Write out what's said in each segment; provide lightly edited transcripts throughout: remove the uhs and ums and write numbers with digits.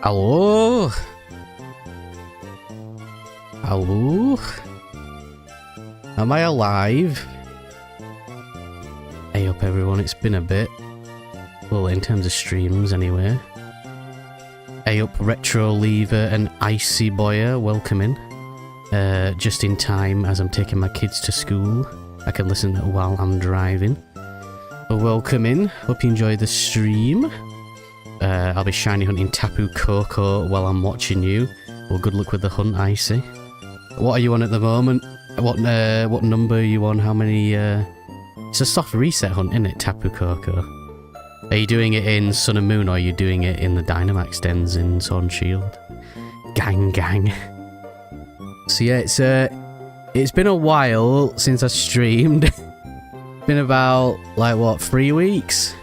Hello? Hello? Am I alive? Hey up everyone, it's been a bit. Well, in terms of streams anyway. Hey up Retro Lever and Icy Boyer, welcome in. Just in time as I'm taking my kids to school. I can listen while I'm driving. But welcome in, hope you enjoy the stream. I'll be shiny hunting Tapu Koko while I'm watching you. Well, good luck with the hunt, Icy. What are you on at the moment? What number are you on? How many, It's a soft reset hunt, isn't it, Tapu Koko? Are you doing it in Sun and Moon, or are you doing it in the Dynamax dens in Sword and Shield? Gang. So yeah, it's been a while since I streamed. Been about, like, what, 3 weeks?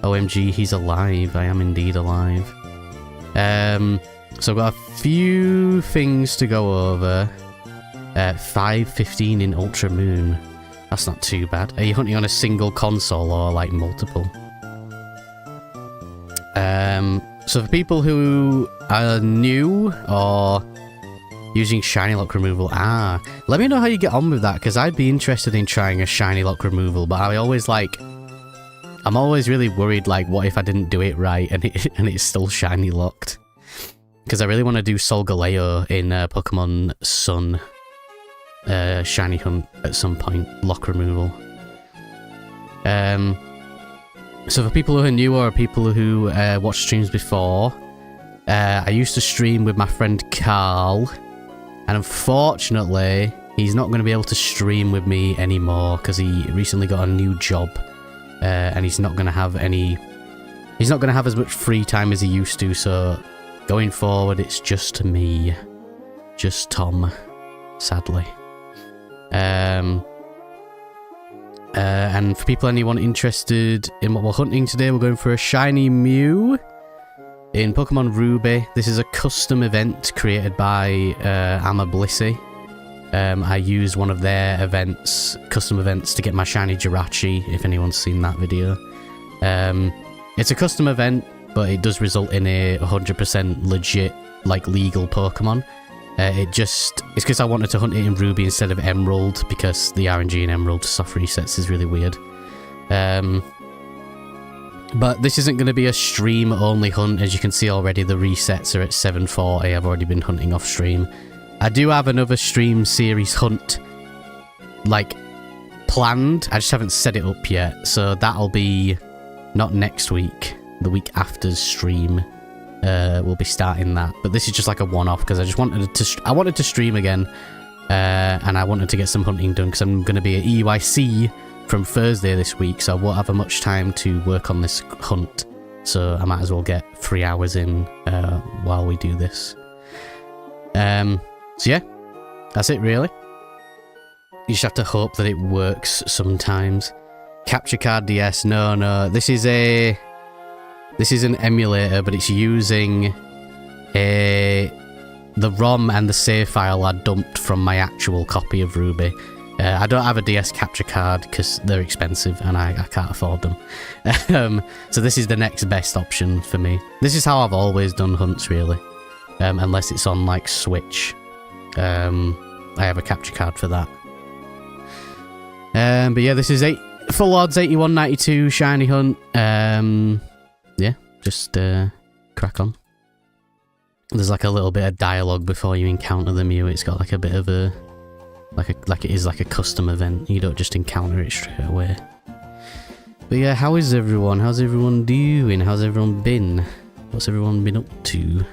OMG, he's alive. I am indeed alive. So I've got a few things to go over. 5:15 in Ultra Moon. That's not too bad. Are you hunting on a single console or like multiple? So for people who are new or using shiny lock removal, let me know how you get on with that, because I'd be interested in trying a shiny lock removal, but I'm always really worried, like, what if I didn't do it right and it's still shiny locked? Because I really want to do Solgaleo in Pokemon Sun shiny hunt at some point, lock removal. So for people who are new or people who watched streams before, I used to stream with my friend Carl, and unfortunately he's not going to be able to stream with me anymore because he recently got a new job, and he's not going to have as much free time as he used to, so going forward it's just me, just Tom, sadly. And for anyone interested in what we're hunting today, we're going for a shiny Mew in Pokemon Ruby. This is a custom event created by Blissey. I used one of their custom events to get my shiny Jirachi, if anyone's seen that video. It's a custom event, but it does result in a 100% legit, like, legal Pokemon. It's because I wanted to hunt it in Ruby instead of Emerald, because the RNG in Emerald soft resets is really weird. But this isn't going to be a stream-only hunt. As you can see already, the resets are at 7:40. I've already been hunting off-stream. I do have another stream series hunt, like, planned. I just haven't set it up yet, so that'll be not next week, the week after's stream. We'll be starting that, but this is just like a one-off because I wanted to stream again, and I wanted to get some hunting done because I'm going to be at EYC from Thursday this week, so I won't have much time to work on this hunt, so I might as well get 3 hours in while we do this. So yeah, that's it really. You just have to hope that it works sometimes. Capture Card DS, no, this is an emulator, but it's using the ROM and the save file I dumped from my actual copy of Ruby. I don't have a DS capture card because they're expensive and I can't afford them. So this is the next best option for me. This is how I've always done hunts, really. Unless it's on, like, Switch. I have a capture card for that. But yeah, this is Full Odds 8192 shiny hunt. Yeah, just crack on. There's like a little bit of dialogue before you encounter the Mew. It's got like a bit of a like it is like a custom event. You don't just encounter it straight away. But yeah, how is everyone? How's everyone doing? How's everyone been? What's everyone been up to?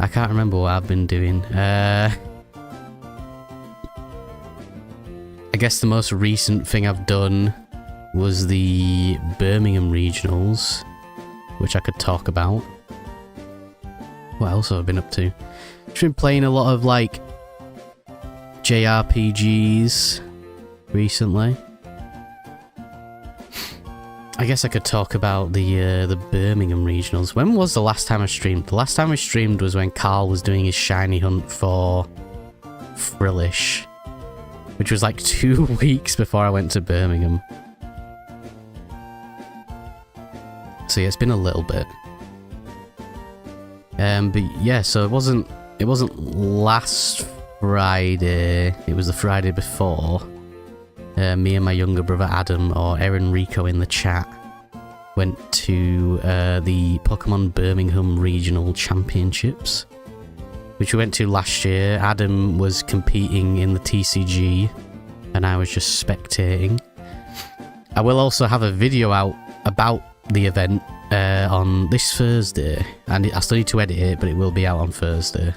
I can't remember what I've been doing. I guess the most recent thing I've done was the Birmingham Regionals, which I could talk about. What else have I been up to? I've been playing a lot of, like, JRPGs recently. I guess I could talk about the Birmingham Regionals. When was the last time I streamed? The last time I streamed was when Carl was doing his shiny hunt for Frillish, which was like 2 weeks before I went to Birmingham. So yeah, it's been a little bit. But yeah, so it wasn't last Friday, it was the Friday before. Me and my younger brother Adam, or Aaron Rico in the chat, went to the Pokemon Birmingham Regional Championships, which we went to last year. Adam was competing in the TCG, and I was just spectating. I will also have a video out about the event on this Thursday, and I still need to edit it, but it will be out on Thursday.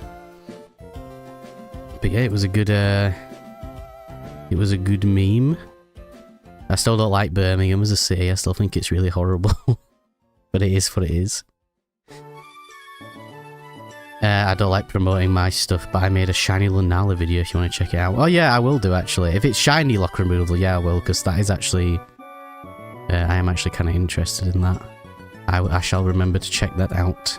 But yeah, it was a good meme. I still don't like Birmingham as a city. I still think it's really horrible, but it is what it is. I don't like promoting my stuff, but I made a Shiny Lunala video if you want to check it out. Oh yeah, I will do actually. If it's shiny lock removal, yeah I will, because that is actually... I am actually kind of interested in that. I shall remember to check that out.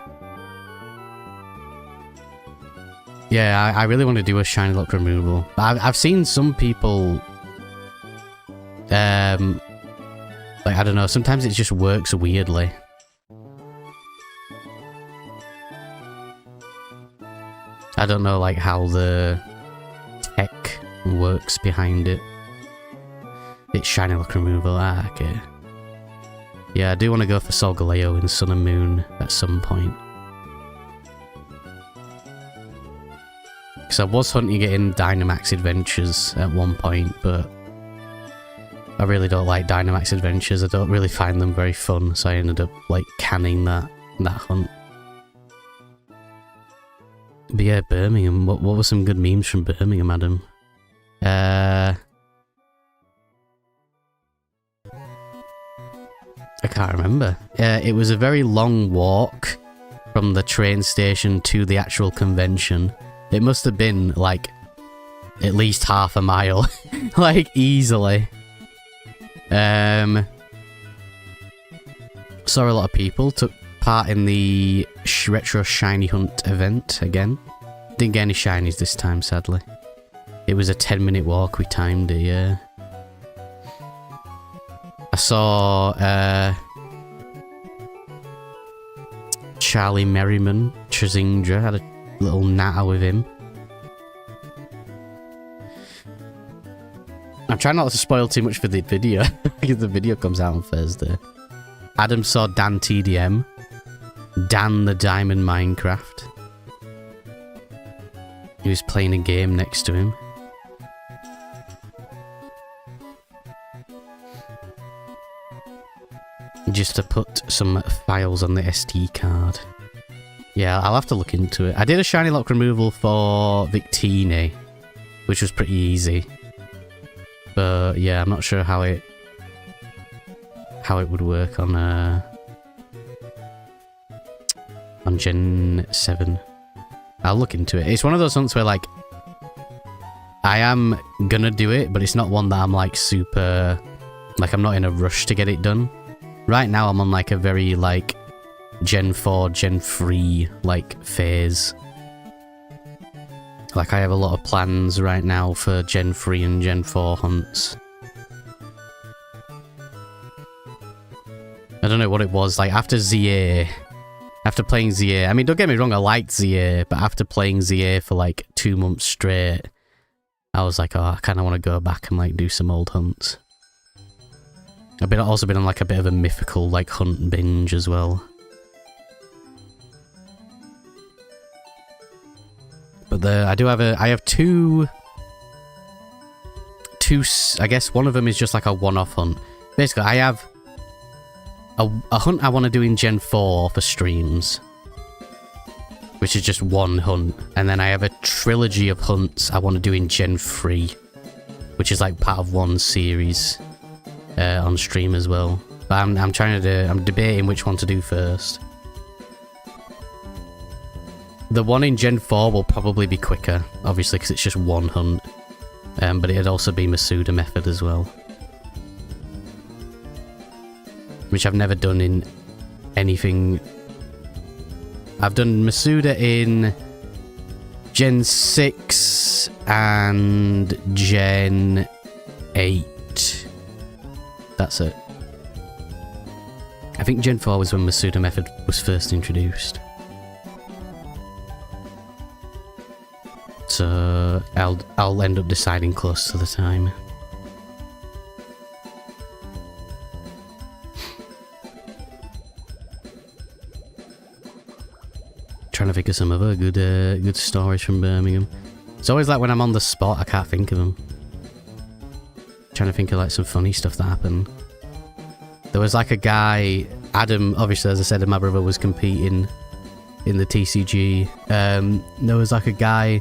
Yeah, I really want to do a shiny lock removal. I've seen some people... like, I don't know, sometimes it just works weirdly. I don't know, like, how the tech works behind it. It's shiny lock removal, okay. Yeah, I do want to go for Solgaleo in Sun and Moon at some point. Because I was hunting it in Dynamax Adventures at one point, but I really don't like Dynamax Adventures. I don't really find them very fun, so I ended up, like, canning that hunt. But yeah, Birmingham. What were some good memes from Birmingham, Adam? I can't remember. It was a very long walk from the train station to the actual convention. It must have been, like, at least half a mile. Like, easily. Saw a lot of people. Took part in the retro shiny hunt event again. Didn't get any shinies this time, sadly. It was a 10-minute walk. We timed it, yeah. I saw Charlie Merriman, Trizingdra, had a little natter with him. I'm trying not to spoil too much for the video, because the video comes out on Thursday. Adam saw Dan TDM, Dan the Diamond Minecraft. He was playing a game next to him. Just to put some files on the SD card. Yeah, I'll have to look into it. I did a shiny lock removal for Victini, which was pretty easy. But yeah, I'm not sure how it would work on Gen 7. I'll look into it. It's one of those hunts where, like, I am gonna do it, but it's not one that I'm, like, super... Like, I'm not in a rush to get it done. Right now, I'm on, like, a very, like, Gen 4, Gen 3, like, phase. Like, I have a lot of plans right now for Gen 3 and Gen 4 hunts. I don't know what it was, like, after ZA... After playing ZA... I mean, don't get me wrong, I liked ZA, but after playing ZA for, like, 2 months straight, I was like, oh, I kind of want to go back and, like, do some old hunts. I've also been on, like, a bit of a mythical, like, hunt binge as well. But I have two, I guess one of them is just like a one-off hunt. Basically, I have a hunt I want to do in Gen 4 for streams, which is just one hunt. And then I have a trilogy of hunts I want to do in Gen 3, which is like part of one series on stream as well. But I'm debating which one to do first. The one in Gen 4 will probably be quicker, obviously, because it's just one hunt. But it'd also be Masuda method as well. Which I've never done in anything. I've done Masuda in Gen 6 and Gen 8. That's it. I think Gen 4 was when the pseudo method was first introduced. So I'll end up deciding close to the time. Trying to think of some other good stories from Birmingham. It's always like when I'm on the spot, I can't think of them. Trying to think of like some funny stuff that happened. There was like a guy, Adam, obviously as I said, my brother was competing in the TCG. There was like a guy,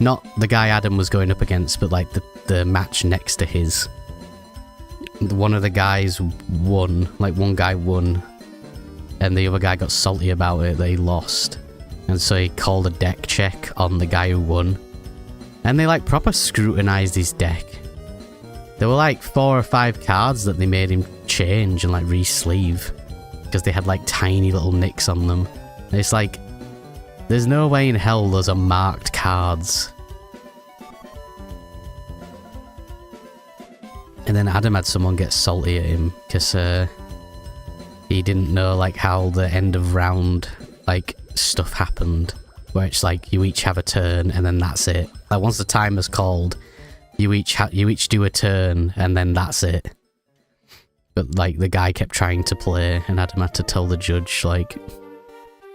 not the guy Adam was going up against, but like the match next to his. One of the guys won, like one guy won, and the other guy got salty about it, they lost. And so he called a deck check on the guy who won. And they like proper scrutinized his deck. There were like 4 or 5 cards that they made him change and like re-sleeve. Because they had like tiny little nicks on them. And it's like, there's no way in hell those are marked cards. And then Adam had someone get salty at him because he didn't know like how the end of round like stuff happened, where it's like you each have a turn and then that's it. Like once the timer's called, you each do a turn and then that's it. But like the guy kept trying to play, and Adam had to tell the judge like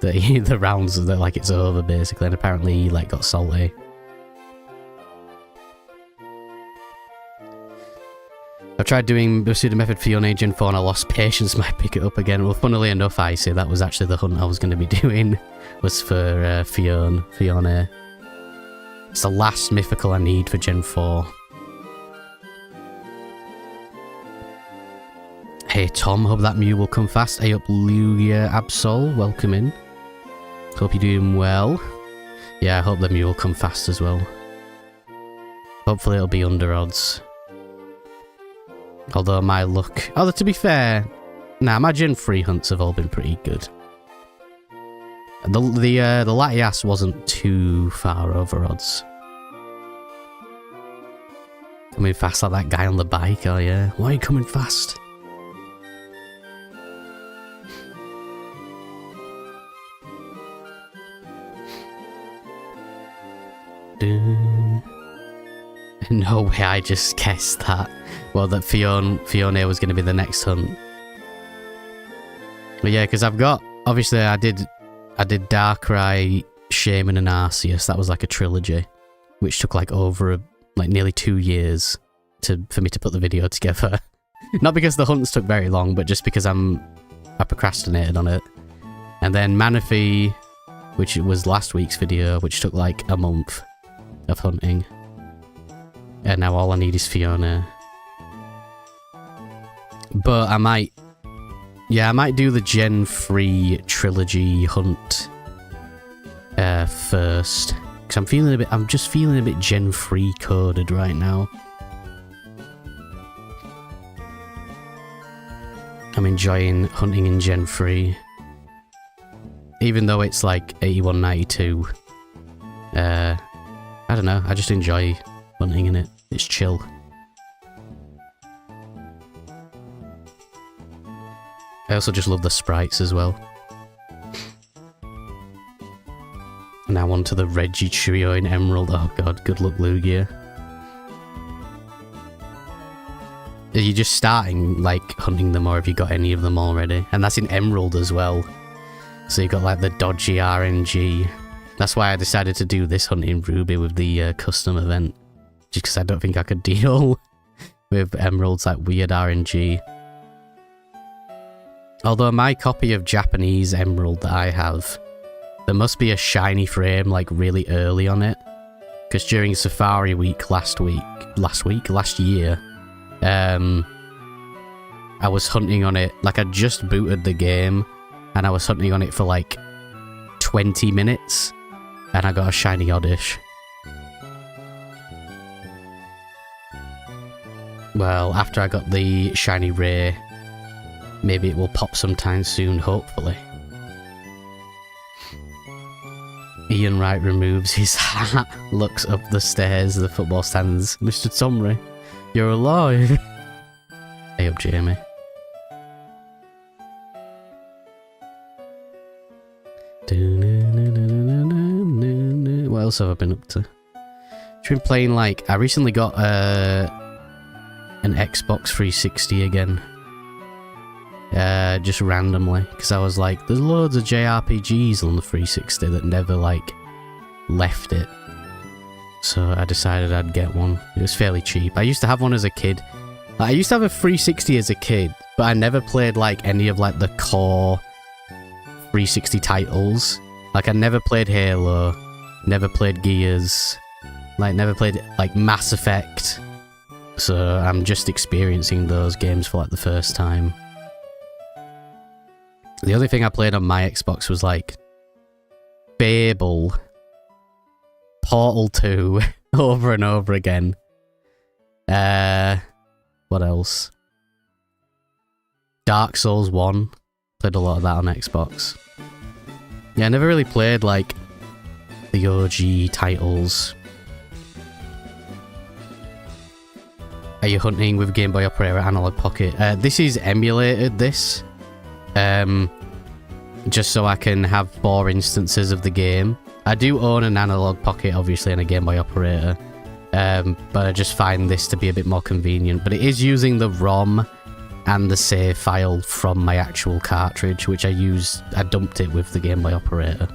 that the rounds that like it's over basically, and apparently he like got salty. I've tried doing the pseudo method for Fiona Gen 4 and I lost patience, might pick it up again. Well, funnily enough, I say that was actually the hunt I was going to be doing, was for Fiona. It's the last mythical I need for Gen 4. Hey Tom, hope that Mew will come fast. Hey up Lugia Absol, welcome in. Hope you're doing well. Yeah, I hope the Mew will come fast as well. Hopefully it'll be under odds. Although my luck... Although to be fair... Nah, my Gen 3 hunts have all been pretty good. The Latias wasn't too far over odds. Coming fast like that guy on the bike, oh yeah. Why are you coming fast? No way I just guessed that. Well, that Fiona was going to be the next hunt. But yeah, because I've got... Obviously, I did Darkrai, Shaman and Arceus. That was like a trilogy. Which took like over... like nearly 2 years for me to put the video together. Not because the hunts took very long, but just because I procrastinated on it. And then Manaphy, which was last week's video, which took like a month of hunting. And now all I need is Fiona. But I might... Yeah, I might do the Gen 3 trilogy hunt first. Because I'm just feeling a bit Gen 3 coded right now. I'm enjoying hunting in Gen 3. Even though it's like 8192. I don't know, I just enjoy hunting in it. It's chill. I also just love the sprites as well. Now on to the Reggie-Trio in Emerald. Oh god, good luck Lugia. Are you just starting, like, hunting them, or have you got any of them already? And that's in Emerald as well. So you've got, like, the dodgy RNG. That's why I decided to do this hunt in Ruby with the custom event. Just because I don't think I could deal with Emerald's, like, weird RNG. Although my copy of Japanese Emerald that I have, there must be a shiny frame, like, really early on it. Because during Safari Week last year, I was hunting on it, like, I just booted the game, and I was hunting on it for, like, 20 minutes, and I got a shiny Oddish. Well, after I got the shiny Ray, maybe it will pop sometime soon, hopefully. Ian Wright removes his hat, looks up the stairs of the football stands. Mr. Tomry, you're alive. Hey up, Jamie. else have I been up to? I've been playing, like, I recently got an Xbox 360 again. Just randomly, because I was like, there's loads of JRPGs on the 360 that never, like, left it. So I decided I'd get one. It was fairly cheap. I used to have one as a kid. Like, I used to have a 360 as a kid, but I never played, like, any of, like, the core 360 titles. Like, I never played Halo, never played Gears, like, never played, like, Mass Effect. So I'm just experiencing those games for, like, the first time. The only thing I played on my Xbox was, like, Fable, Portal 2, over and over again. What else? Dark Souls 1. Played a lot of that on Xbox. Yeah, I never really played, like, the OG titles. Are you hunting with Game Boy Operator Analog Pocket? This is emulated, this. Just so I can have 4 instances of the game. I do own an Analog Pocket, obviously, and a Game Boy Operator. But I just find this to be a bit more convenient. But it is using the ROM and the save file from my actual cartridge, which I dumped it with the Game Boy Operator.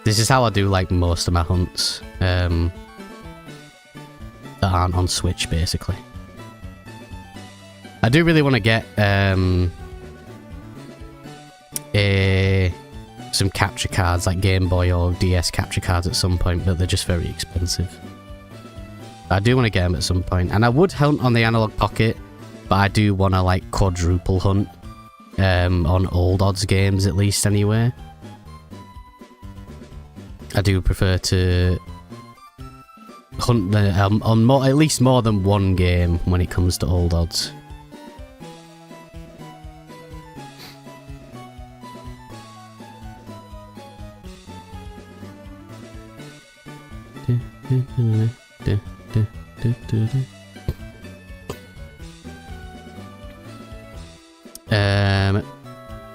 This is how I do, like, most of my hunts. That aren't on Switch, basically. I do really want to get some capture cards, like Game Boy or DS capture cards at some point, but they're just very expensive. I do want to get them at some point, and I would hunt on the Analog Pocket, but I do want to, like, quadruple hunt on old odds games, at least, anyway. I do prefer to hunt on at least more than one game when it comes to old odds.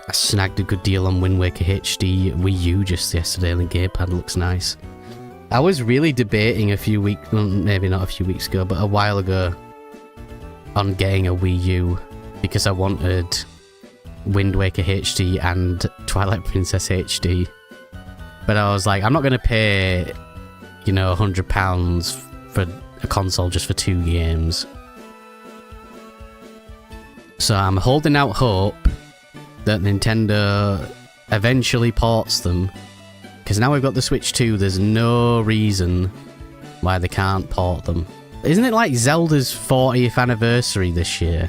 I snagged a good deal on Wind Waker HD Wii U just yesterday, and the gamepad looks nice. I was really debating a few weeks, well, maybe not a few weeks ago, but a while ago, on getting a Wii U, because I wanted Wind Waker HD and Twilight Princess HD. But I was like, I'm not going to pay, you know, £100 for a console just for 2 games. So I'm holding out hope that Nintendo eventually ports them. Because now we've got the Switch 2, there's no reason why they can't port them. Isn't it like Zelda's 40th anniversary this year?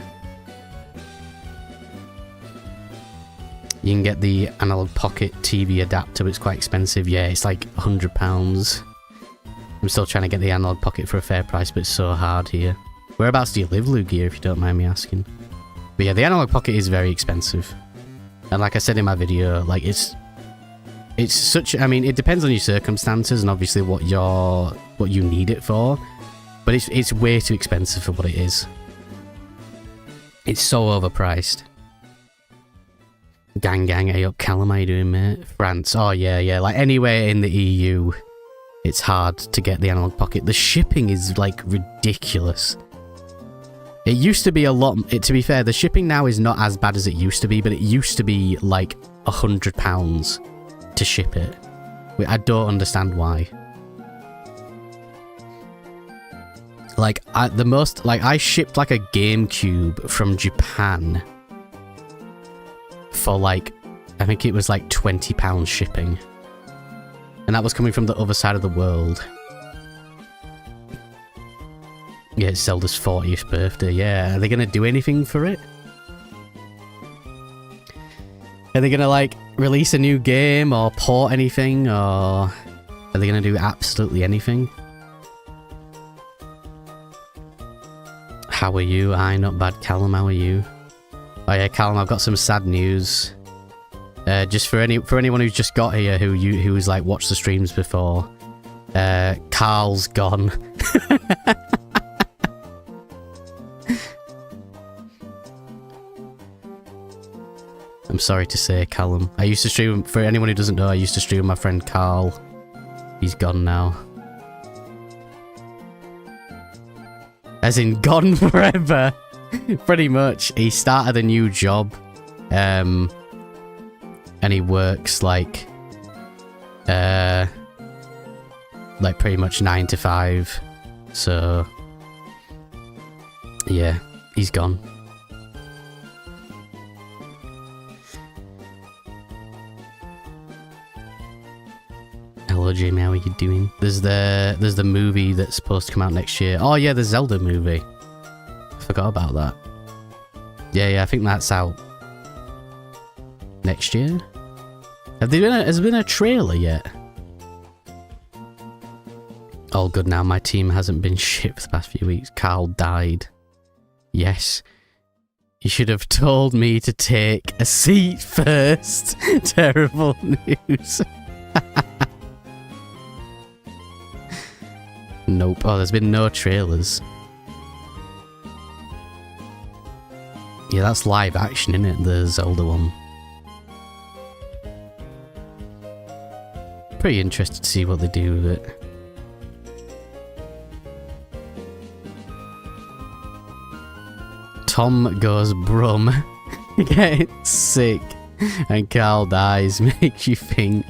You can get the Analog Pocket TV adapter, it's quite expensive. Yeah, it's like £100. I'm still trying to get the Analog Pocket for a fair price, but it's so hard here. Whereabouts do you live, Lugia, if you don't mind me asking? But yeah, the Analog Pocket is very expensive. And like I said in my video, like it's such, I mean, it depends on your circumstances and obviously what you need it for, but it's way too expensive for what it is. It's so overpriced. Gang, hey up, Callum, how you doing, mate? France, oh yeah, like anywhere in the EU, it's hard to get the Analog Pocket. The shipping is like ridiculous. It used to be a lot, to be fair, the shipping now is not as bad as it used to be, but it used to be like £100 to ship it. I don't understand why. Like, I shipped like a GameCube from Japan for like, I think it was like £20 shipping. And that was coming from the other side of the world. Yeah, it's Zelda's 40th birthday, yeah. Are they going to do anything for it? Are they going to, like, release a new game or port anything? Or are they going to do absolutely anything? How are you? Not bad. Callum, how are you? Oh yeah, Callum, I've got some sad news. Just for anyone who's just got here who's like watched the streams before. Carl's gone. I'm sorry to say, Callum. I used to stream, for anyone who doesn't know, I used to stream with my friend Carl. He's gone now. As in, gone forever. Pretty much. He started a new job. And he works like pretty much 9 to 5. So, yeah, he's gone. Hello Jamie, how are you doing? There's the movie that's supposed to come out next year. Oh yeah, the Zelda movie. I forgot about that. Yeah, I think that's out next year. Has there been a trailer yet? All good now. My team hasn't been shit for the past few weeks. Carl died. Yes. You should have told me to take a seat first. Terrible news. Nope. Oh, there's been no trailers. Yeah, that's live action, isn't it? The Zelda one. Pretty interested to see what they do with it. Tom goes brum, gets sick, and Carl dies. Makes you think.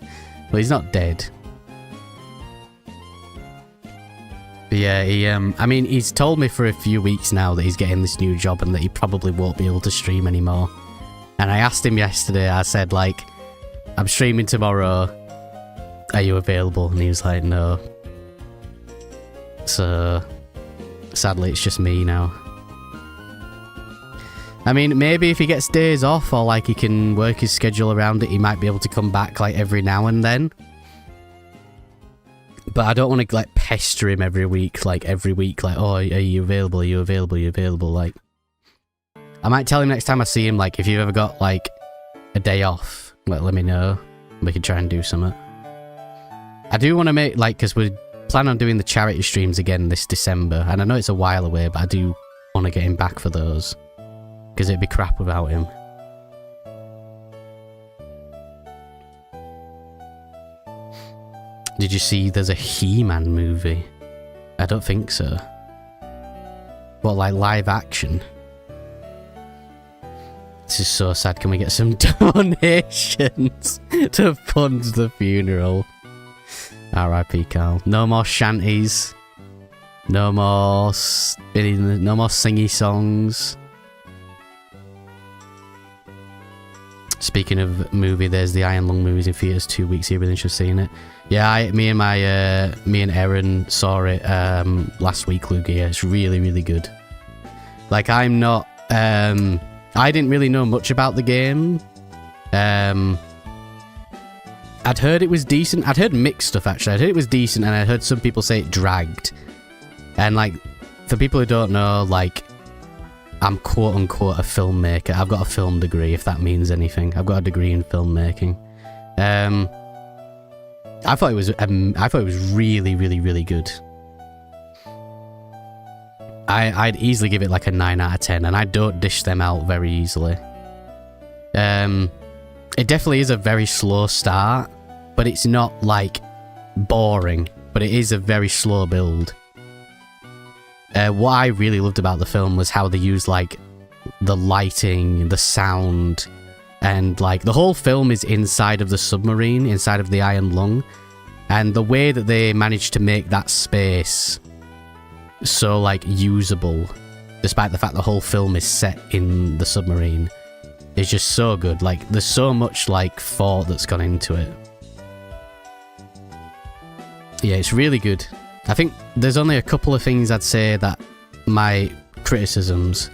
Well, he's not dead. But yeah, I mean, he's told me for a few weeks now that he's getting this new job and that he probably won't be able to stream anymore. And I asked him yesterday, I said, like, I'm streaming tomorrow. Are you available? And he was like, no. So, sadly, it's just me now. I mean, maybe if he gets days off or, like, he can work his schedule around it, he might be able to come back, like, every now and then. But I don't want to, like, pester him every week, like, oh, are you available, are you available, are you available, like... I might tell him next time I see him, like, if you've ever got, like, a day off, like, let me know. We can try and do something. I do want to make, like, because we plan on doing the charity streams again this December, and I know it's a while away, but I do want to get him back for those. Because it'd be crap without him. Did you see there's a He-Man movie? I don't think so. What, like live action? This is so sad. Can we get some donations to fund the funeral? R.I.P. Carl. No more shanties. No more spinning. No more singy songs. Speaking of movie, there's the Iron Lung movies in theaters 2 weeks here. Really interested in seeing it. Yeah, me and Erin saw it last week, Lugia. Yeah, it's really, really good. Like, I'm not... I didn't really know much about the game. I'd heard it was decent. I'd heard mixed stuff, actually. I'd heard it was decent, and I heard some people say it dragged. And, like, for people who don't know, like... I'm quote-unquote a filmmaker. I've got a film degree, if that means anything. I've got a degree in filmmaking. I thought it was really, really, really good. I'd easily give it like a 9 out of 10, and I don't dish them out very easily. It definitely is a very slow start, but it's not like boring, but it is a very slow build. What I really loved about the film was how they used, like, the lighting, the sound, and, like, the whole film is inside of the submarine, inside of the Iron Lung, and the way that they managed to make that space so, like, usable, despite the fact the whole film is set in the submarine, is just so good. Like, there's so much, like, thought that's gone into it. Yeah, it's really good. I think there's only a couple of things I'd say that my criticisms.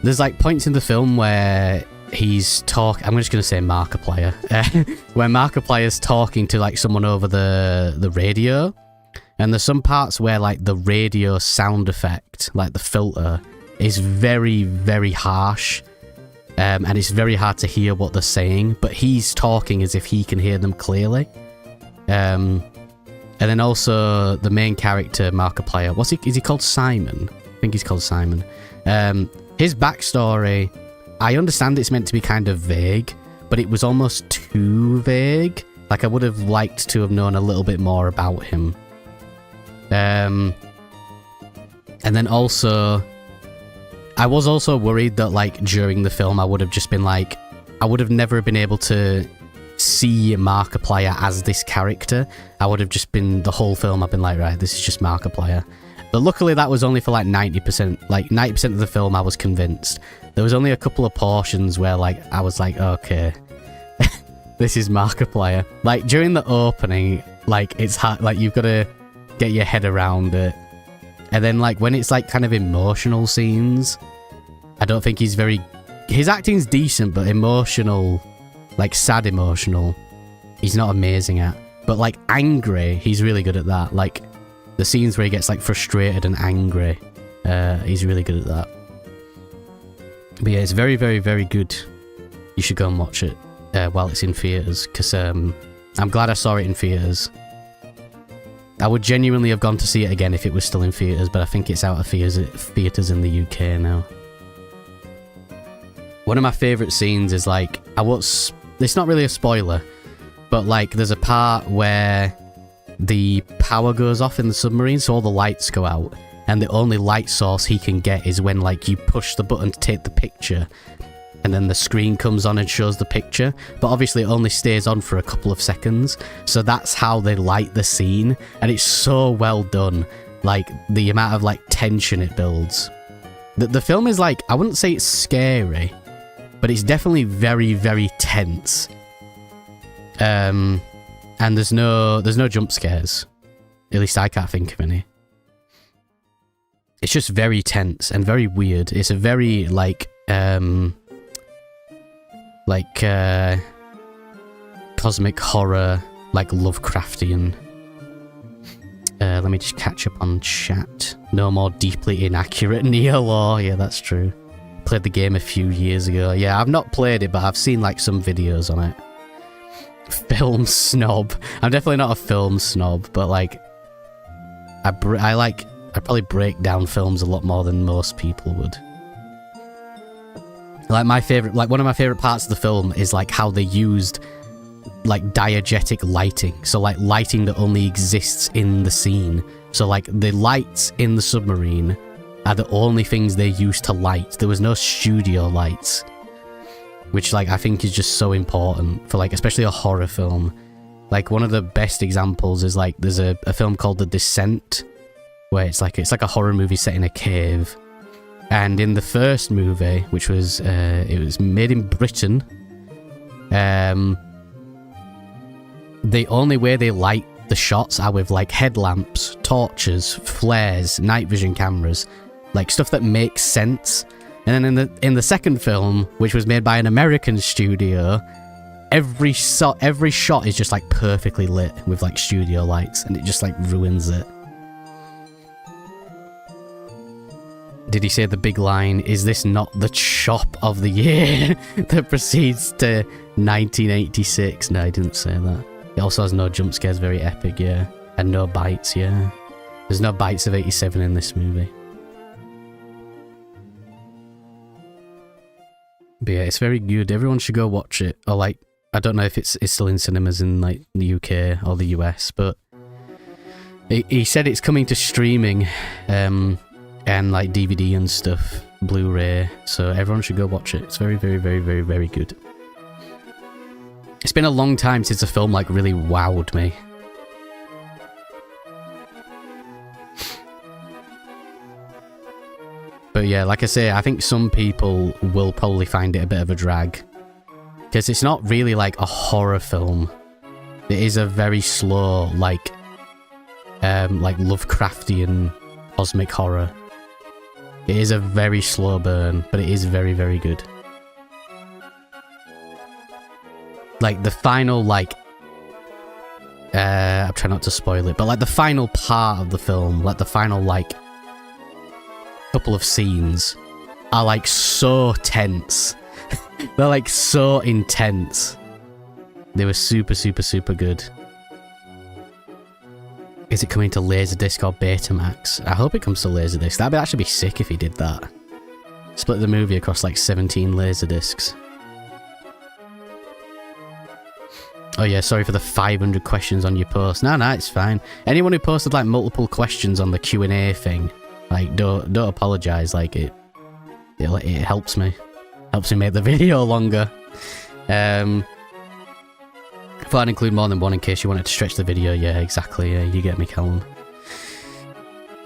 There's like points in the film where he's I'm just going to say Markiplier. Where Markiplier's talking to like someone over the radio. And there's some parts where like the radio sound effect, like the filter, is very, very harsh. And it's very hard to hear what they're saying. But he's talking as if he can hear them clearly. And then also the main character, Markiplier, is he called Simon? I think he's called Simon. His backstory I understand it's meant to be kind of vague, but it was almost too vague. Like, I would have liked to have known a little bit more about him. And then also, I was also worried that, like, during the film, I would have just been like, I would have never been able to see Markiplier as this character. I would have just been, the whole film, I've been like, right, this is just Markiplier. But luckily that was only for like 90%, like 90% of the film I was convinced. There was only a couple of portions where like, I was like, okay, this is Markiplier. Like during the opening, like it's hard, like you've got to get your head around it. And then like when it's like kind of emotional scenes, I don't think he's very, his acting's decent, but emotional, like sad emotional, he's not amazing at. But like angry, he's really good at that. Like the scenes where he gets like frustrated and angry, he's really good at that. But yeah, it's very, very, very good. You should go and watch it while it's in theatres, because I'm glad I saw it in theatres. I would genuinely have gone to see it again if it was still in theatres, but I think it's out of theatres in the UK now. One of my favourite scenes is like, it's not really a spoiler, but like there's a part where the power goes off in the submarine, so all the lights go out, and the only light source he can get is when like you push the button to take the picture, and then the screen comes on and shows the picture, but obviously it only stays on for a couple of seconds, so that's how they light the scene, and it's so well done, like the amount of like tension it builds. The film is like, I wouldn't say it's scary, but it's definitely very, very tense. And there's no jump scares. At least I can't think of any. It's just very tense and very weird. It's a very like cosmic horror, like Lovecraftian. Let me just catch up on chat. No more deeply inaccurate neo-lore. Yeah, that's true. Played the game a few years ago. Yeah, I've not played it, but I've seen like some videos on it. Film snob. I'm definitely not a film snob, but like I probably break down films a lot more than most people would. Like one of my favorite parts of the film is like how they used like diegetic lighting. So like lighting that only exists in the scene. So like the lights in the submarine are the only things they used to light. There was no studio lights, which like I think is just so important for like especially a horror film. Like one of the best examples is like there's a film called The Descent, where it's like a horror movie set in a cave, and in the first movie, which was it was made in Britain, the only way they light the shots are with like headlamps, torches, flares, night vision cameras, like stuff that makes sense. And then in the second film, which was made by an American studio, every shot is just like perfectly lit with like studio lights, and it just like ruins it. Did he say the big line, "Is this not the chop of the year?" that proceeds to 1986? No, he didn't say that. It also has no jump scares, very epic, yeah. And no bites, yeah. There's no bites of 87 in this movie. But yeah, it's very good. Everyone should go watch it. Or like, I don't know if it's still in cinemas in like the UK or the US, but he said it's coming to streaming and like DVD and stuff, Blu-ray. So everyone should go watch it. It's very, very, very, very, very good. It's been a long time since a film like really wowed me. But yeah, like I say, I think some people will probably find it a bit of a drag. Because it's not really like a horror film. It is a very slow, like Lovecraftian cosmic horror. It is a very slow burn, but it is very, very good. Like the final, like, I'm trying not to spoil it, but like the final part of the film, like the final, like, couple of scenes are like so tense. They're like so intense. They were super, super, super good. Is it coming to Laserdisc or Betamax? I hope it comes to Laserdisc. That'd actually be sick if he did that. Split the movie across like 17 laser discs. Oh yeah, sorry for the 500 questions on your post. No, it's fine. Anyone who posted like multiple questions on the Q&A thing, like don't apologize. Like it helps me. Helps me make the video longer. Thought I'd include more than one in case you wanted to stretch the video. Yeah, exactly. Yeah, you get me, Callum.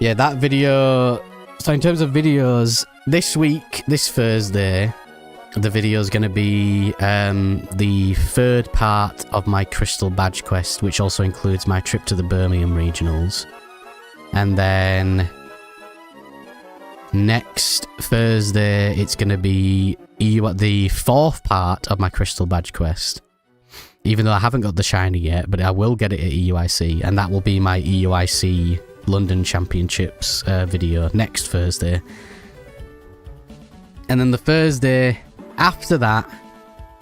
Yeah, that video... So in terms of videos, this week, this Thursday, the video is going to be the third part of my Crystal Badge quest, which also includes my trip to the Birmingham Regionals. And then next Thursday, it's going to be the fourth part of my Crystal Badge quest. Even though I haven't got the shiny yet, but I will get it at EUIC, and that will be my EUIC London Championships video next Thursday. And then the Thursday after that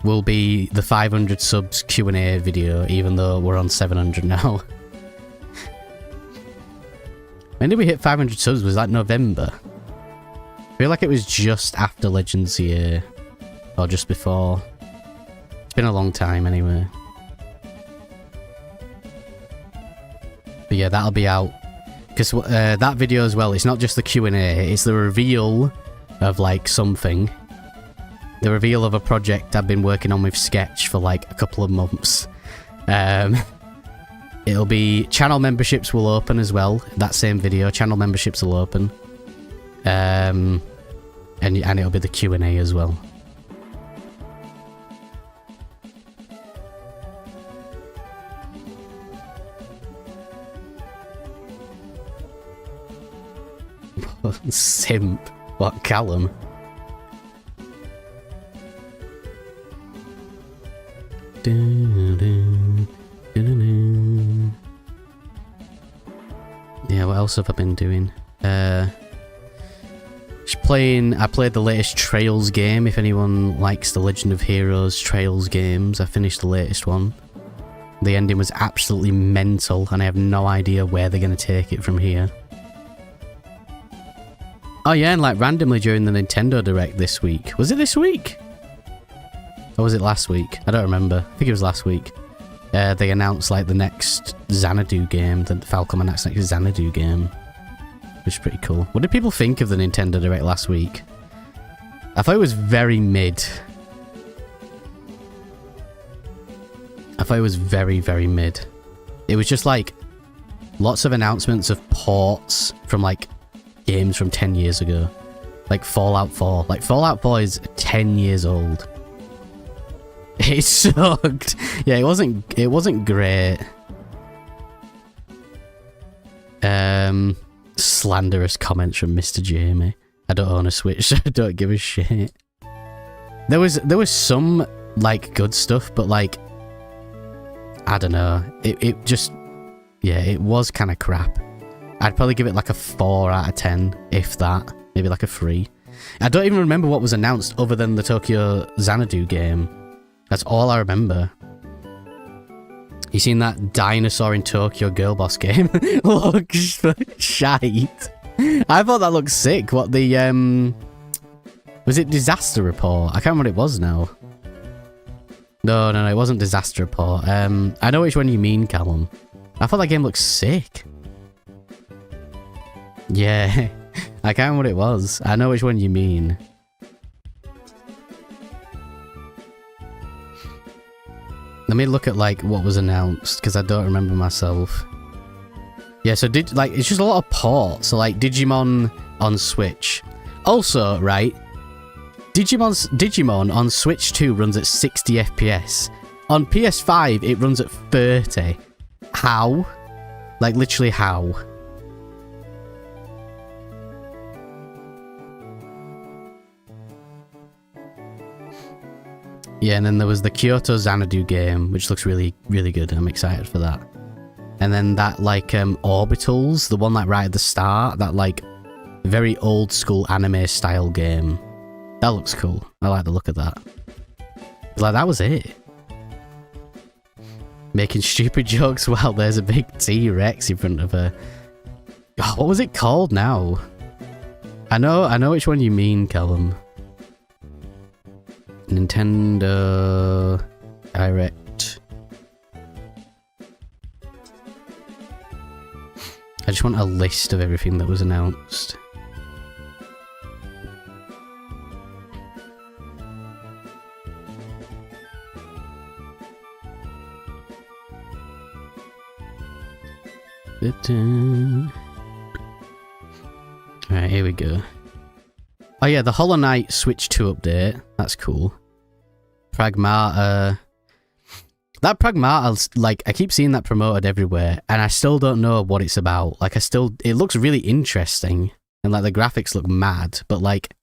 will be the 500 subs Q&A video, even though we're on 700 now. When did we hit 500 subs? Was that November? I feel like it was just after Legends Year, or just before. It's been a long time anyway. But yeah, that'll be out. Because that video as well, it's not just the Q&A, it's the reveal of like something. The reveal of a project I've been working on with Sketch for like a couple of months. It'll be... Channel memberships will open as well. That same video, channel memberships will open. And it'll be the Q&A as well. Simp. What, Callum? Yeah, what else have I been doing? Just playing... I played the latest Trails game, if anyone likes the Legend of Heroes Trails games. I finished the latest one. The ending was absolutely mental, and I have no idea where they're going to take it from here. Oh yeah, and like randomly during the Nintendo Direct this week. Was it this week? Or was it last week? I don't remember. I think it was last week. They announced like the next Xanadu game, the Falcon and next Xanadu game. Which is pretty cool. What did people think of the Nintendo Direct last week? I thought it was very mid. I thought it was very, very mid. It was just like lots of announcements of ports from like games from 10 years ago. Like Fallout 4. Like Fallout 4 is 10 years old. It sucked. Yeah, it wasn't great. Slanderous comments from Mr. Jamie. I don't own a Switch, so I don't give a shit. There was some like good stuff, but like I don't know. It just, yeah, it was kind of crap. I'd probably give it like a 4 out of 10, if that. Maybe like a 3. I don't even remember what was announced other than the Tokyo Xanadu game. That's all I remember. You seen that Dinosaur in Tokyo Girl Boss game? Looks shite. I thought that looked sick. What the, was it Disaster Report? I can't remember what it was now. No, it wasn't Disaster Report. I know which one you mean, Callum. I thought that game looked sick. Yeah, I can't remember what it was. I know which one you mean. Let me look at like what was announced, because I don't remember myself. Yeah, so it's just a lot of ports. So like Digimon on Switch. Also, right, Digimon on Switch 2 runs at 60 FPS. On PS5 it runs at 30. How? Like literally how? Yeah, and then there was the Kyoto Xanadu game, which looks really, really good. I'm excited for that. And then that, like, Orbitals, the one, like, right at the start, that, like, very old-school anime-style game. That looks cool. I like the look of that. Like, that was it. Making stupid jokes while there's a big T-Rex in front of her. Oh, what was it called now? I know which one you mean, Callum. Nintendo Direct. I just want a list of everything that was announced. Alright, here we go. Oh yeah, the Hollow Knight Switch 2 update. That's cool. Pragmata. That Pragmata, like, I keep seeing that promoted everywhere, and I still don't know what it's about. Like, it looks really interesting, and like, the graphics look mad, but like,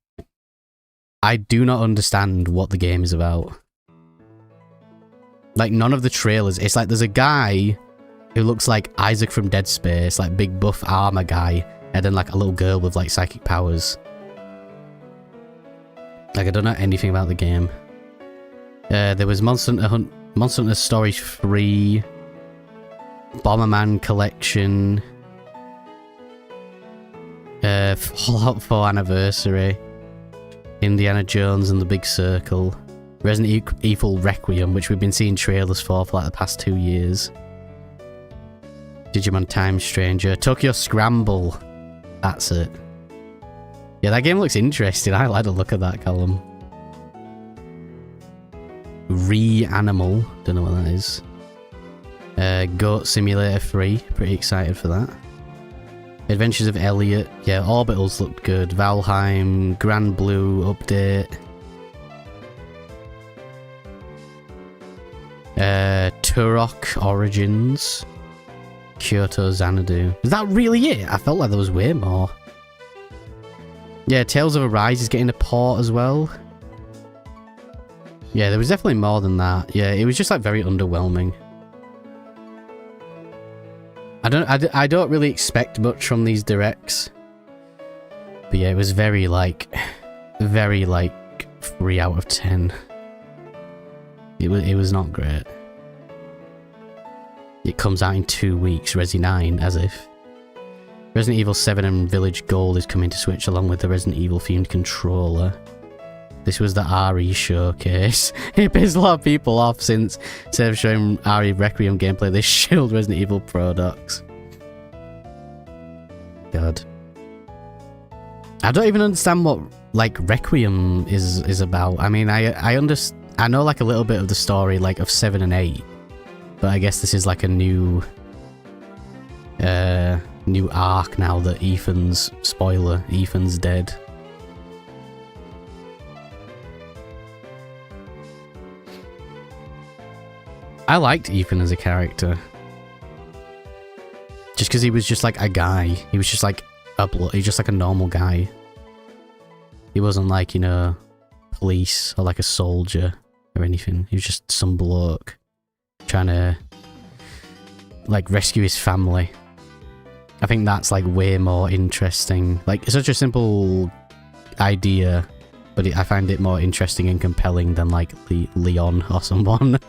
I do not understand what the game is about. Like, none of the trailers, it's like there's a guy who looks like Isaac from Dead Space, like big buff armor guy, and then like a little girl with like psychic powers. Like, I don't know anything about the game. There was Monster Hunter Story 3, Bomberman Collection, Fallout 4 Anniversary, Indiana Jones and the Big Circle, Resident Evil Requiem, which we've been seeing trailers for like the past 2 years, Digimon Time Stranger, Tokyo Scramble. That's it. Yeah, that game looks interesting. I like the look of that, Callum. Reanimal. Don't know what that is. Goat Simulator 3. Pretty excited for that. Adventures of Elliot. Yeah, Orbitals looked good. Valheim. Grand Blue update. Turok Origins. Kyoto Xanadu. Is that really it? I felt like there was way more. Yeah, Tales of Arise is getting a port as well. Yeah, there was definitely more than that. Yeah, it was just like very underwhelming. I don't really expect much from these directs. But yeah, it was very like 3 out of 10. It was not great. It comes out in 2 weeks, Resi 9, as if. Resident Evil 7 and Village Gold is coming to Switch along with the Resident Evil themed controller. This was the RE showcase. It pissed a lot of people off since instead of showing RE Requiem gameplay, they showed Resident Evil products. God. I don't even understand what like Requiem is about. I mean, I know like a little bit of the story like of 7 and 8. But I guess this is like a new arc now that Ethan's dead. I liked Ethan as a character. Just because he was just like a guy. He was just like a normal guy. He wasn't like, you know, police or like a soldier or anything. He was just some bloke trying to like rescue his family. I think that's like way more interesting. Like, it's such a simple idea, but I find it more interesting and compelling than like Leon or someone.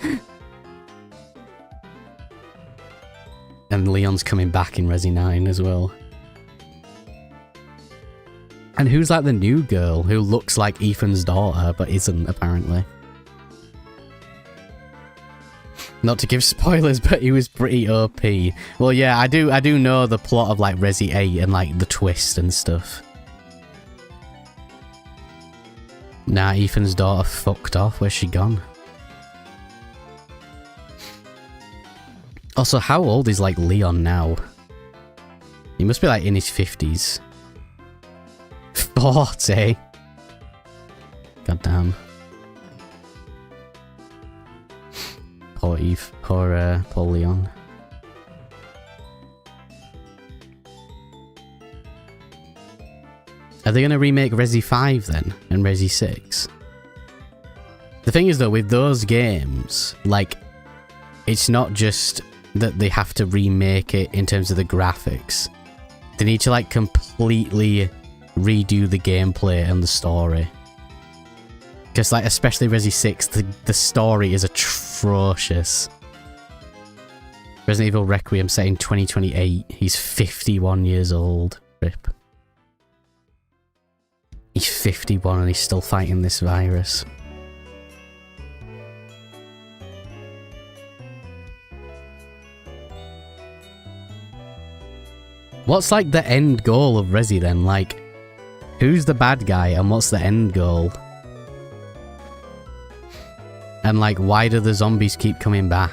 And Leon's coming back in Resi 9 as well. And who's like the new girl who looks like Ethan's daughter but isn't apparently? Not to give spoilers, but he was pretty OP. Well, yeah, I do know the plot of like Resi 8 and like the twist and stuff. Nah, Ethan's daughter fucked off. Where's she gone? Also, how old is like Leon now? He must be like in his 50s. 40. God damn. Poor Eve. Poor Leon. Are they going to remake Resi 5 then? And Resi 6? The thing is though, with those games, like, it's not just that they have to remake it in terms of the graphics. They need to like completely redo the gameplay and the story. Because like, especially Resi 6, the story is atrocious. Resident Evil Requiem set in 2028. He's 51 years old. Rip. He's 51 and he's still fighting this virus. What's like the end goal of Resi then? Like, who's the bad guy and what's the end goal? And like, why do the zombies keep coming back?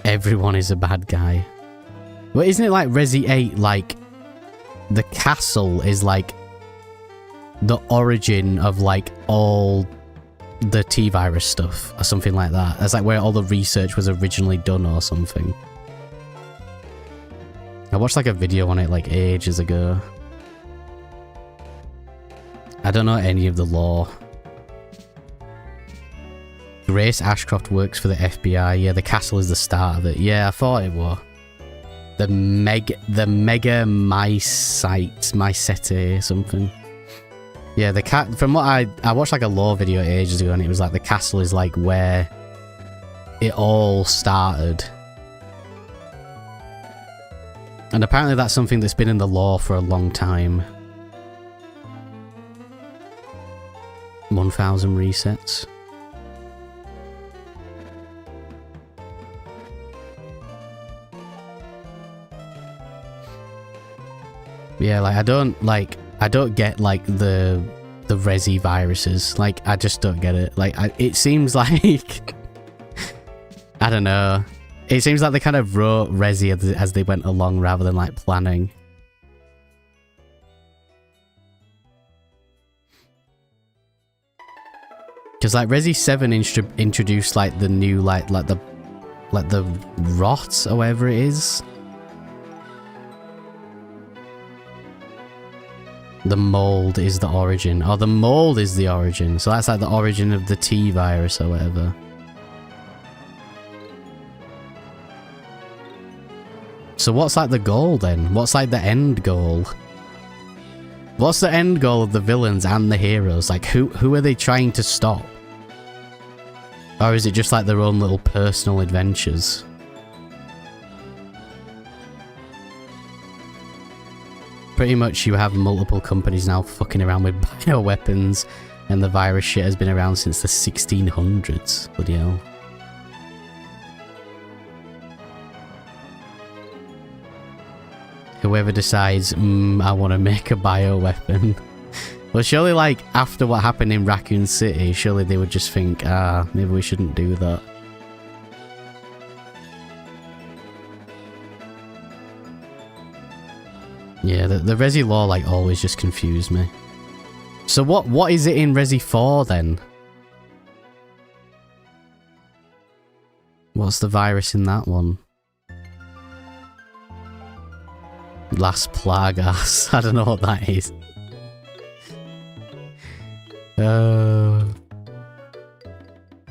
Everyone is a bad guy. Well, isn't it like Resi 8, like, the castle is like the origin of like all the T-virus stuff or something like that? That's like where all the research was originally done or something. I watched like a video on it like ages ago. I don't know any of the lore. Grace Ashcroft works for the FBI. Yeah, the castle is the start of it. Yeah, I thought it was. The mega Mycete something. Yeah, the cat. From what I watched like a lore video ages ago, and it was like the castle is like where it all started. And apparently that's something that's been in the lore for a long time. 1,000 resets. Yeah, like I don't get like the Resi viruses. Like I just don't get it. Like it seems like I don't know. It seems like they kind of wrote Resi as they went along rather than like planning. Because like Resi 7 introduced like the new like the rot or whatever it is. The mold is the origin. Oh, the mold is the origin. So that's like the origin of the T virus or whatever. So what's like the goal then? What's like the end goal? What's the end goal of the villains and the heroes? Like who are they trying to stop? Or is it just like their own little personal adventures? Pretty much you have multiple companies now fucking around with bioweapons, and the virus shit has been around since the 1600s. Bloody hell. Whoever decides, I want to make a bioweapon. Well, surely, like, after what happened in Raccoon City, surely they would just think, maybe we shouldn't do that. Yeah, the Resi lore, like, always just confused me. So what is it in Resi 4, then? What's the virus in that one? Las Plagas. I don't know what that is.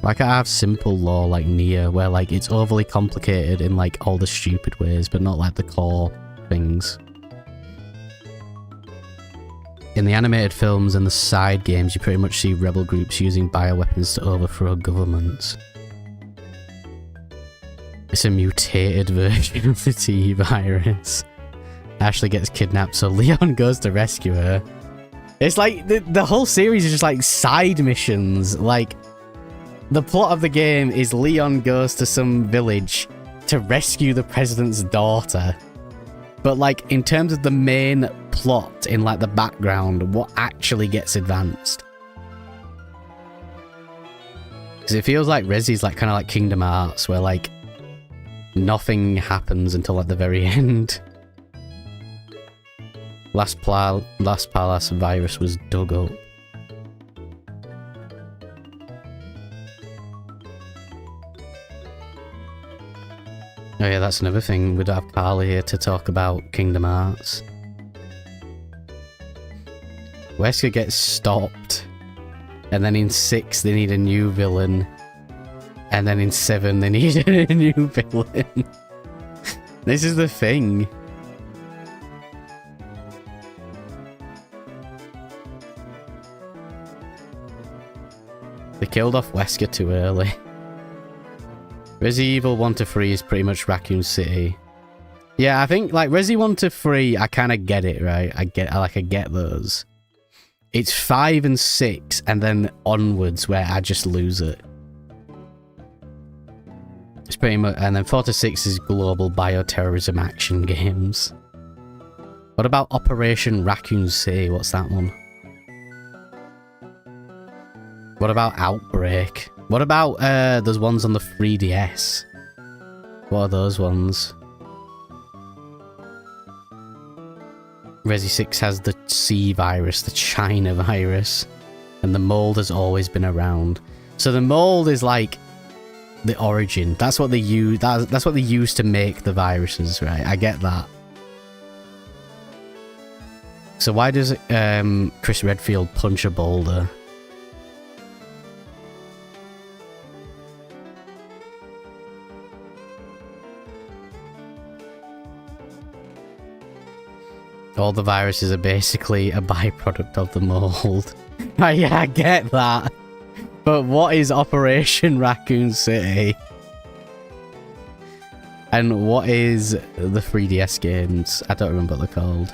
Why can't I have simple lore like Nier, where like it's overly complicated in like all the stupid ways, but not like the core things? In the animated films and the side games, you pretty much see rebel groups using bioweapons to overthrow governments. It's a mutated version of the T-virus. Ashley gets kidnapped, so Leon goes to rescue her. It's like, the whole series is just like side missions. Like, the plot of the game is Leon goes to some village to rescue the president's daughter. But like, in terms of the main plot in like the background, what actually gets advanced? Because it feels like Resi's like kind of like Kingdom Hearts, where like nothing happens until like the very end. Las Palmas virus was dug up. Oh yeah, that's another thing. We'd have Carly here to talk about Kingdom Hearts. Wesker gets stopped. And then in 6 they need a new villain. And then in 7 they need a new villain. This is the thing. They killed off Wesker too early. Resi Evil 1 to 3 is pretty much Raccoon City. Yeah, I think like Resi 1 to 3, I kind of get it, right? I get those. It's 5 and 6, and then onwards where I just lose it. It's pretty much, and then 4 to 6 is global bioterrorism action games. What about Operation Raccoon City? What's that one? What about Outbreak? What about those ones on the 3DS? What are those ones? Resi 6 has the C virus, the China virus, and the mold has always been around. So the mold is like the origin. That's what they use. That's what they use to make the viruses, right? I get that. So why does Chris Redfield punch a boulder? All the viruses are basically a byproduct of the mold. Yeah, I get that. But what is Operation Raccoon City? And what is the 3DS games? I don't remember what they're called.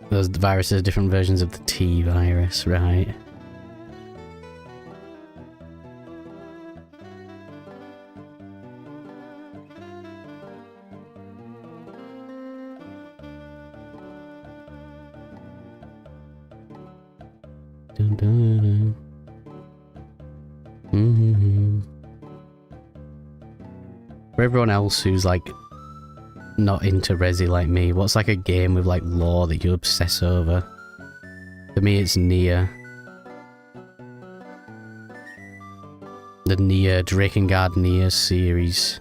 Those viruses are different versions of the T virus, right? Dun, dun, dun. For everyone else who's like not into Resi like me, what's like a game with like lore that you obsess over? For me, it's Nier. The Nier, Drakengard Nier series.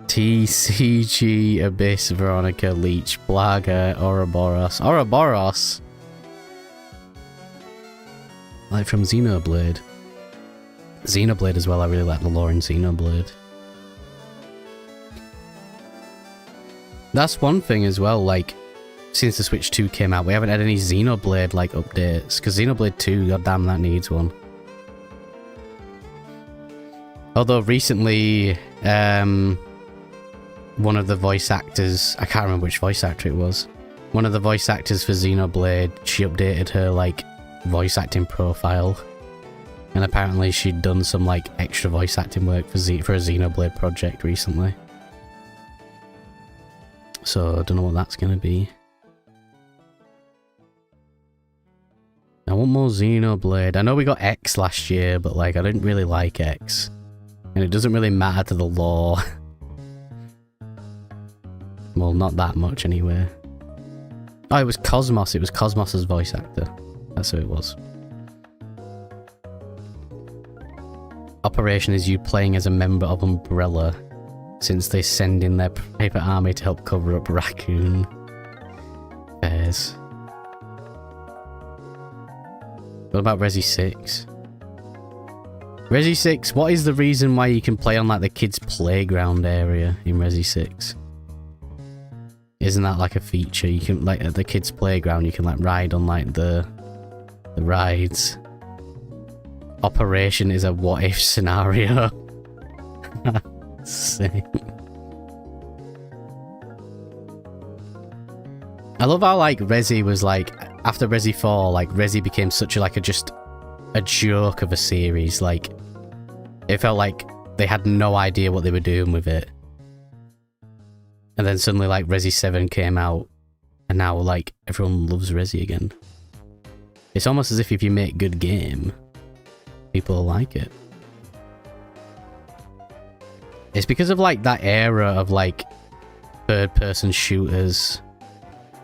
TCG, Abyss, Veronica, Leech, Blaga, Ouroboros. Ouroboros! Like from Xenoblade. Xenoblade as well, I really like the lore in Xenoblade. That's one thing as well, like, since the Switch 2 came out, we haven't had any Xenoblade, like, updates. Because Xenoblade 2, goddamn, that needs one. Although recently, one of the voice actors, I can't remember which voice actor it was, one of the voice actors for Xenoblade, she updated her, like, voice acting profile. And apparently she'd done some, like, extra voice acting work for a Xenoblade project recently. So, I don't know what that's gonna be. I want more Xenoblade. I know we got X last year, but, like, I didn't really like X. And it doesn't really matter to the lore. Well, not that much anyway. Oh, it was Cosmos. It was Cosmos's voice actor. That's who it was. Operation is you playing as a member of Umbrella, since they send in their private army to help cover up Raccoon. Bears. What about Resi 6? Resi 6, what is the reason why you can play on like the kids' playground area in Resi 6? Isn't that like a feature? You can, like, at the kids' playground, you can like ride on like the rides. Operation is a what if scenario. Same. I love how like Resi was like, after Resi 4, like Resi became such a, like a just a joke of a series. Like, it felt like they had no idea what they were doing with it. And then suddenly like Resi 7 came out, and now like everyone loves Resi again. It's almost as if you make good game, people like it. It's because of like that era of like third person shooters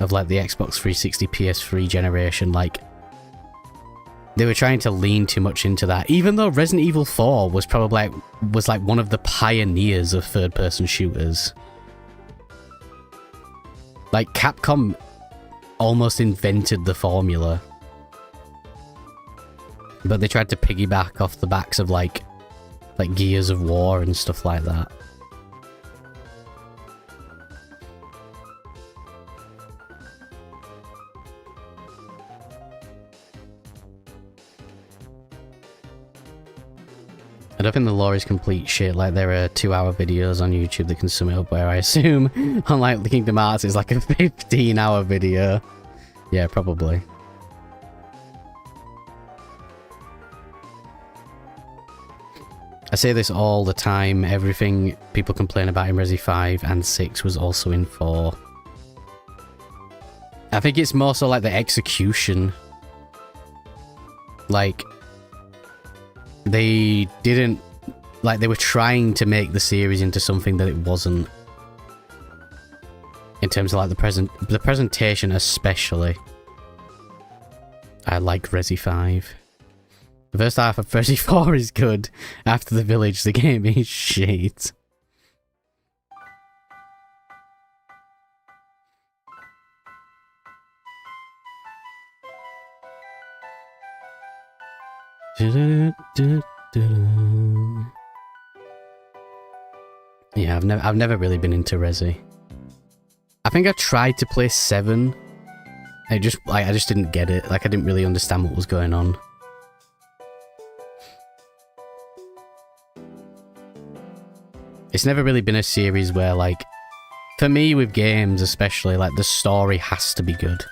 of like the Xbox 360 PS3 generation. Like, they were trying to lean too much into that, even though Resident Evil 4 was probably like one of the pioneers of third person shooters. Like, Capcom almost invented the formula. But they tried to piggyback off the backs of like Gears of War and stuff like that. I don't think the lore is complete shit. Like, there are 2-hour videos on YouTube that can sum it up, where I assume, unlike the Kingdom Hearts, it's like a 15-hour video. Yeah, probably. I say this all the time. Everything people complain about in Resi 5 and 6 was also in 4. I think it's more so like the execution. Like, they didn't... Like, they were trying to make the series into something that it wasn't. In terms of, like, the presentation especially. I like Resi 5. The first half of Resi 4 is good. After the village, the game is shit. Yeah, I've never really been into Resi. I think I tried to play 7. I just didn't get it. Like, I didn't really understand what was going on. It's never really been a series where, like, for me with games especially, like, the story has to be good.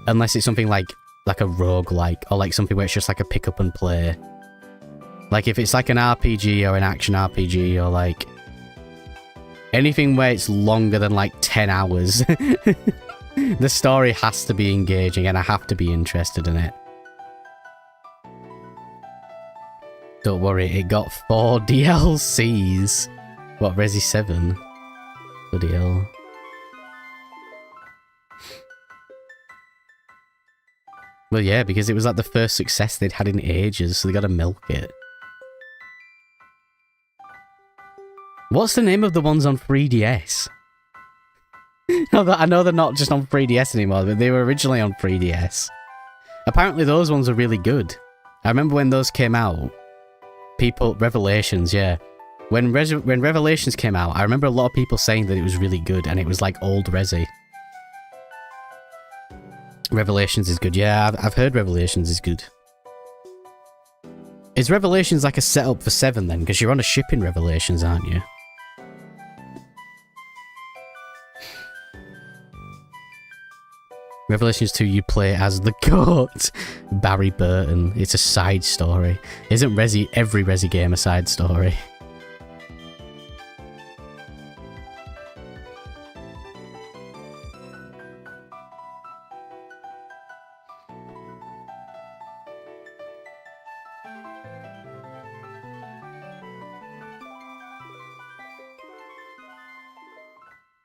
Unless it's something like a roguelike, or like something where it's just like a pick up and play. Like, if it's like an RPG or an action RPG, or like anything where it's longer than like 10 hours, the story has to be engaging and I have to be interested in it. Don't worry, it got 4 DLCs. What, Resi 7? Bloody hell. Well, yeah, because it was like the first success they'd had in ages, so they gotta milk it. What's the name of the ones on 3DS? I know they're not just on 3DS anymore, but they were originally on 3DS. Apparently those ones are really good. I remember when those came out, Revelations, yeah. When Revelations came out, I remember a lot of people saying that it was really good, and it was like old Resi. Revelations is good. Yeah, I've heard Revelations is good. Is Revelations like a setup for 7 then? Because you're on a ship in Revelations, aren't you? Revelations 2, you play as the goat, Barry Burton. It's a side story. Isn't every Resi game a side story?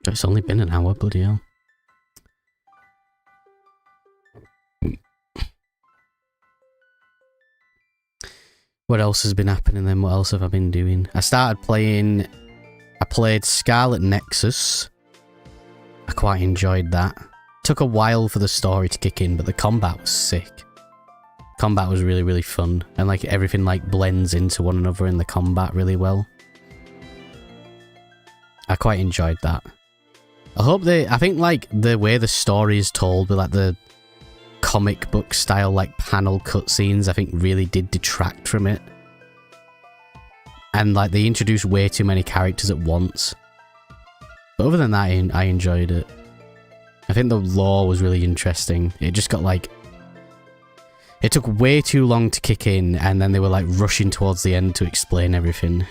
It's only been an hour, bloody hell. What else has been happening then? What else have I been doing? I played Scarlet Nexus. I quite enjoyed that. Took a while for the story to kick in, but the combat was sick. Combat was really, really fun. And like everything like blends into one another in the combat really well. I quite enjoyed that. I think like the way the story is told with like the comic book style like panel cutscenes, I think really did detract from it. And like they introduced way too many characters at once. But other than that, I enjoyed it. I think the lore was really interesting. It just got like... It took way too long to kick in, and then they were like rushing towards the end to explain everything.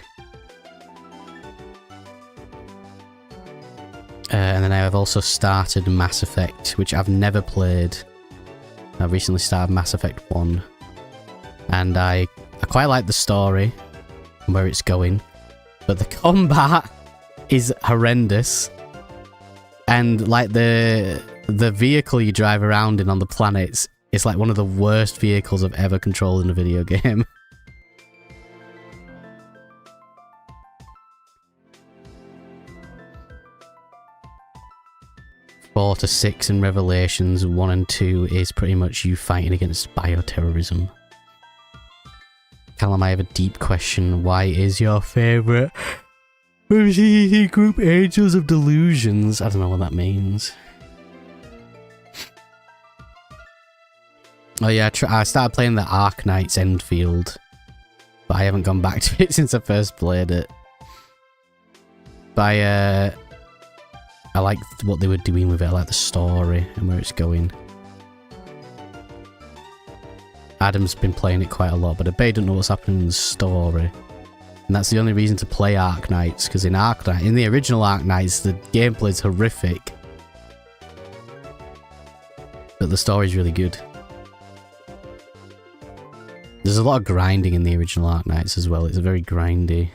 And then I've also started Mass Effect, which I've never played. I recently started Mass Effect 1. And I quite like the story, and where it's going. But the combat is horrendous. And like the vehicle you drive around in on the planets is like one of the worst vehicles I've ever controlled in a video game. 4 to 6 in Revelations, 1 and 2 is pretty much you fighting against bioterrorism. Callum, I have a deep question. Why is your favourite group Angels of Delusions? I don't know what that means. Oh yeah, I started playing the Arc Knights Enfield. But but I haven't gone back to it since I first played it. But I like what they were doing with it. I like the story and where it's going. Adam's been playing it quite a lot, but I bet he doesn't know what's happening in the story. And that's the only reason to play Arknights, because in the original Arknights, the gameplay's horrific. But the story's really good. There's a lot of grinding in the original Arknights as well. It's very grindy.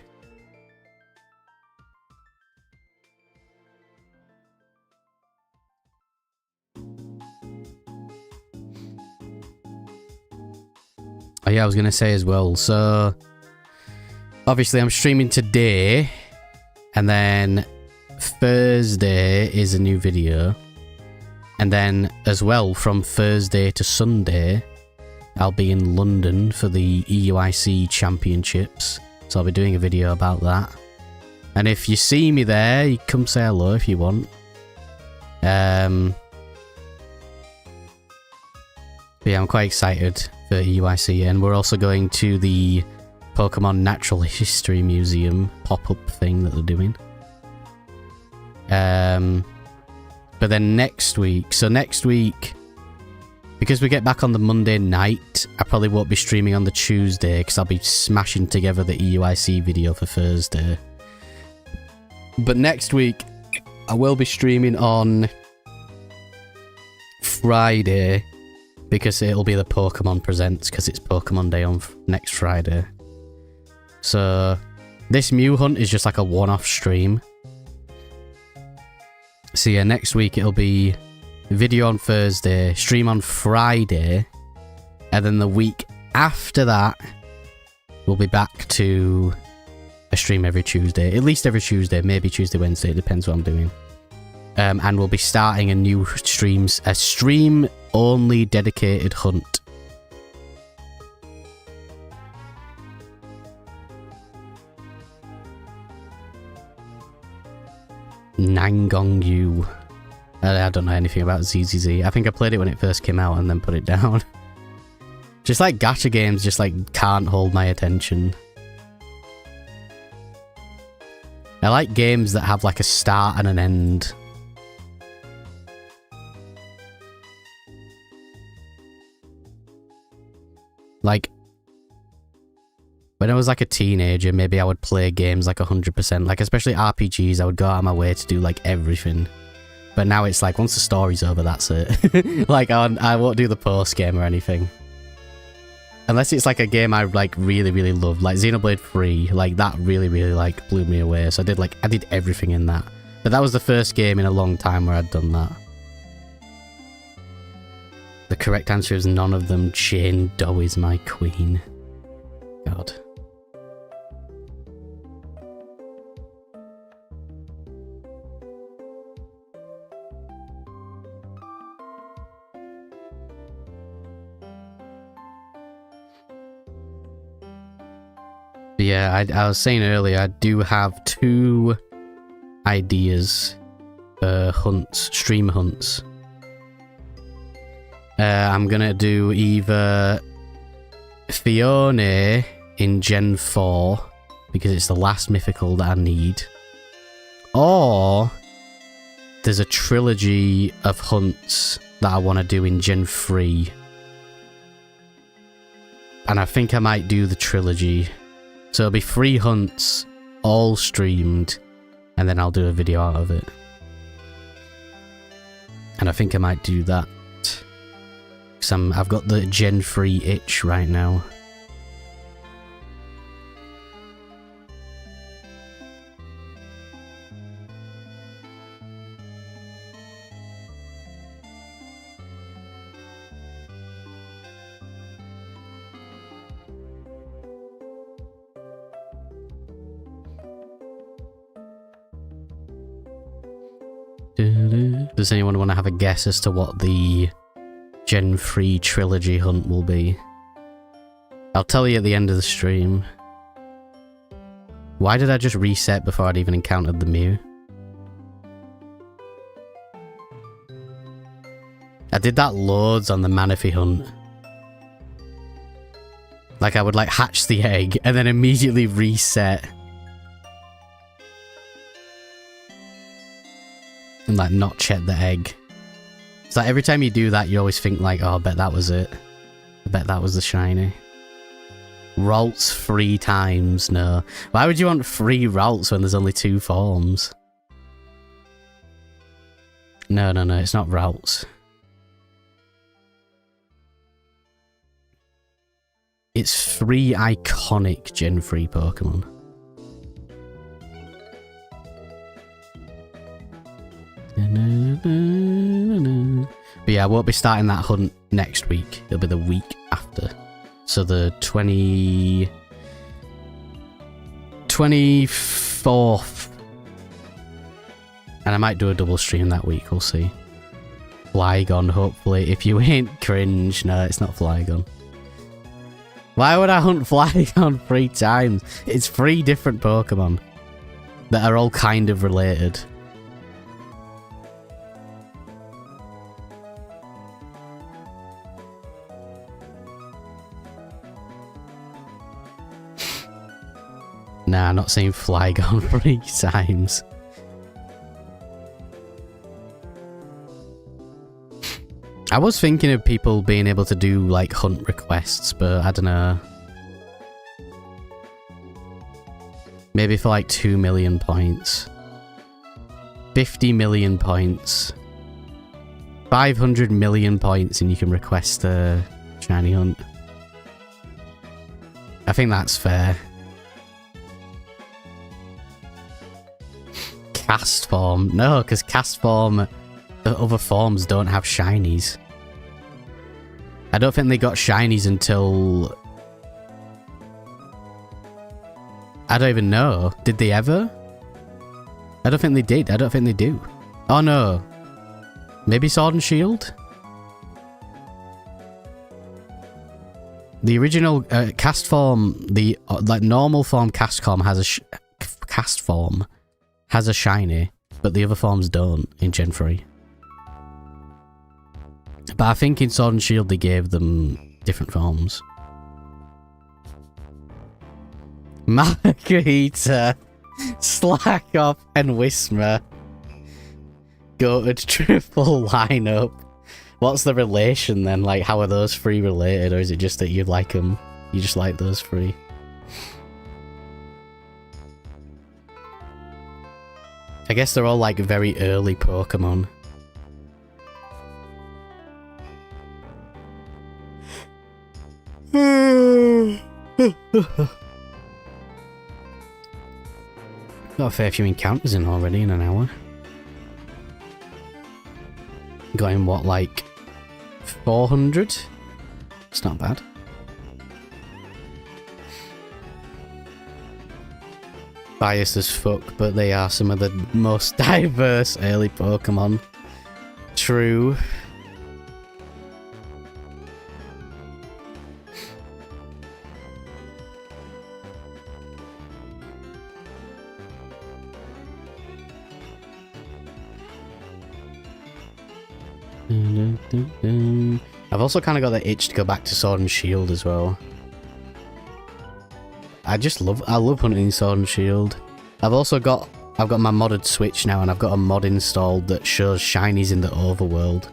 Oh yeah, I was going to say as well, so obviously I'm streaming today, and then Thursday is a new video, and then as well from Thursday to Sunday I'll be in London for the EUIC Championships, so I'll be doing a video about that. And if you see me there, you come say hello if you want. But yeah, I'm quite excited for EUIC, and we're also going to the Pokemon Natural History Museum pop-up thing that they're doing. But then next week, because we get back on the Monday night, I probably won't be streaming on the Tuesday because I'll be smashing together the EUIC video for Thursday. But next week, I will be streaming on Friday, because it'll be the Pokemon Presents, because it's Pokemon Day on next Friday. So this Mew hunt is just like a one-off stream. So yeah, next week it'll be video on Thursday, stream on Friday, and then the week after that we'll be back to a stream every Tuesday. At least every Tuesday, maybe Tuesday, Wednesday, it depends what I'm doing. And we'll be starting a new a stream-only dedicated hunt. Nangongyu. I don't know anything about ZZZ. I think I played it when it first came out and then put it down. Just like gacha games just like can't hold my attention. I like games that have like a start and an end. Like, when I was like a teenager, maybe I would play games like 100%. Like, especially RPGs, I would go out of my way to do like everything. But now it's like, once the story's over, that's it. Like, I won't do the post game or anything. Unless it's like a game I like really, really loved. Like Xenoblade 3, like that really, really like blew me away. So I did everything in that. But that was the first game in a long time where I'd done that. The correct answer is none of them. Jane Doe is my queen. God. But yeah, I was saying earlier, I do have 2 ideas for hunts, stream hunts. I'm gonna do either Fiona in Gen 4, because it's the last mythical that I need, or there's a trilogy of hunts that I want to do in Gen 3. And I think I might do the trilogy. So it'll be 3 hunts, all streamed, and then I'll do a video out of it. And I think I might do that. Because I've got the Gen 3 itch right now. Does anyone want to have a guess as to what the Gen 3 trilogy hunt will be? I'll tell you at the end of the stream. Why did I just reset before I'd even encountered the Mew? I did that loads on the Manaphy hunt. Like, I would, like, hatch the egg and then immediately reset. And, like, not check the egg. So like, every time you do that, you always think, like, oh, I bet that was it. I bet that was the shiny. Ralts 3 times, no. Why would you want 3 Ralts when there's only 2 forms? No, it's not Ralts. It's 3 iconic Gen 3 Pokemon. But yeah, I won't be starting that hunt next week. It'll be the week after. So the 24th. And I might do a double stream that week, we'll see. Flygon, hopefully. If you ain't cringe. No, it's not Flygon. Why would I hunt Flygon 3 times? It's 3 different Pokemon that are all kind of related. Nah, not saying Flygon 3 times. I was thinking of people being able to do, like, hunt requests, but I don't know. Maybe for, like, 2 million points. 50 million points. 500 million points and you can request a shiny hunt. I think that's fair. Cast form. No, because cast form... The other forms don't have shinies. I don't think they got shinies until... I don't even know. Did they ever? I don't think they did. I don't think they do. Oh no. Maybe Sword and Shield? The original cast form, the like normal form cast form has a cast form has a shiny, but the other forms don't in Gen 3. But I think in Sword and Shield they gave them different forms. Margarita, Slack Off, and Whismer. Goated triple lineup. What's the relation then? Like, how are those 3 related, or is it just that you like them? You just like those 3? I guess they're all like very early Pokemon. Got a fair few encounters in already in an hour. Got in what, like 400? It's not bad. Biased as fuck, but they are some of the most diverse early Pokemon. True. I've also kind of got the itch to go back to Sword and Shield as well. I love hunting Sword and Shield. I've got my modded Switch now, and I've got a mod installed that shows shinies in the overworld.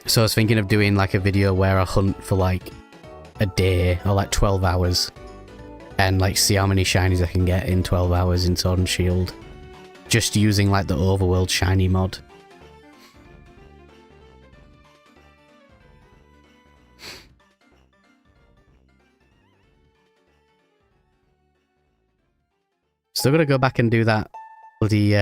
So I was thinking of doing like a video where I hunt for like a day or like 12 hours and like see how many shinies I can get in 12 hours in Sword and Shield. Just using like the overworld shiny mod. Still gotta go back and do that bloody,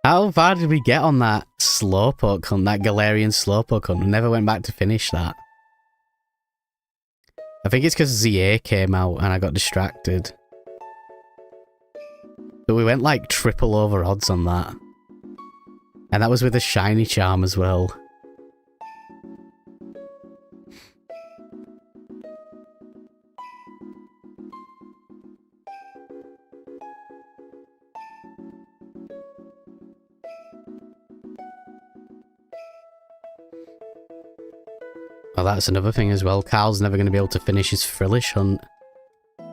How far did we get on that Slowpoke hunt, that Galarian Slowpoke hunt? We never went back to finish that. I think it's because ZA came out and I got distracted. But we went like triple over odds on that. And that was with a shiny charm as well. Oh, that's another thing as well. Carl's never going to be able to finish his Frillish hunt. He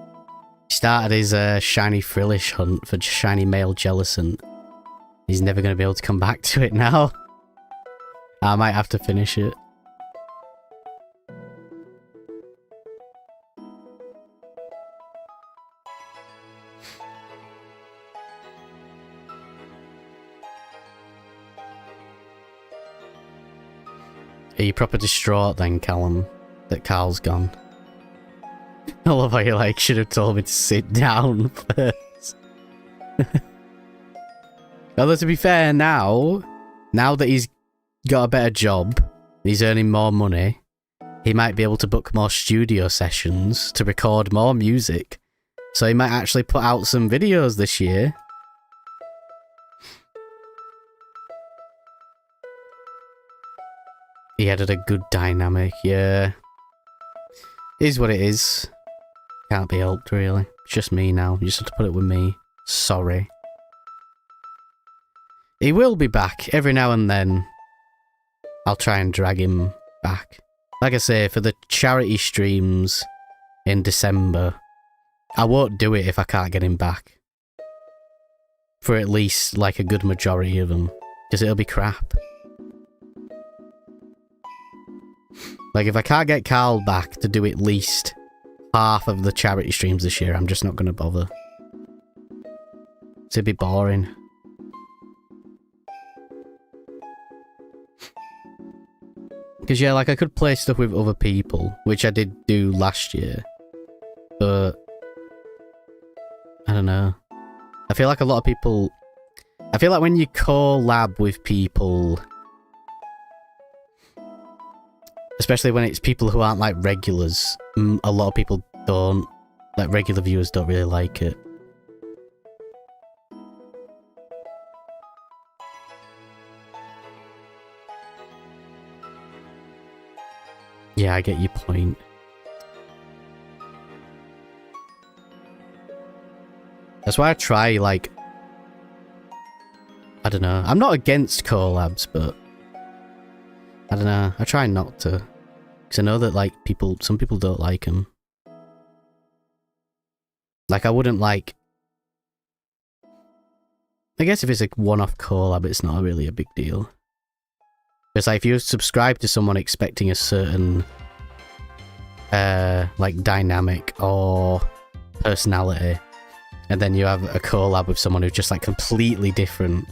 started his shiny Frillish hunt for shiny male Jellicent. He's never going to be able to come back to it now. I might have to finish it. Are you proper distraught then, Callum, that Carl's gone? I love how you like, should have told me to sit down first. Although to be fair, now that he's got a better job, he's earning more money, he might be able to book more studio sessions to record more music. So he might actually put out some videos this year. He added a good dynamic, yeah. Is what it is. Can't be helped, really. It's just me now. You just have to put it with me. Sorry. He will be back every now and then. I'll try and drag him back. Like I say, for the charity streams in December, I won't do it if I can't get him back. For at least, like, a good majority of them. Because it'll be crap. Like, if I can't get Carl back to do at least half of the charity streams this year, I'm just not going to bother. It'd be boring. Because, yeah, like, I could play stuff with other people, which I did do last year. But I don't know. I feel like a lot of people... I feel like when you collab with people... Especially when it's people who aren't, like, regulars. A lot of people don't. Like, regular viewers don't really like it. Yeah, I get your point. That's why I try, like... I don't know. I'm not against collabs, but... I don't know. I try not to. Because I know that, like, some people don't like them. Like, I wouldn't, like... I guess if it's a one-off collab, it's not really a big deal. It's like, if you subscribe to someone expecting a certain, like, dynamic or personality, and then you have a collab with someone who's just, like, completely different,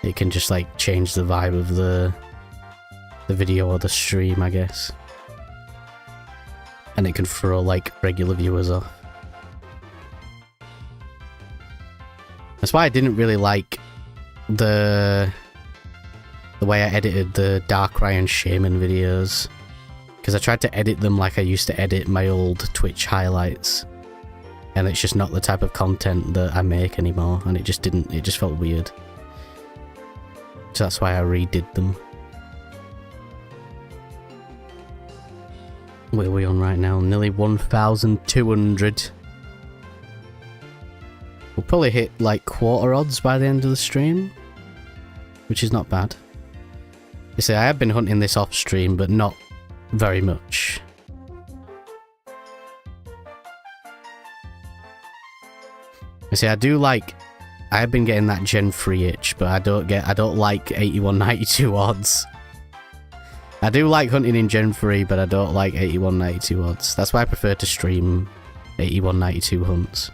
it can just, like, change the vibe of the video or the stream, I guess. And it can throw, like, regular viewers off. That's why I didn't really like the way I edited the Darkrai and Shaman videos. Because I tried to edit them like I used to edit my old Twitch highlights. And it's just not the type of content that I make anymore. And it just felt weird. So that's why I redid them. Where are we on right now? Nearly 1,200. We'll probably hit like quarter odds by the end of the stream, which is not bad. You see, I have been hunting this off stream, but not very much. You see, I have been getting that Gen 3 itch, but I don't like 8192 odds. I do like hunting in Gen 3, but I don't like 8192 odds. That's why I prefer to stream 8192 hunts.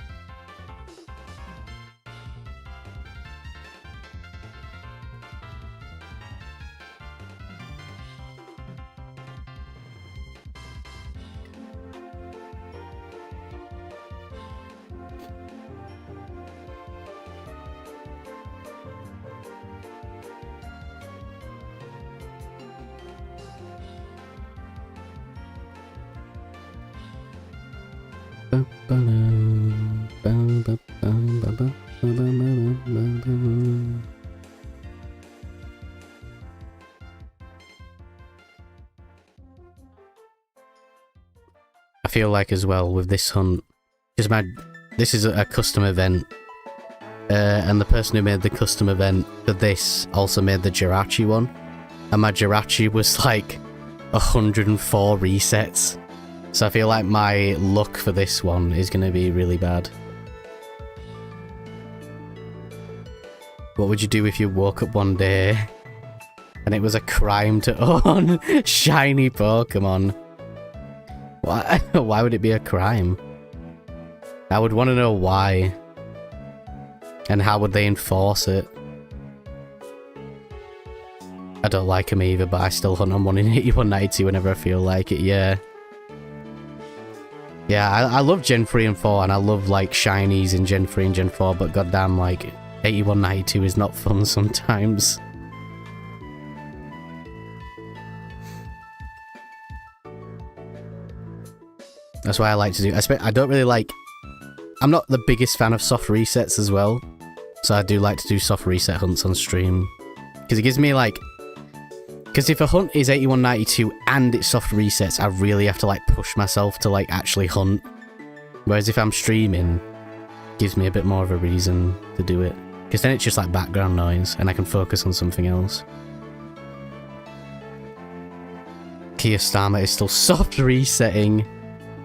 I feel like as well with this hunt, because this is a custom event, and the person who made the custom event for this also made the Jirachi one, and my Jirachi was like 104 resets. So I feel like my luck for this one is going to be really bad. What would you do if you woke up one day and it was a crime to own shiny Pokemon? Why would it be a crime? I would want to know why. And how would they enforce it? I don't like them either, but I still hunt on one in 8192 whenever I feel like it, yeah. Yeah, I love Gen 3 and 4, and I love, like, shinies in Gen 3 and Gen 4, but goddamn, like, 8192 is not fun sometimes. That's why I like to do... I don't really like... I'm not the biggest fan of soft resets as well, so I do like to do soft reset hunts on stream. Because it gives me, like... Because if a hunt is 8192 and it's soft resets, I really have to, like, push myself to, like, actually hunt. Whereas if I'm streaming, it gives me a bit more of a reason to do it. Because then it's just, like, background noise, and I can focus on something else. Kia Starmer is still soft resetting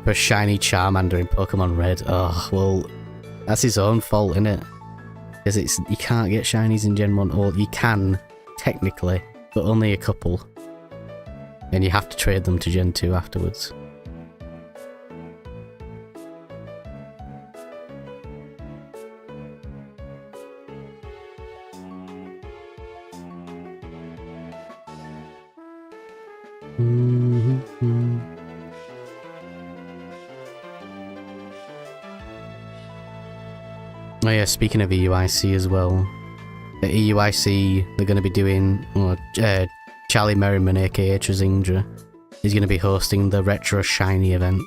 for a shiny Charmander in Pokemon Red. Oh, well, that's his own fault, innit? Because you can't get shinies in Gen 1, or you can, technically. But only a couple. And you have to trade them to Gen 2 afterwards. Oh yeah, speaking of EUIC as well. At EUIC, they're going to be doing... Charlie Merriman, aka Trazindra, is going to be hosting the Retro Shiny event,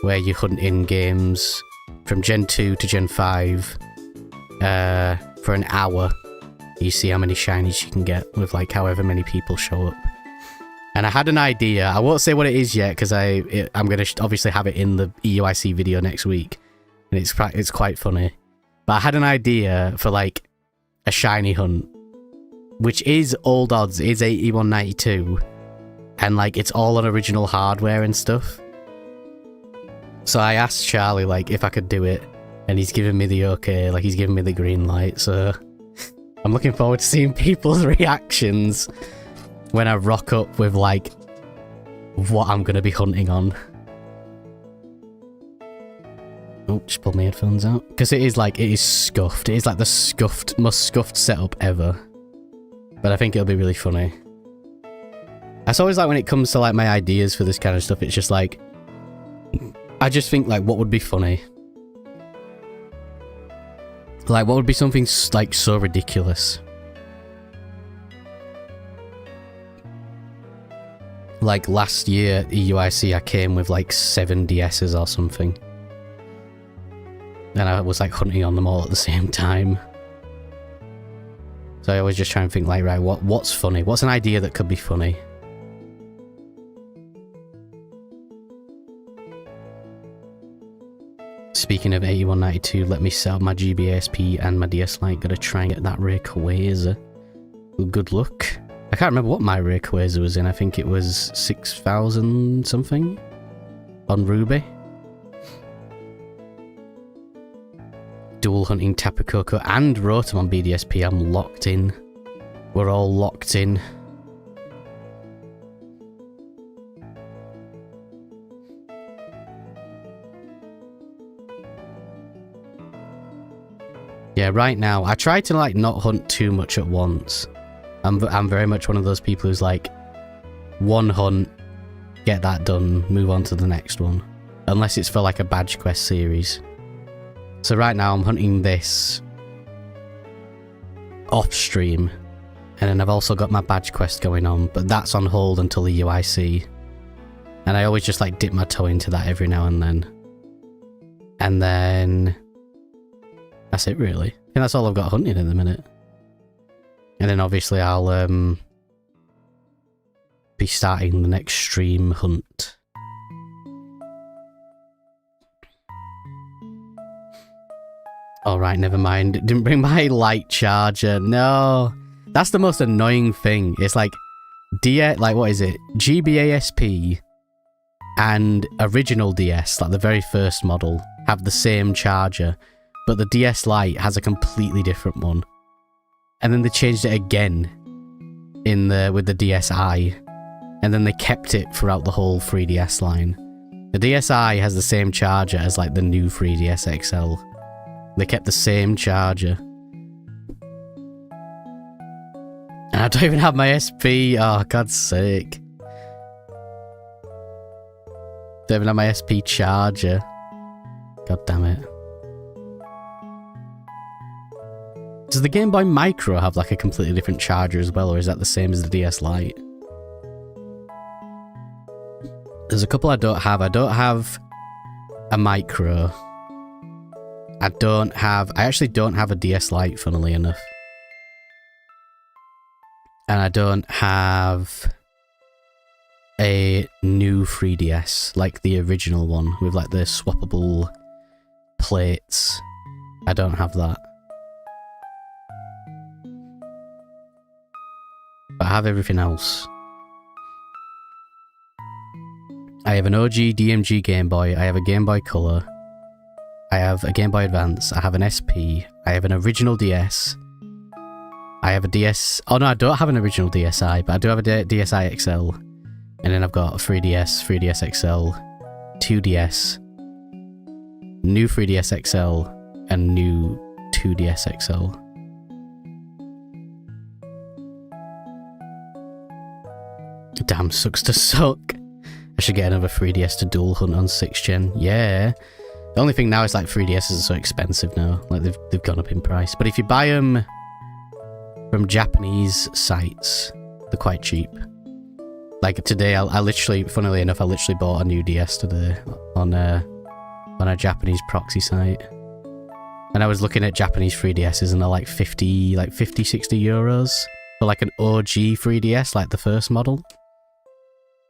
where you hunt in games from Gen 2 to Gen 5 for an hour. You see how many shinies you can get with, like, however many people show up. And I had an idea. I won't say what it is yet, because I'm going to obviously have it in the EUIC video next week. And it's quite funny. But I had an idea for, like, a shiny hunt, which is old odds, is 8192, and like it's all on original hardware and stuff. So I asked Charlie like if I could do it, and he's given me the okay, like he's given me the green light, so I'm looking forward to seeing people's reactions when I rock up with like what I'm gonna be hunting on. Oh, just pulled my headphones out. Because it is scuffed. It is like the most scuffed setup ever. But I think it'll be really funny. That's always like when it comes to like my ideas for this kind of stuff, it's just like... I just think like what would be funny? Like what would be something like so ridiculous? Like last year at EUIC I came with like 7 DSs or something. And I was like hunting on them all at the same time. So I always just try and think like, right, what's funny? What's an idea that could be funny? Speaking of 8192, let me sell my GBASP and my DS Lite. Gotta try and get that Rayquaza. Good luck. I can't remember what my Rayquaza was in. I think it was 6,000 something on Ruby. Dual hunting Tapu Koko and Rotom on BDSP. I'm locked in. We're all locked in. Yeah, right now, I try to like not hunt too much at once. I'm very much one of those people who's like, one hunt, get that done, move on to the next one. Unless it's for like a badge quest series. So right now I'm hunting this off stream, and then I've also got my badge quest going on, but that's on hold until the UIC. And I always just like dip my toe into that every now and then. And then that's it really. I think that's all I've got hunting in the minute. And then obviously I'll be starting the next stream hunt. Alright, never mind. Didn't bring my light charger. No. That's the most annoying thing. It's like DS, like what is it? GBASP and original DS, like the very first model, have the same charger, but the DS Lite has a completely different one. And then they changed it again with the DSi, and then they kept it throughout the whole 3DS line. The DSi has the same charger as like the new 3DS XL. They kept the same charger. And I don't even have my SP. Oh, God's sake. Don't even have my SP charger. God damn it. Does the Game Boy Micro have like a completely different charger as well, or is that the same as the DS Lite? There's a couple I don't have. I don't have a Micro. I actually don't have a DS Lite, funnily enough. And I don't have a new 3DS, like the original one, with like the swappable plates. I don't have that. But I have everything else. I have an OG DMG Game Boy, I have a Game Boy Color, I have a Game Boy Advance, I have an SP, I have an original DS, I have a DS... Oh no, I don't have an original DSi, but I do have a DSi XL. And then I've got a 3DS, 3DS XL, 2DS, new 3DS XL, and new 2DS XL. Damn, sucks to suck. I should get another 3DS to dual hunt on 6th gen. Yeah. The only thing now is like 3DSs are so expensive now. Like they've gone up in price. But if you buy them from Japanese sites, they're quite cheap. Like today, I literally, funnily enough, I literally bought a new DS today on a Japanese proxy site. And I was looking at Japanese 3DSs and they're like 50, 60 euros for like an OG 3DS, like the first model.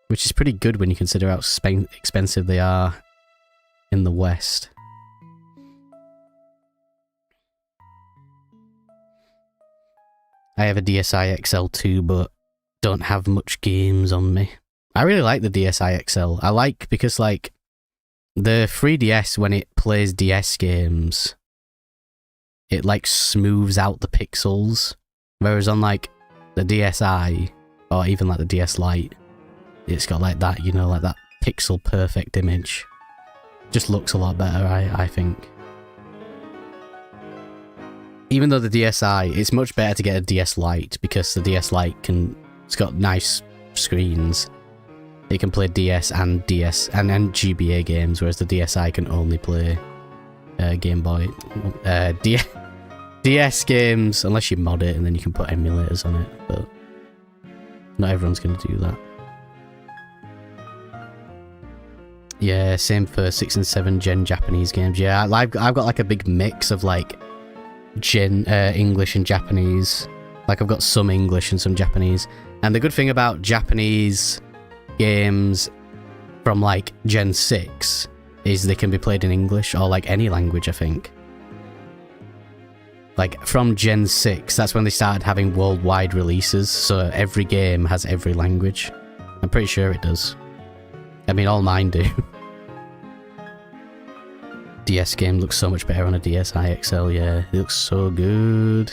Which is pretty good when you consider how expensive they are in the West. I have a DSi XL too, but don't have much games on me. I really like the DSi XL. I like because like the 3DS, when it plays DS games, it like smooths out the pixels. Whereas on like the DSi, or even like the DS Lite, it's got like that, you know, like that pixel perfect image. Just looks a lot better, I think. Even though the DSi, it's much better to get a DS Lite because the DS Lite it's got nice screens. It can play DS and GBA games, whereas the DSi can only play Game Boy, DS games, unless you mod it and then you can put emulators on it, but not everyone's going to do that. Yeah, same for 6th and 7th gen Japanese games. Yeah, I've got like a big mix of like English and Japanese. Like I've got some English and some Japanese. And the good thing about Japanese games from like Gen 6 is they can be played in English or like any language, I think. Like from Gen 6, that's when they started having worldwide releases, so every game has every language. I'm pretty sure it does. I mean, all mine do. DS game looks so much better on a DSi XL, yeah. It looks so good.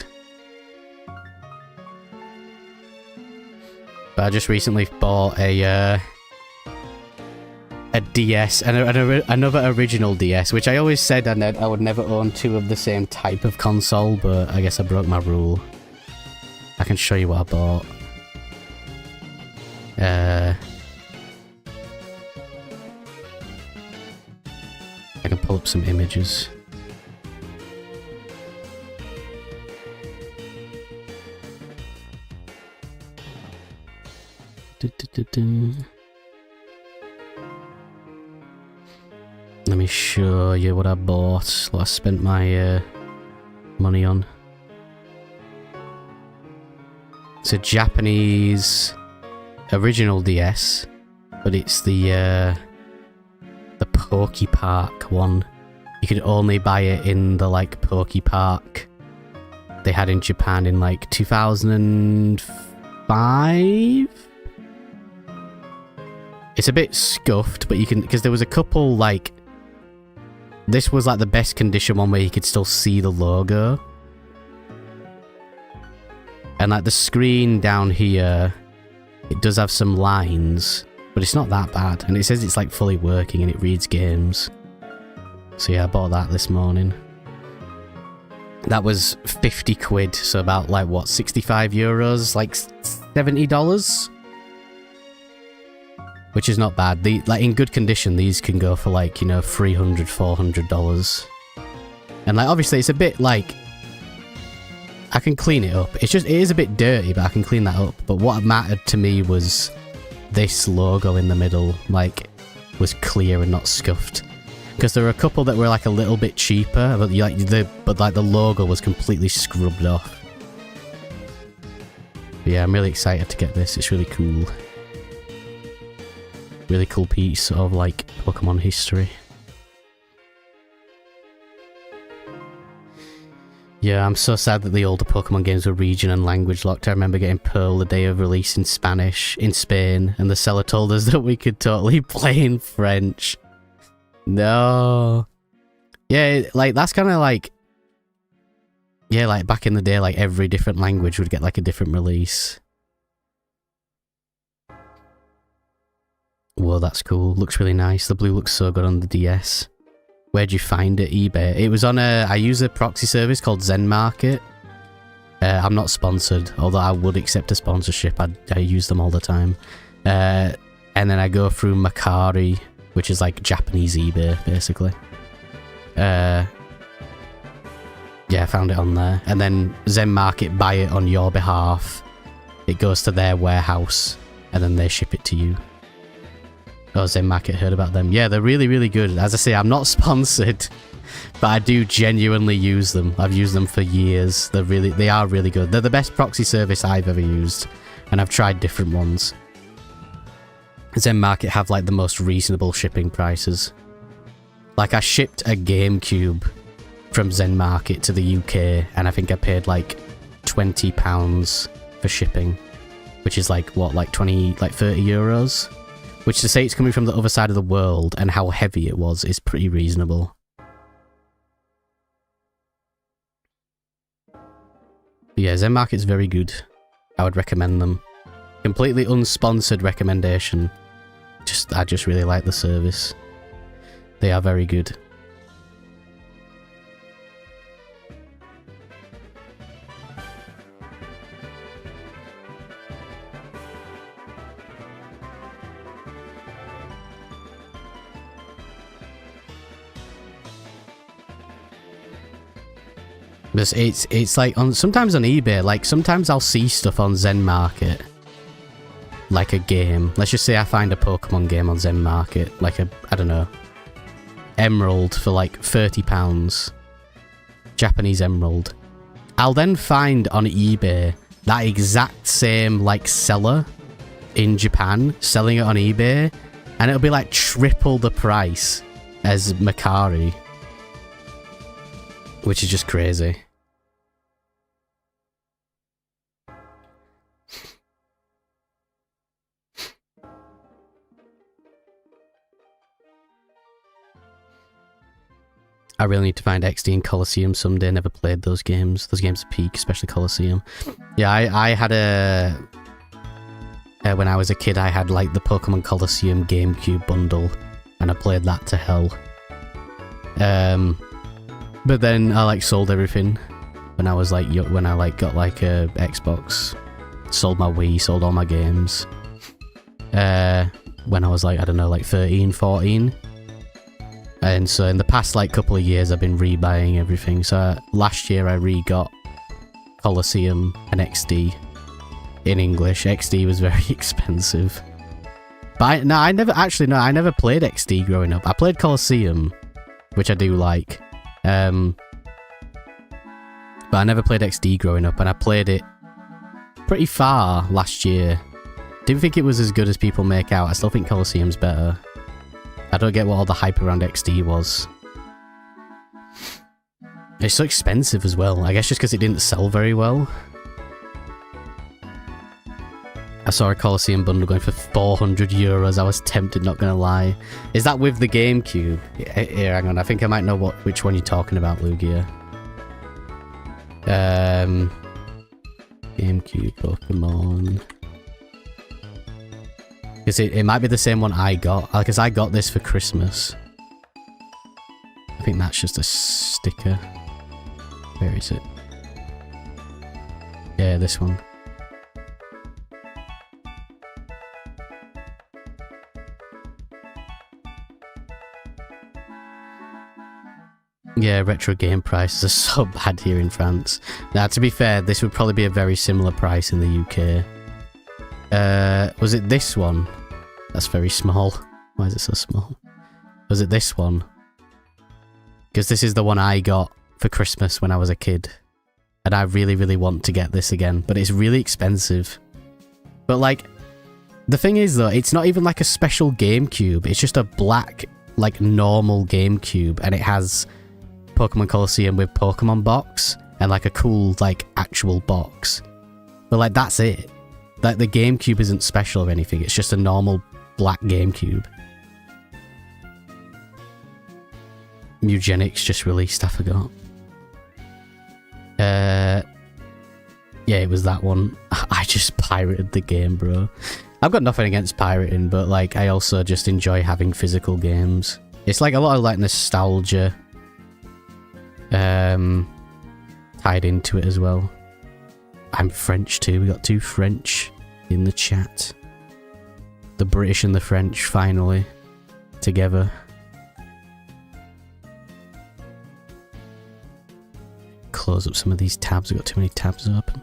But I just recently bought a DS, and another original DS, which I always said I would never own two of the same type of console, but I guess I broke my rule. I can show you what I bought. I can pull up some images. Let me show you what I bought, what I spent my money on. It's a Japanese original DS, but it's the Poke Park one. You could only buy it in the like Poke Park they had in Japan in like 2005, It's a bit scuffed, but you can... Because there was a couple, like... This was, like, the best condition one where you could still see the logo. And, like, the screen down here... It does have some lines, but it's not that bad. And it says it's, like, fully working and it reads games. So, yeah, I bought that this morning. That was 50 quid, so about, like, what, 65 euros? Like, $70? Which is not bad. Like, in good condition, these can go for, like, you know, $300, $400. And, like, obviously, it's a bit, like... I can clean it up. It is a bit dirty, but I can clean that up. But what mattered to me was this logo in the middle, like, was clear and not scuffed. Because there were a couple that were, like, a little bit cheaper, but, the logo was completely scrubbed off. But yeah, I'm really excited to get this. It's really cool. Really cool piece of, like, Pokemon history. Yeah, I'm so sad that the older Pokemon games were region and language locked. I remember getting Pearl the day of release in Spanish, in Spain, and the seller told us that we could totally play in French. No. Yeah, like, that's kind of like... Yeah, like, back in the day, like, every different language would get, like, a different release. Whoa, that's cool. Looks really nice. The blue looks so good on the DS. Where'd you find it? eBay. It was on I use a proxy service called Zen Market. I'm not sponsored, although I would accept a sponsorship. I use them all the time. And then I go through Mercari, which is like Japanese eBay, basically. Yeah, I found it on there. And then Zen Market buy it on your behalf. It goes to their warehouse, and then they ship it to you. Oh, Zen Market, heard about them. Yeah, they're really, really good. As I say, I'm not sponsored, but I do genuinely use them. I've used them for years. They are really good. They're the best proxy service I've ever used, and I've tried different ones. Zen Market have, like, the most reasonable shipping prices. Like, I shipped a GameCube from Zen Market to the UK, and I think I paid, like, £20 for shipping, which is, like, what, like 30 euros? Which, to say it's coming from the other side of the world and how heavy it was is pretty reasonable. But yeah, Zen Market's very good. I would recommend them. Completely unsponsored recommendation. I just really like the service. They are very good. It's like sometimes on eBay, like sometimes I'll see stuff on Zen Market, like a game. Let's just say I find a Pokemon game on Zen Market, like I don't know, Emerald for like £30, Japanese Emerald. I'll then find on eBay that exact same like seller in Japan selling it on eBay, and it'll be like triple the price as Mercari, which is just crazy. I really need to find XD and Colosseum someday. Never played those games. Those games are peak, especially Colosseum. Yeah, I had when I was a kid, I had like the Pokemon Colosseum GameCube bundle, and I played that to hell. But then I like sold everything when I was like when I like got like a Xbox, sold my Wii, sold all my games. When I was like, I don't know, like 13, 14. And so in the past like couple of years I've been rebuying everything. So last year I re-got Colosseum and XD in English. XD was very expensive. But I never played XD growing up. I played Colosseum, which I do like. But I never played XD growing up, and I played it pretty far last year. Didn't think it was as good as people make out. I still think Colosseum's better. I don't get what all the hype around XD was. It's so expensive as well. I guess just because it didn't sell very well. I saw a Colosseum bundle going for €400. I was tempted, not gonna lie. Is that with the GameCube? Here, hang on. I think I might know which one you're talking about, Lugia. GameCube Pokemon. Because it might be the same one I got. Because I got this for Christmas. I think that's just a sticker. Where is it? Yeah, this one. Yeah, retro game prices are so bad here in France. Now, to be fair, this would probably be a very similar price in the UK. Was it this one? That's very small. Why is it so small? Was it this one? Because this is the one I got for Christmas when I was a kid. And I really, really want to get this again. But it's really expensive. But like, the thing is though, it's not even like a special GameCube. It's just a black, like normal GameCube. And it has Pokemon Colosseum with Pokemon box. And like a cool, like actual box. But like, that's it. Like the GameCube isn't special or anything. It's just a normal black GameCube. Eugenics just released, I forgot. Yeah, it was that one. I just pirated the game, bro. I've got nothing against pirating, but like I also just enjoy having physical games. It's like a lot of like nostalgia tied into it as well. I'm French too. We got 2 French in the chat. The British and the French finally together. Close up some of these tabs. We've got too many tabs open.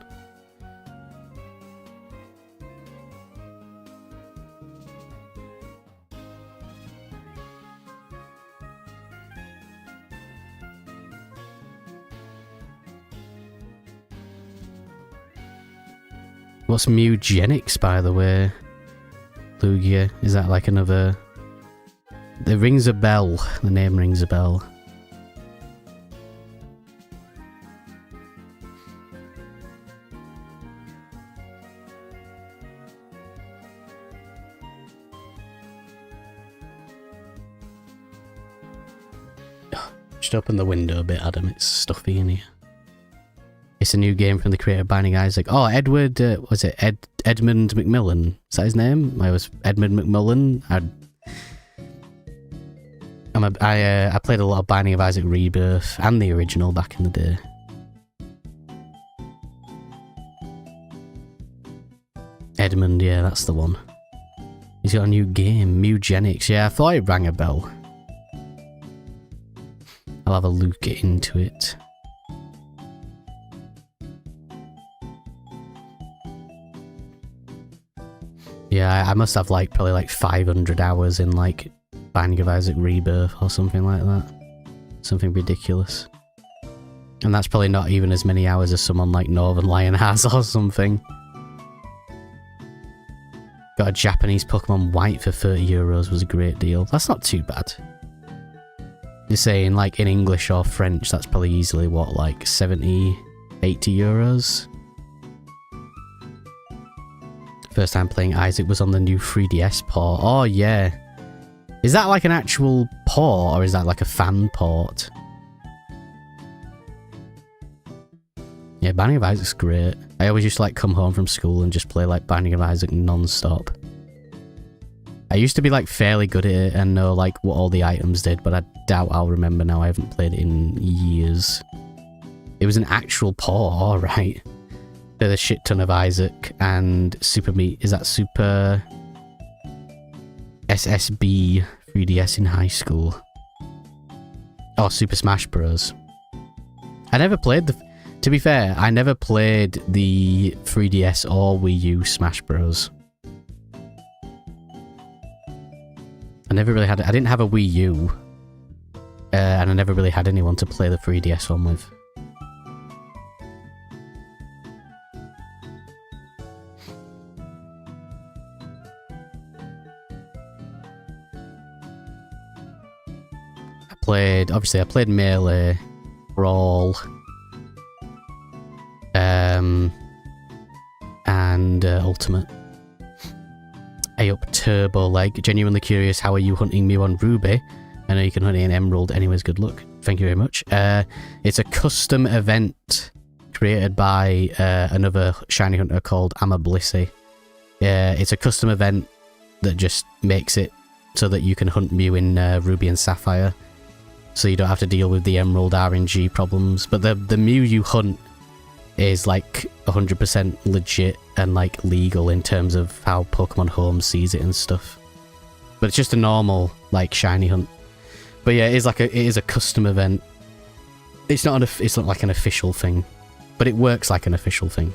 What's Mugenics, by the way? Lugia, is that like another... It rings a bell. The name rings a bell. Just open the window a bit, Adam. It's stuffy in here. It's a new game from the creator of Binding Isaac. Oh, Edward, was it Edmund McMillan? Is that his name? I was Edmund McMillan. I played a lot of Binding of Isaac Rebirth and the original back in the day. Edmund, yeah, that's the one. He's got a new game, Mugenics. Yeah, I thought it rang a bell. I'll have a look into it. Yeah, I must have like probably like 500 hours in like Binding of Isaac Rebirth or something like that. Something ridiculous. And that's probably not even as many hours as someone like Northern Lion has or something. Got a Japanese Pokemon White for €30 was a great deal. That's not too bad. You're saying like in English or French, that's probably easily what, like 70, 80 euros? First time playing Isaac was on the new 3DS port. Oh yeah. Is that like an actual port or is that like a fan port? Yeah, Binding of Isaac's great. I always used to like come home from school and just play like Binding of Isaac non-stop. I used to be like fairly good at it and know like what all the items did, but I doubt I'll remember now. I haven't played it in years. It was an actual port, alright. There's a shit ton of Isaac and Super Meat. Is that Super SSB 3DS in high school? Oh, Super Smash Bros. I never played the... To be fair, I never played the 3DS or Wii U Smash Bros. I never really had... I didn't have a Wii U. And I never really had anyone to play the 3DS one with. Obviously I played Melee, Brawl, and Ultimate. Up Turbo Leg. Genuinely curious, how are you hunting Mew on Ruby? I know you can hunt it in Emerald. Anyways, good luck. Thank you very much. It's a custom event created by another shiny hunter called Blissey. It's a custom event that just makes it so that you can hunt Mew in Ruby and Sapphire. So you don't have to deal with the Emerald RNG problems. But the Mew you hunt is like 100% legit and like legal in terms of how Pokemon Home sees it and stuff. But it's just a normal like shiny hunt. But yeah, it is a custom event. It's not like an official thing, but it works like an official thing.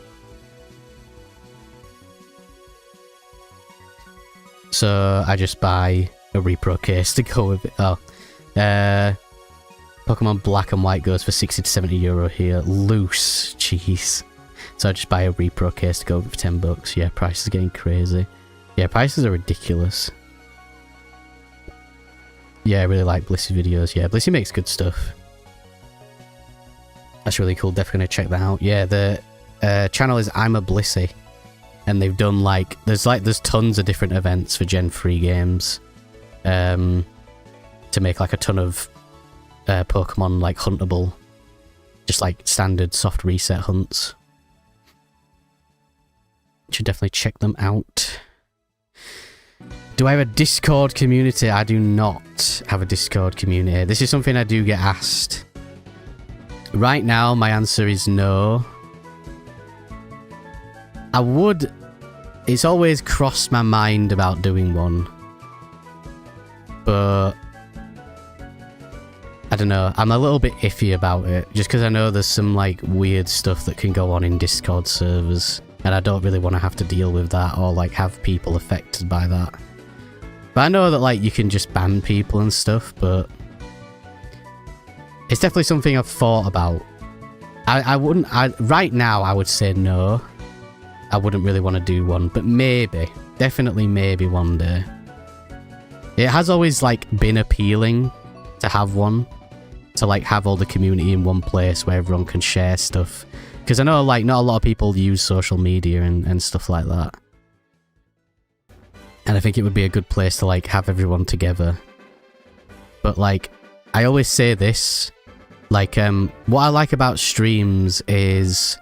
So I just buy a repro case to go with it. Oh, Pokemon Black and White goes for 60 to 70 euro here. Loose, jeez. So I just buy a repro case to go with for 10 bucks. Yeah, prices are getting crazy. Yeah, prices are ridiculous. Yeah, I really like Blissey videos. Yeah, Blissey makes good stuff. That's really cool. Definitely gonna check that out. Yeah, the channel is I'm a Blissey, and they've done there's tons of different events for Gen 3 games, to make like a ton of Pokemon like huntable, just like standard soft reset hunts. Should definitely check them out. Do I have a Discord community? I do not have a Discord community. This is something I do get asked. Right now, my answer is no. It's always crossed my mind about doing one. But I don't know. I'm a little bit iffy about it. Just because I know there's some like weird stuff that can go on in Discord servers. And I don't really want to have to deal with that or like have people affected by that. But I know that like you can just ban people and stuff, but it's definitely something I've thought about. Right now I would say no. I wouldn't really want to do one, but maybe, definitely maybe one day. It has always like been appealing to have one, to like have all the community in one place where everyone can share stuff. Because I know like not a lot of people use social media and stuff like that. And I think it would be a good place to like have everyone together. But like, I always say this, like what I like about streams is,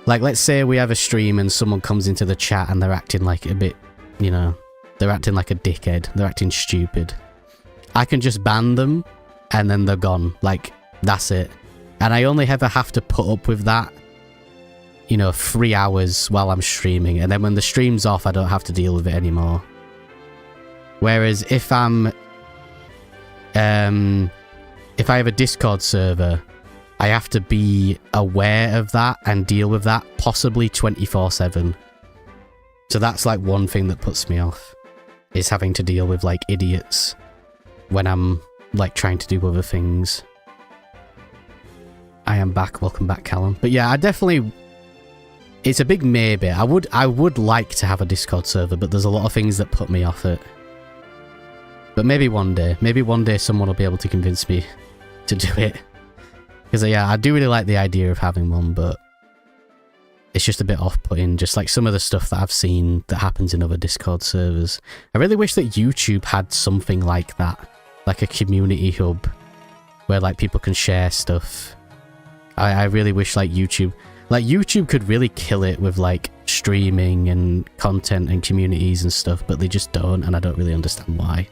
like let's say we have a stream and someone comes into the chat and they're acting like a bit, you know, they're acting like a dickhead, they're acting stupid. I can just ban them and then they're gone, like that's it. And I only ever have to put up with that, you know, 3 hours while I'm streaming. And then when the stream's off, I don't have to deal with it anymore. Whereas if if I have a Discord server, I have to be aware of that and deal with that possibly 24/7. So that's like one thing that puts me off, is having to deal with like idiots when I'm like trying to do other things. I am back. Welcome back, Callum. But yeah, I definitely... It's a big maybe. I would like to have a Discord server, but there's a lot of things that put me off it. But maybe one day. Maybe one day someone will be able to convince me to do it. Because yeah, I do really like the idea of having one, but it's just a bit off-putting. Just like some of the stuff that I've seen that happens in other Discord servers. I really wish that YouTube had something like that. Like a community hub where like people can share stuff. I really wish like YouTube could really kill it with like streaming and content and communities and stuff, but they just don't, and I don't really understand why.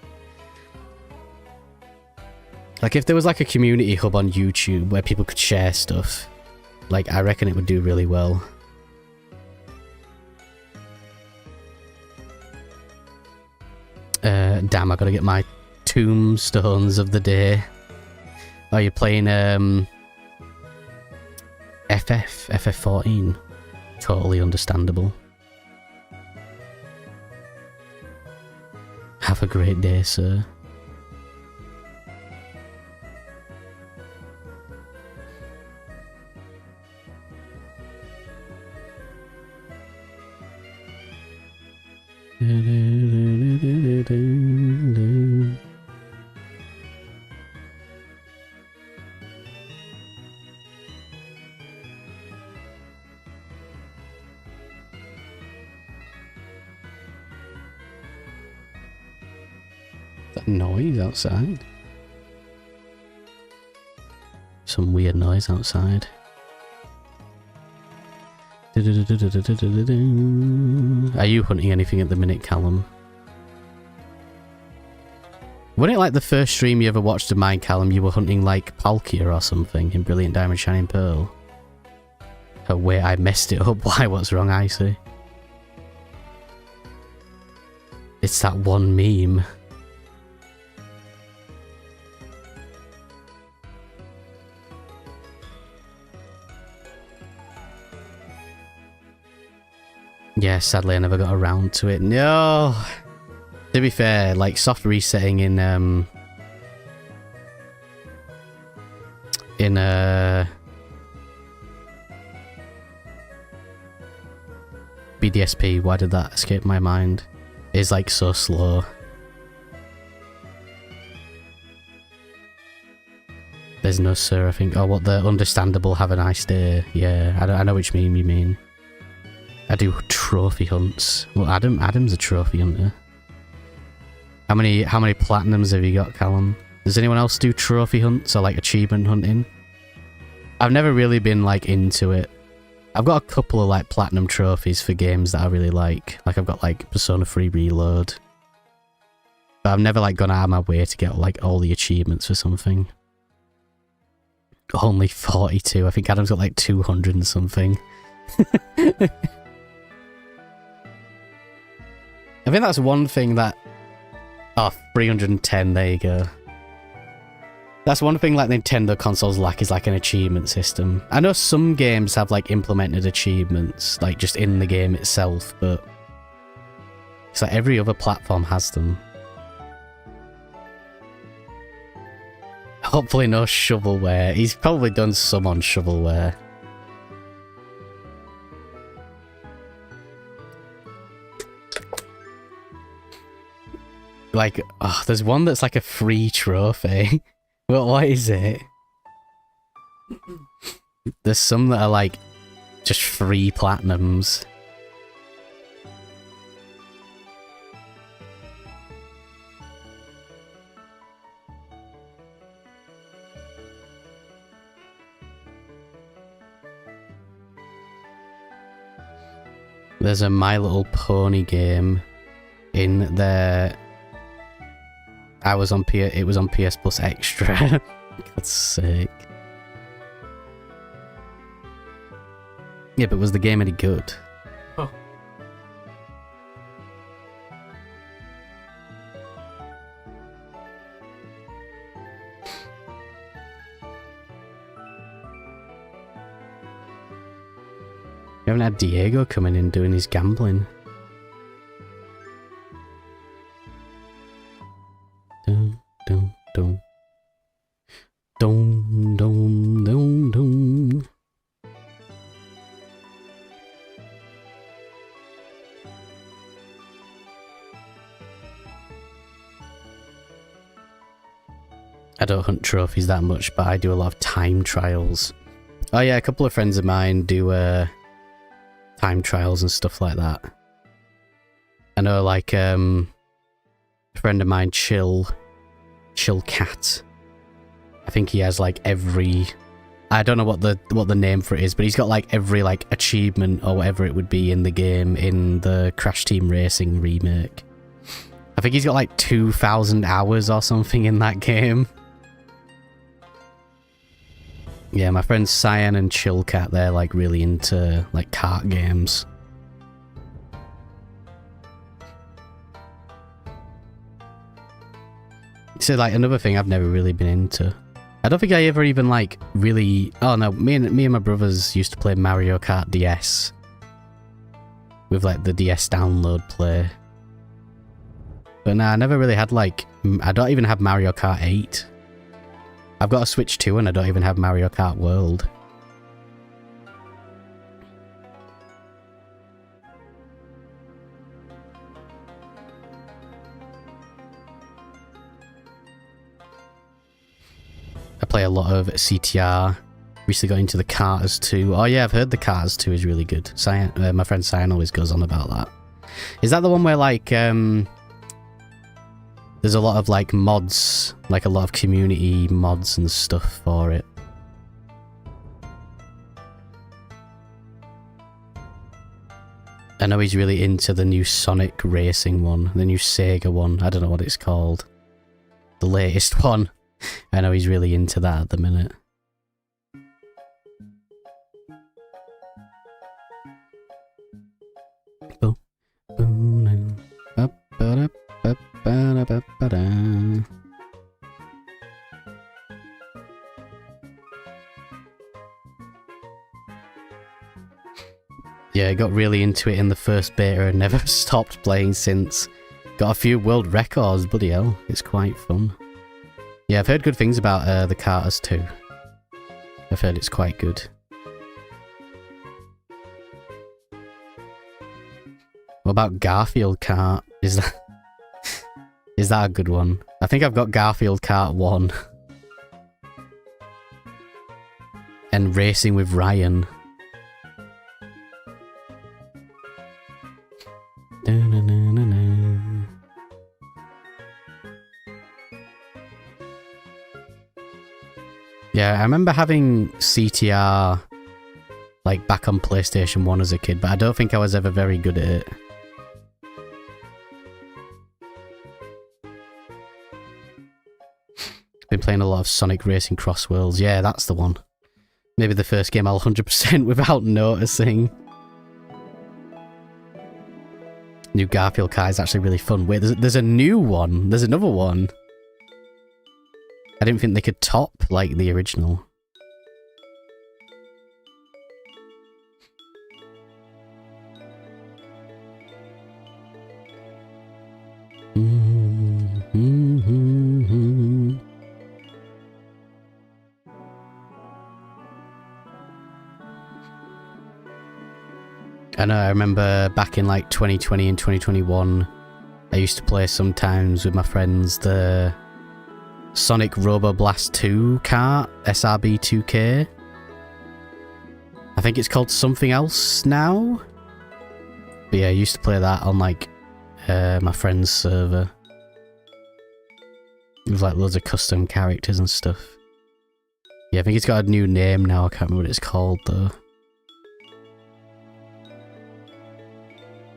Like if there was like a community hub on YouTube where people could share stuff, like I reckon it would do really well. Damn, I gotta get my tombstones of the day. Are you playing FF14? Totally understandable. Have a great day, sir. That noise outside. Some weird noise outside. Are you hunting anything at the minute, Callum? Wasn't it like the first stream you ever watched of mine, Callum, you were hunting like Palkia or something in Brilliant Diamond Shining Pearl? Oh wait, I messed it up. Why? What's wrong, Icy? It's that one meme. Yeah, sadly I never got around to it. No! To be fair, like soft resetting in BDSP, why did that escape my mind? Is like so slow. There's no sir, I think. Oh, what, the understandable have a nice day. Yeah, I know which meme you mean. I do trophy hunts. Well, Adam's a trophy hunter. How many platinums have you got, Callum? Does anyone else do trophy hunts or like achievement hunting? I've never really been like into it. I've got a couple of like platinum trophies for games that I really like. Like I've got like Persona 3 Reload. But I've never like gone out of my way to get like all the achievements for something. Only 42. I think Adam's got like 200 and something. I think that's one thing that... Oh, 310, there you go. That's one thing like Nintendo consoles lack, is like an achievement system. I know some games have like implemented achievements, like just in the game itself, but... It's like every other platform has them. Hopefully no shovelware. He's probably done some on shovelware. Like, oh, there's one that's like a free trophy. Well, what is it? There's some that are like just free platinums. There's a My Little Pony game in there. It was on PS Plus Extra. God's sake. Yeah, but was the game any good? Oh. We haven't had Diego coming in doing his gambling. Dun, dun, dun. Dun, dun, dun, dun. I don't hunt trophies that much, but I do a lot of time trials. Oh yeah, a couple of friends of mine do time trials and stuff like that. I know, like, a friend of mine, Chill Cat. I think he has like every... I don't know what the name for it is, but he's got like every like achievement or whatever it would be in the game in the Crash Team Racing remake. I think he's got like 2,000 hours or something in that game. Yeah, my friends Cyan and Chill Cat, they're like really into like kart games. So like another thing I've never really been into. I don't think I ever even like really... Oh no, me and my brothers used to play Mario Kart DS. With like the DS download play. But nah, I never really had like... I don't even have Mario Kart 8. I've got a Switch 2 and I don't even have Mario Kart World. I play a lot of CTR. Recently got into the Carters 2. Oh yeah, I've heard the Carters 2 is really good. My friend Cyan always goes on about that. Is that the one where like... There's a lot of like mods, like a lot of community mods and stuff for it. I know he's really into the new Sonic Racing one, the new Sega one. I don't know what it's called. The latest one. I know he's really into that at the minute. Yeah, I got really into it in the first beta and never stopped playing since. Got a few world records, bloody hell. It's quite fun. Yeah, I've heard good things about the karters too. I've heard it's quite good. What about Garfield Kart? Is that a good one? I think I've got Garfield Kart 1. And Racing with Ryan. Yeah, I remember having CTR like back on PlayStation 1 as a kid, but I don't think I was ever very good at it. Been playing a lot of Sonic Racing Cross Worlds. Yeah, that's the one. Maybe the first game I'll 100% without noticing. New Garfield car is actually really fun. Wait, there's a new one. There's another one. I didn't think they could top, like, the original. I know, I remember back in like 2020 and 2021, I used to play sometimes with my friends the Sonic Robo Blast 2 kart, SRB 2K. I think it's called something else now. But yeah, I used to play that on like my friend's server. With like loads of custom characters and stuff. Yeah, I think it's got a new name now, I can't remember what it's called though.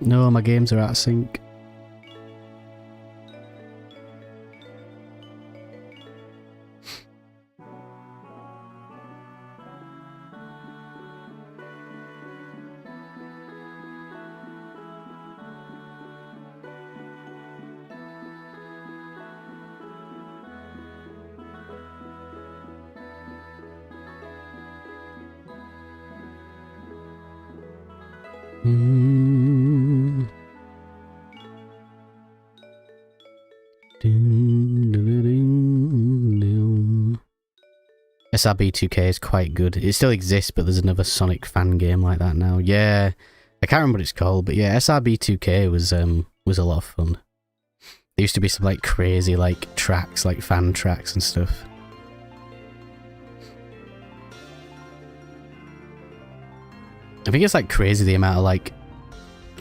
No, my games are out of sync. SRB 2K is quite good. It still exists, but there's another Sonic fan game like that now. Yeah, I can't remember what it's called, but yeah, SRB 2K was a lot of fun. There used to be some like crazy like tracks, like fan tracks and stuff. I think it's like crazy the amount of like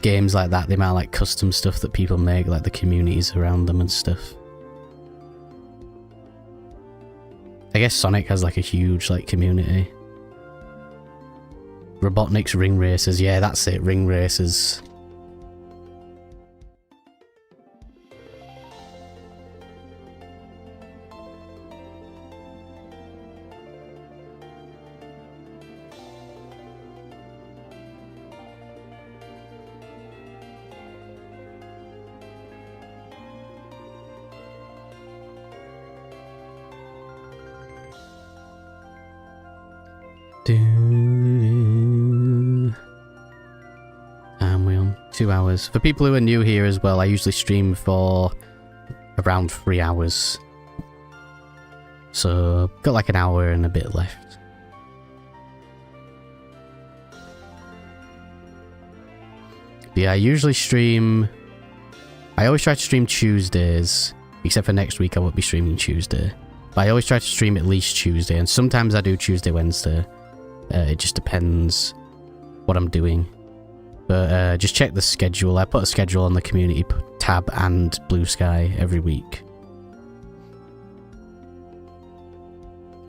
games like that, the amount of like custom stuff that people make, like the communities around them and stuff. I guess Sonic has like a huge like community. Robotnik's Ring Racers, yeah, that's it, Ring Racers. And we're on 2 hours. For people who are new here as well, I usually stream for around 3 hours. So, got like an hour and a bit left. But yeah, I usually stream... I always try to stream Tuesdays, except for next week I won't be streaming Tuesday. But I always try to stream at least Tuesday, and sometimes I do Tuesday, Wednesday. It just depends what I'm doing. But just check the schedule. I put a schedule on the community tab and Blue Sky every week.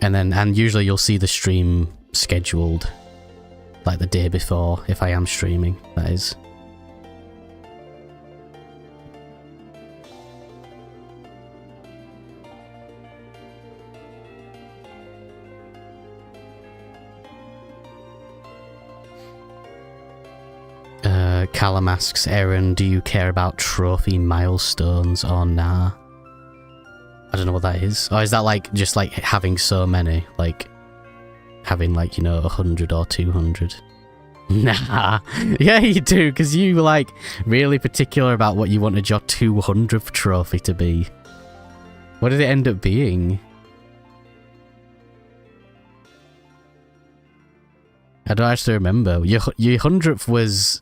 And usually you'll see the stream scheduled like the day before, if I am streaming, that is. Callum asks, Aaron, do you care about trophy milestones or nah? I don't know what that is. Or is that like just like having so many? Like having like, you know, 100 or 200? Nah. Yeah, you do, because you were like really particular about what you wanted your 200th trophy to be. What did it end up being? I don't actually remember. Your 100th was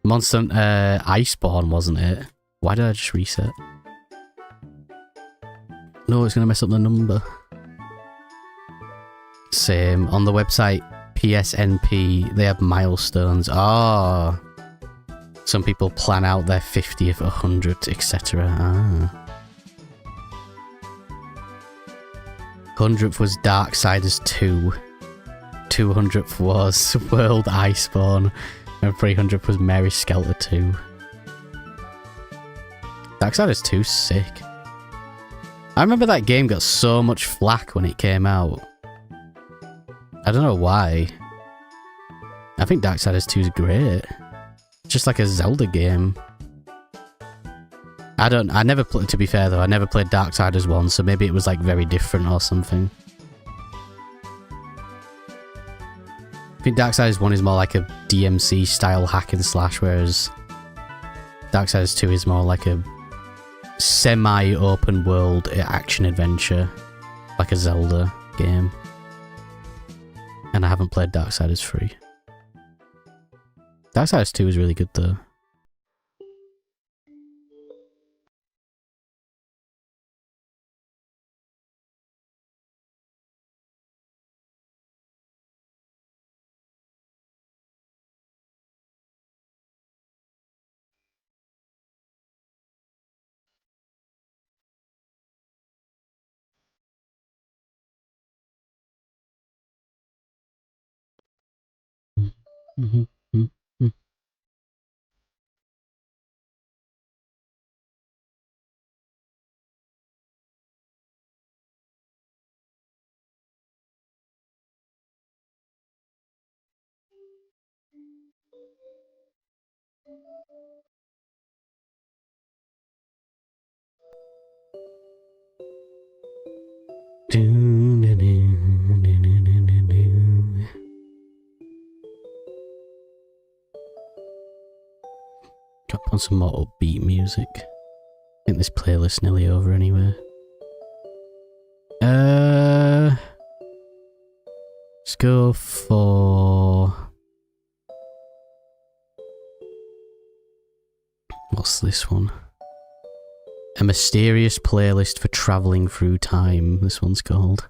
Monster Iceborne, wasn't it? Why did I just reset? No, it's going to mess up the number. Same. On the website PSNP, they have milestones. Ah. Some people plan out their 50th, 100th, etc. Ah. 100th was Darksiders 2. 200th was World Iceborne. And 300th was Mary Skelter 2. Darksiders 2's sick. I remember that game got so much flack when it came out. I don't know why. I think Darksiders 2 is great. Just like a Zelda game. I never played, to be fair though, I never played Darksiders 1, so maybe it was like very different or something. I think Darksiders 1 is more like a DMC style hack and slash, whereas Darksiders 2 is more like a semi-open world action adventure, like a Zelda game. And I haven't played Darksiders 3. Darksiders 2 is really good though. Got on some more upbeat music. I think this playlist's nearly over anyway. Let's go for... What's this one? A mysterious playlist for travelling through time, this one's called.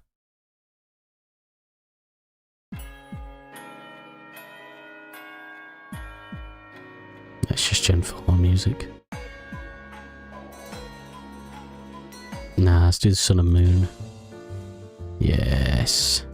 That's just Gen 4 music. Nah, let's do the Sun and Moon. Yes.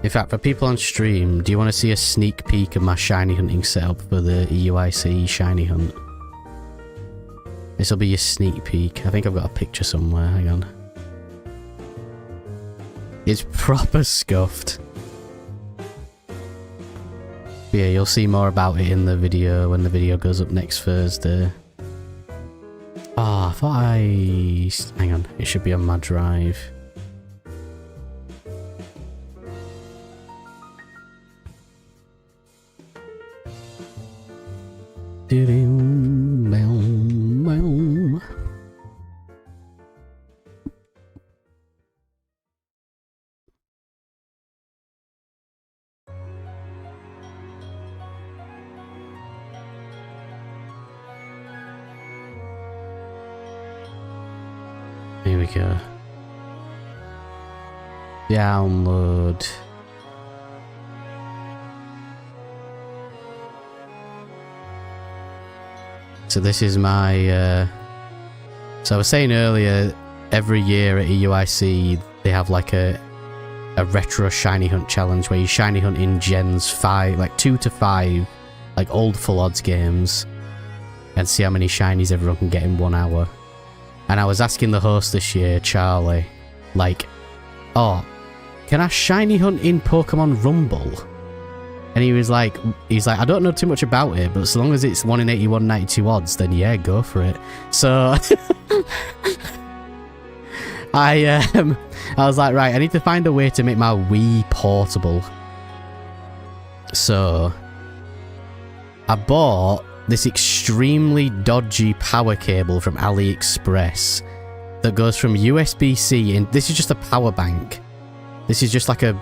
In fact, for people on stream, do you want to see a sneak peek of my shiny hunting setup for the EUIC shiny hunt? This will be your sneak peek. I think I've got a picture somewhere, hang on. It's proper scuffed. But yeah, you'll see more about it in the video when the video goes up next Thursday. Oh, I thought hang on, it should be on my drive. Here we go. Download. So this is my, so I was saying earlier, every year at EUIC, they have like a retro shiny hunt challenge where you shiny hunt in gens 5, like 2 to 5, like old full odds games, and see how many shinies everyone can get in 1 hour. And I was asking the host this year, Charlie, like, oh, can I shiny hunt in Pokemon Rumble? And he was like, I don't know too much about it, but so long as it's 1 in 81, 92 odds, then yeah, go for it. So I was like, right, I need to find a way to make my Wii portable. So I bought this extremely dodgy power cable from AliExpress that goes from USB-C, and this is just a power bank. This is just like a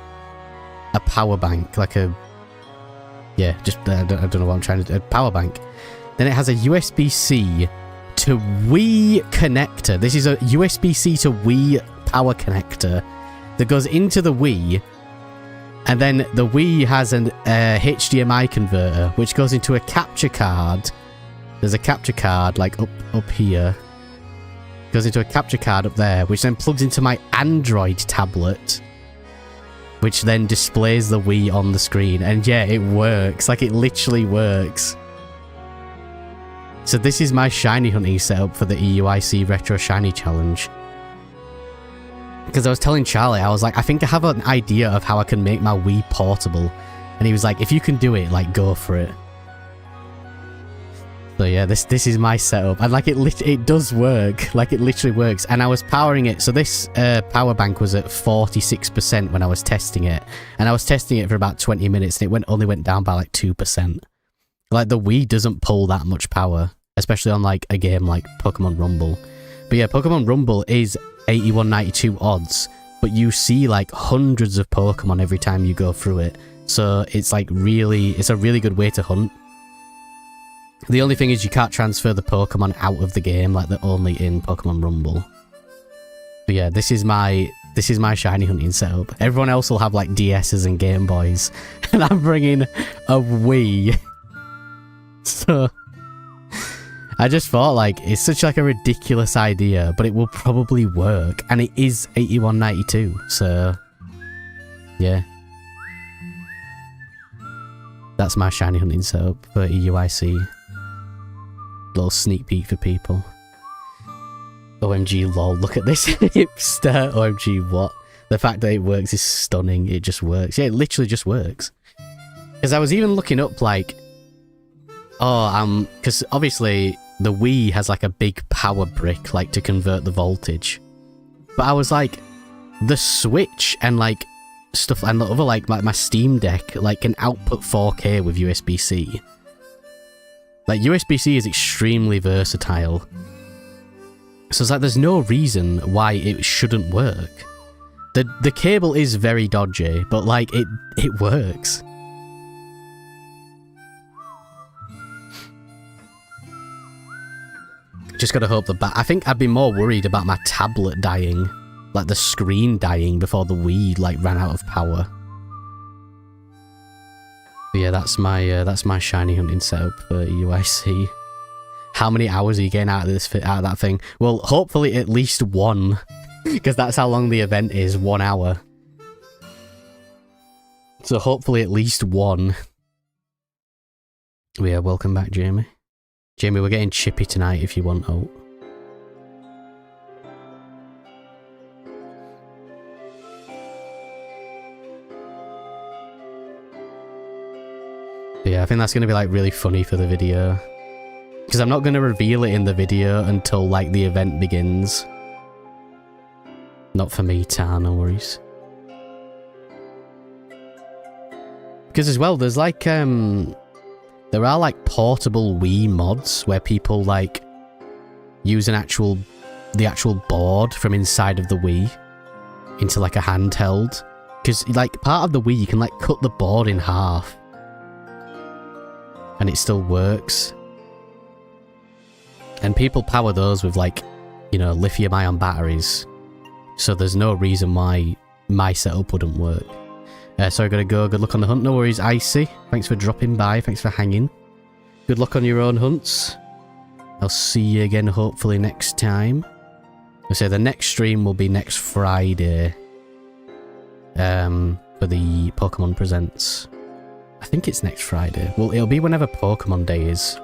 power bank, like a, yeah, just, I don't know what I'm trying to do, a power bank. Then it has a USB-C to Wii connector. This is a USB-C to Wii power connector that goes into the Wii, and then the Wii has an HDMI converter which goes into a capture card. There's a capture card like up here. Goes into a capture card up there, which then plugs into my Android tablet, which then displays the Wii on the screen. And yeah, it works. Like, it literally works. So this is my shiny hunting setup for the EUIC Retro Shiny Challenge. Because I was telling Charlie, I was like, I think I have an idea of how I can make my Wii portable. And he was like, if you can do it, like, go for it. So yeah, this is my setup. And like, it does work. Like, it literally works. And I was powering it. So this power bank was at 46% when I was testing it. And I was testing it for about 20 minutes, and it only went down by like 2%. Like, the Wii doesn't pull that much power, especially on like a game like Pokemon Rumble. But yeah, Pokemon Rumble is 81, 92 odds, but you see like hundreds of Pokemon every time you go through it. So it's like it's a really good way to hunt. The only thing is you can't transfer the Pokemon out of the game, like they're only in Pokemon Rumble. But yeah, this is my shiny hunting setup. Everyone else will have like DSs and Game Boys, and I'm bringing a Wii. So I just thought, like, it's such like a ridiculous idea, but it will probably work, and it is 81.92. So yeah, that's my shiny hunting setup for EUIC. Little sneak peek for people. OMG lol, look at this hipster. OMG what? The fact that it works is stunning. It just works. Yeah, it literally just works. Because I was even looking up like, because obviously the Wii has like a big power brick like to convert the voltage. But I was like, the Switch and like stuff and the other like my Steam Deck like can output 4K with USB-C. Like, USB-C is extremely versatile. So it's like, there's no reason why it shouldn't work. The cable is very dodgy, but like, it works. Just gotta hope I think I'd be more worried about my tablet dying. Like, the screen dying before the Wii, like, ran out of power. But yeah, that's my shiny hunting setup for EUIC. How many hours are you getting out of that thing? Well, hopefully at least 1, because that's how long the event is, 1 hour. So hopefully at least 1. Yeah, welcome back, Jamie. Jamie, we're getting chippy tonight if you want hope. Yeah, I think that's going to be like really funny for the video. Because I'm not going to reveal it in the video until like the event begins. Not for me, Tar, no worries. Because as well, there's like, there are like portable Wii mods where people like use the actual board from inside of the Wii into like a handheld. Because like part of the Wii, you can like cut the board in half. And it still works. And people power those with like you know, lithium-ion batteries. So there's no reason why my setup wouldn't work. So I gotta go. Good luck on the hunt. No worries, Icy. Thanks for dropping by. Thanks for hanging. Good luck on your own hunts. I'll see you again hopefully next time. I say the next stream will be next Friday. For the Pokemon Presents. I think it's next Friday. Well, it'll be whenever Pokemon Day is.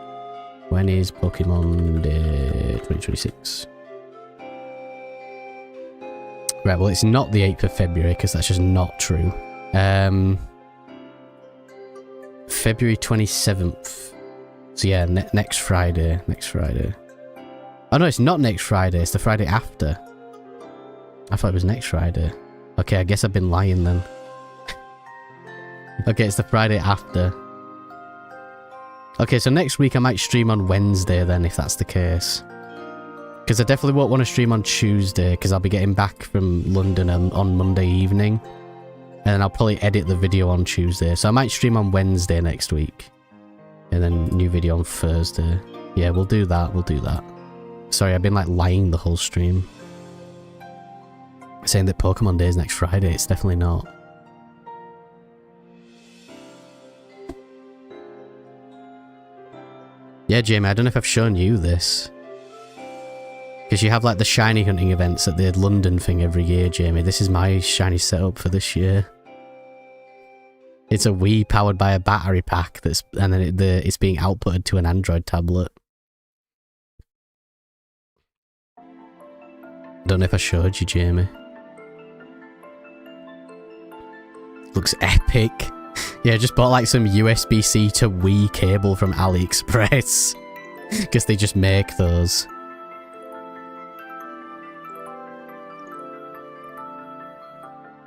When is Pokemon Day 2026? Right, well, it's not the 8th of February, because that's just not true. February 27th. So yeah, next Friday. Next Friday. Oh no, it's not next Friday. It's the Friday after. I thought it was next Friday. Okay, I guess I've been lying then. Okay, it's the Friday after. Okay, so next week I might stream on Wednesday then, if that's the case. Because I definitely won't want to stream on Tuesday, because I'll be getting back from London on Monday evening. And then I'll probably edit the video on Tuesday. So I might stream on Wednesday next week. And then new video on Thursday. Yeah, we'll do that, we'll do that. Sorry, I've been like lying the whole stream. Saying that Pokemon Day is next Friday, it's definitely not. Yeah, Jamie, I don't know if I've shown you this. Because you have like the shiny hunting events at the London thing every year, Jamie. This is my shiny setup for this year. It's a Wii powered by a battery pack and then it's being outputted to an Android tablet. Don't know if I showed you, Jamie. Looks epic. Yeah, just bought like some USB-C to Wii cable from AliExpress. Because they just make those.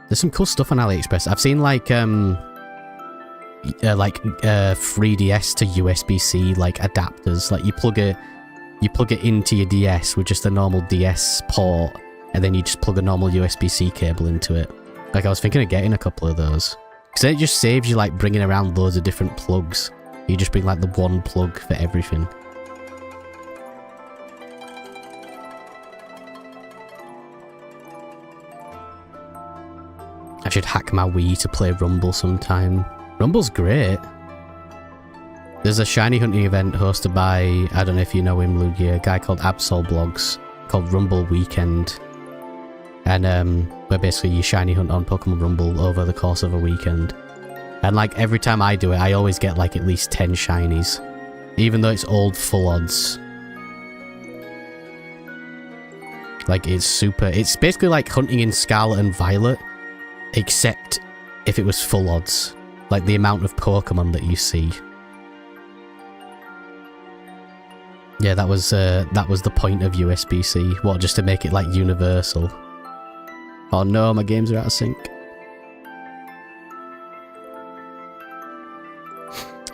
There's some cool stuff on AliExpress. I've seen like 3DS to USB-C like adapters. Like you plug it into your DS with just a normal DS port, and then you just plug a normal USB-C cable into it. Like I was thinking of getting a couple of those. Because it just saves you like bringing around loads of different plugs. You just bring like the one plug for everything. I should hack my Wii to play Rumble sometime. Rumble's great. There's a shiny hunting event hosted by, I don't know if you know him, Lugia, a guy called AbsolBlogs, called Rumble Weekend. And where basically you shiny hunt on Pokemon Rumble over the course of a weekend. And like every time I do it, I always get like at least 10 shinies. Even though it's old full odds. Like it's basically like hunting in Scarlet and Violet. Except if it was full odds. Like the amount of Pokemon that you see. Yeah, that was the point of USB-C. What, just to make it like universal? Oh no, my games are out of sync.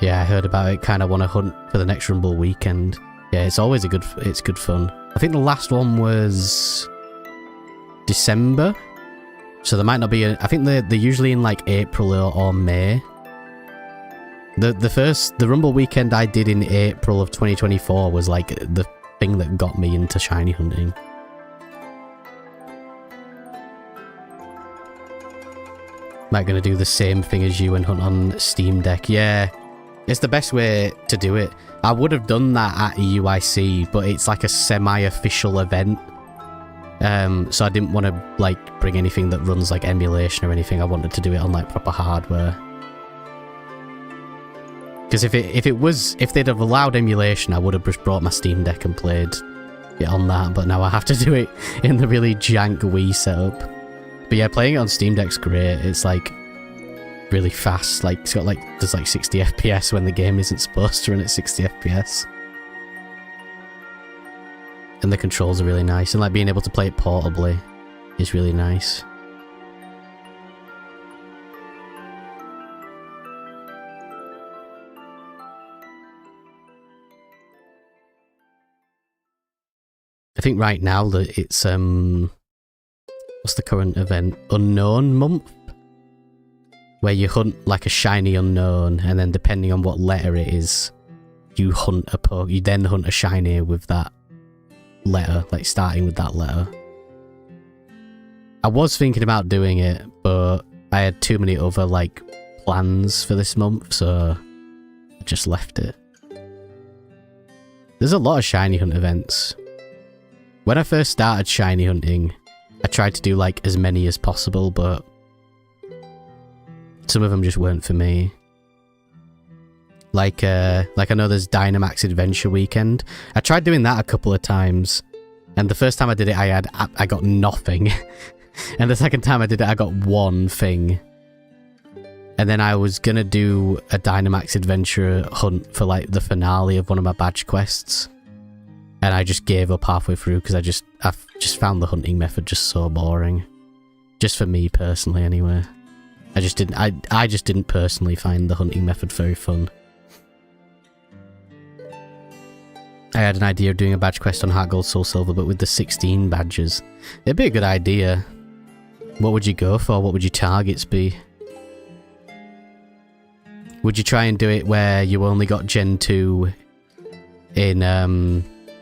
Yeah, I heard about it. Kind of want to hunt for the next Rumble weekend. Yeah, it's always it's good fun. I think the last one was December. So there might not be I think they're usually in like April or May. The Rumble weekend I did in April of 2024 was like the thing that got me into shiny hunting. Might gonna do the same thing as you and hunt on Steam Deck. Yeah, it's the best way to do it. I would have done that at EUIC, but it's like a semi-official event. So I didn't want to like bring anything that runs like emulation or anything. I wanted to do it on like proper hardware. Because if they'd have allowed emulation, I would have just brought my Steam Deck and played it on that. But now I have to do it in the really jank Wii setup. But yeah, playing it on Steam Deck's great. It's like really fast. Like it's got like there's like 60 FPS when the game isn't supposed to run at 60 FPS. And the controls are really nice, and like being able to play it portably is really nice. I think right now that it's what's the current event? Unknown month? Where you hunt like a shiny unknown, and then depending on what letter it is, you then hunt a shiny with that letter, like starting with that letter. I was thinking about doing it, but I had too many other like plans for this month, so I just left it. There's a lot of shiny hunt events. When I first started shiny hunting, I tried to do like as many as possible, but some of them just weren't for me. Like I know there's Dynamax Adventure Weekend. I tried doing that a couple of times, and the first time I did it, I got nothing, and the second time I did it, I got one thing. And then I was gonna do a Dynamax Adventure hunt for like the finale of one of my badge quests, and I just gave up halfway through because I just found the hunting method just so boring, just for me personally anyway. I just didn't personally find the hunting method very fun. I had an idea of doing a badge quest on Heart Gold Soul Silver, but with the 16 badges. It'd be a good idea. What would you go for? What would your targets be? Would you try and do it where you only got Gen 2 in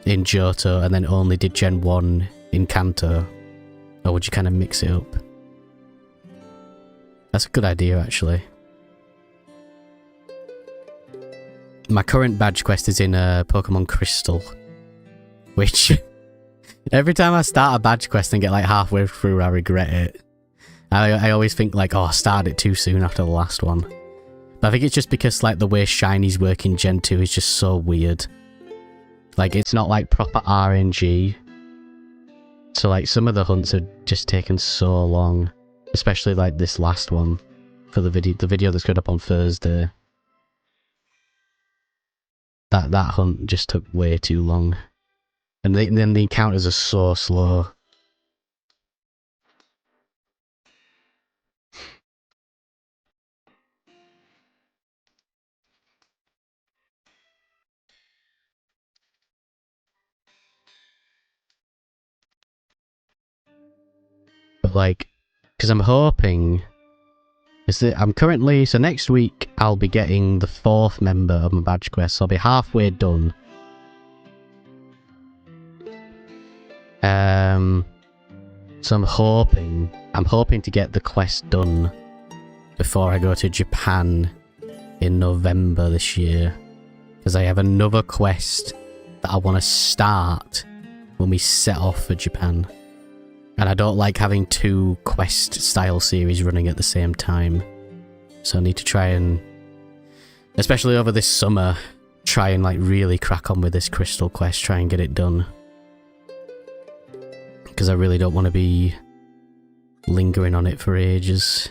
Johto and then only did Gen 1 in Kanto? Or would you kind of mix it up? That's a good idea, actually. My current badge quest is in Pokemon Crystal, which every time I start a badge quest and get like halfway through, I regret it. I always think like, oh, I started it too soon after the last one. But I think it's just because like the way shinies work in Gen 2 is just so weird. Like it's not like proper RNG. So like some of the hunts have just taken so long, especially like this last one for the video that's going up on Thursday. That hunt just took way too long. And then the encounters are so slow. But like, because I'm hoping... I'm currently... So next week, I'll be getting the 4th member of my badge quest, so I'll be halfway done. So I'm hoping to get the quest done before I go to Japan in November this year. Because I have another quest that I want to start when we set off for Japan. And I don't like having 2 quest-style series running at the same time. So I need to try and, especially over this summer, try and like really crack on with this Crystal quest, try and get it done. Because I really don't want to be lingering on it for ages.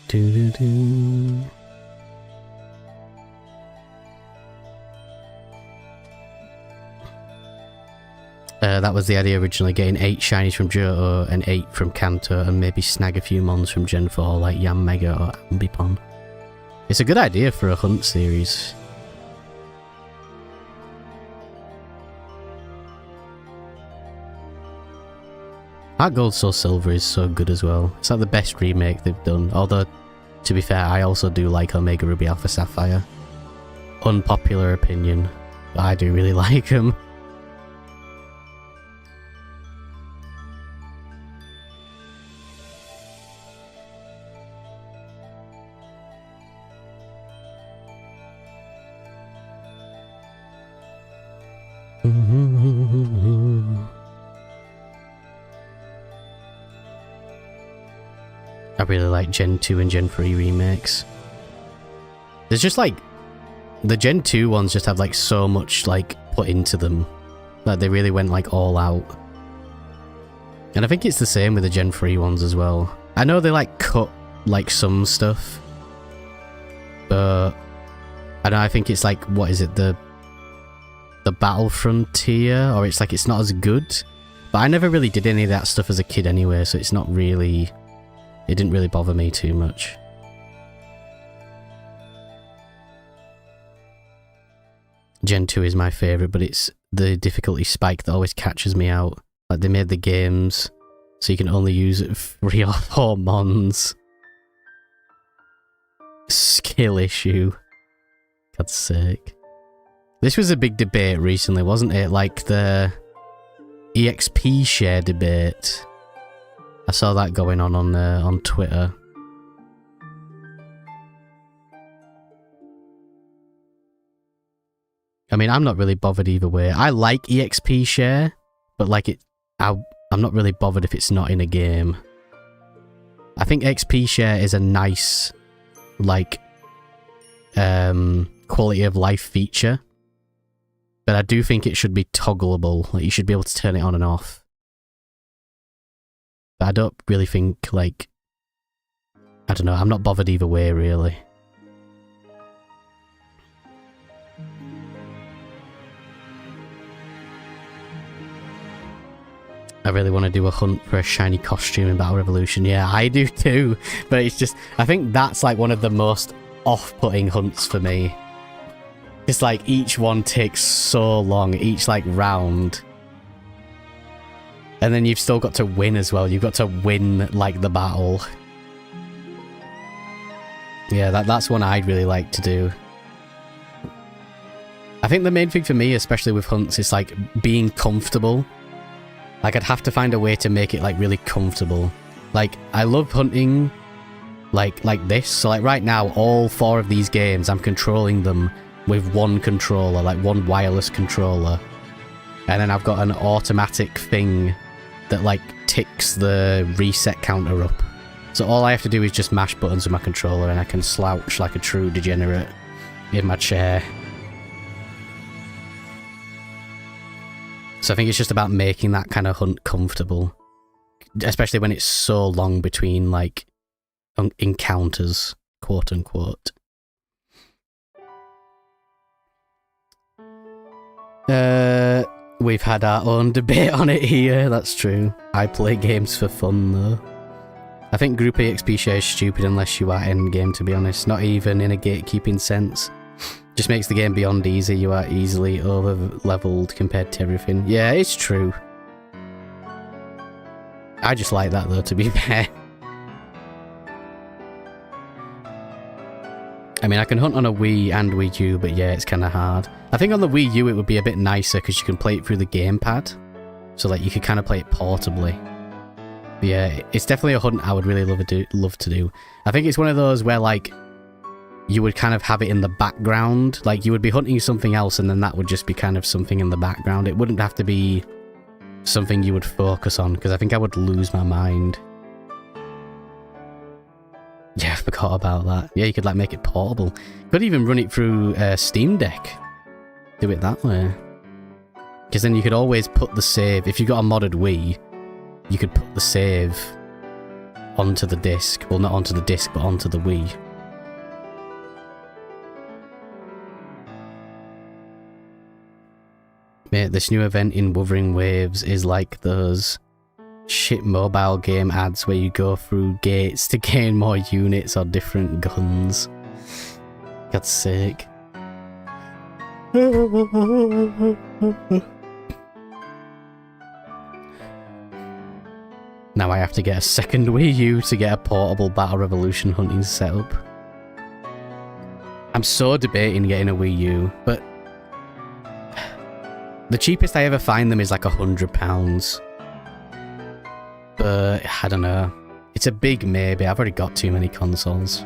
Do-do-do. That was the idea originally, getting 8 shinies from Johto and 8 from Kanto, and maybe snag a few mons from Gen 4 like Yanmega or Ambipom. It's a good idea for a hunt series. Heart Gold Soul Silver is so good as well. It's like the best remake they've done, although, to be fair, I also do like Omega Ruby Alpha Sapphire. Unpopular opinion, but I do really like them. I really like Gen 2 and Gen 3 remakes. There's just like... The Gen 2 ones just have like so much like put into them. Like they really went like all out. And I think it's the same with the Gen 3 ones as well. I know they like cut like some stuff. But... I think it's like, what is it, the Battle Frontier? Or it's like it's not as good. But I never really did any of that stuff as a kid anyway, so it's not really... It didn't really bother me too much. Gen 2 is my favourite, but it's the difficulty spike that always catches me out. Like, they made the games so you can only use 3 or 4 mons. Skill issue. God's sake. This was a big debate recently, wasn't it? Like the EXP share debate. I saw that going on Twitter. I mean, I'm not really bothered either way. I like EXP share, but like I'm not really bothered if it's not in a game. I think XP share is a nice, like, quality of life feature. But I do think it should be toggleable. Like, you should be able to turn it on and off. But I don't really think, like... I don't know, I'm not bothered either way, really. I really want to do a hunt for a shiny costume in Battle Revolution. Yeah, I do too. But it's just... I think that's, like, one of the most off-putting hunts for me. It's like each one takes so long, each like round. And then you've still got to win as well. You've got to win like the battle. Yeah, that's one I'd really like to do. I think the main thing for me, especially with hunts, is like being comfortable. Like I'd have to find a way to make it like really comfortable. Like I love hunting like this. So like right now, all 4 of these games, I'm controlling them with one controller, like one wireless controller. And then I've got an automatic thing that like ticks the reset counter up. So all I have to do is just mash buttons with my controller and I can slouch like a true degenerate in my chair. So I think it's just about making that kind of hunt comfortable. Especially when it's so long between like encounters, quote unquote. We've had our own debate on it here, that's true. I play games for fun though. I think group EXP share is stupid unless you are endgame, to be honest. Not even in a gatekeeping sense. Just makes the game beyond easy. You are easily over-leveled compared to everything. Yeah, it's true. I just like that though, to be fair. I mean, I can hunt on a Wii and Wii U, but yeah, it's kind of hard. I think on the Wii U it would be a bit nicer because you can play it through the gamepad. So like you could kind of play it portably. But yeah, it's definitely a hunt I would really love to do. I think it's one of those where like you would kind of have it in the background. Like you would be hunting something else and then that would just be kind of something in the background. It wouldn't have to be something you would focus on because I think I would lose my mind. Yeah, I forgot about that. Yeah, you could like make it portable. Could even run it through Steam Deck. Do it that way. Because then you could always put the save. If you got a modded Wii, you could put the save onto the disc. Well, not onto the disc, but onto the Wii. Mate, this new event in Wuthering Waves is like those shit mobile game ads where you go through gates to gain more units or different guns. God's sake. Now I have to get a second Wii U to get a portable Battle Revolution hunting setup. I'm so debating getting a Wii U, but the cheapest I ever find them is like £100. But I don't know. It's a big maybe. I've already got too many consoles.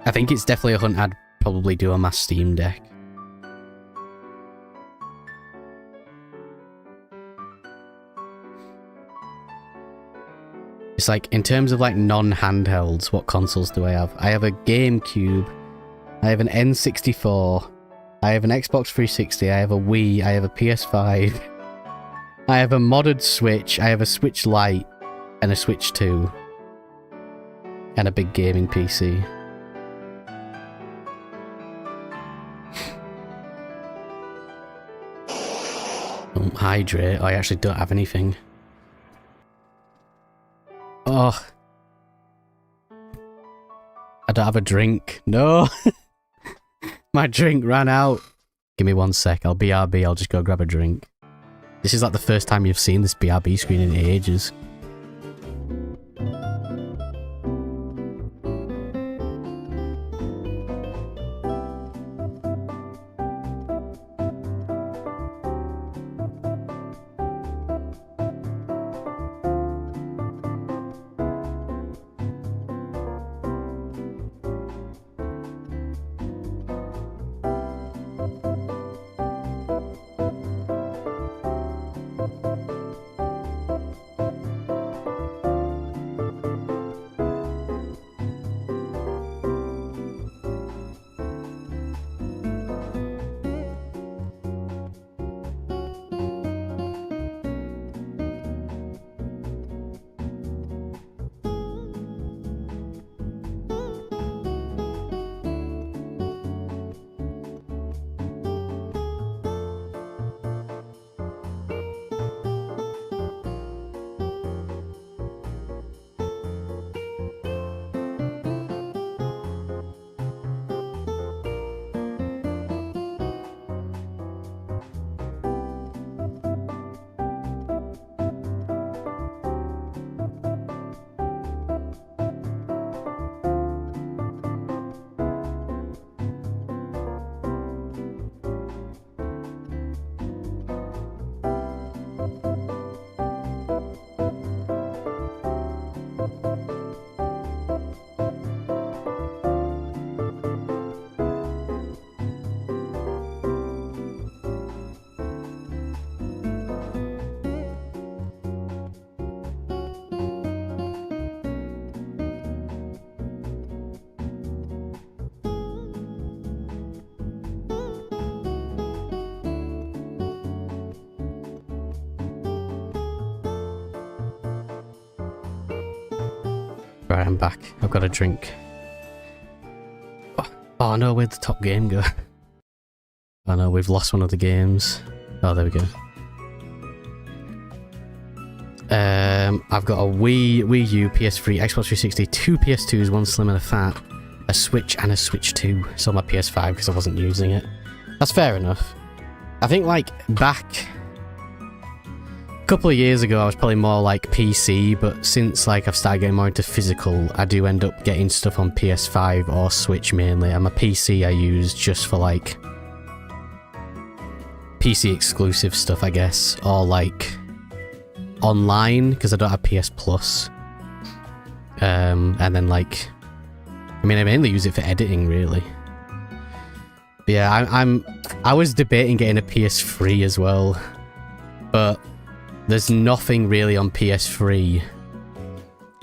I think it's definitely a hunt I'd probably do on my Steam Deck. It's like, in terms of like non-handhelds, what consoles do I have? I have a GameCube. I have an N64. I have an Xbox 360. I have a Wii. I have a PS5. I have a modded Switch, I have a Switch Lite, and a Switch 2. And a big gaming PC. Hydrate. I actually don't have anything. Oh. I don't have a drink. No. My drink ran out. Give me 1 sec. I'll BRB. I'll just go grab a drink. This is like the first time you've seen this BRB screen in ages. Right, I'm back. I've got a drink. Oh no, where'd the top game go? Oh no, we've lost one of the games. Oh, there we go. I've got a Wii U, PS3, Xbox 360, 2 PS2s, 1 slim and a fat, a Switch and a Switch 2. So my PS5 because I wasn't using it. That's fair enough. I think like back a couple of years ago I was probably more like PC, but since like I've started getting more into physical, I do end up getting stuff on PS5 or Switch mainly, and my PC I use just for like PC exclusive stuff, I guess, or like online because I don't have PS Plus. And then like, I mean, I mainly use it for editing really. But yeah, I was debating getting a PS3 as well, but there's nothing really on PS3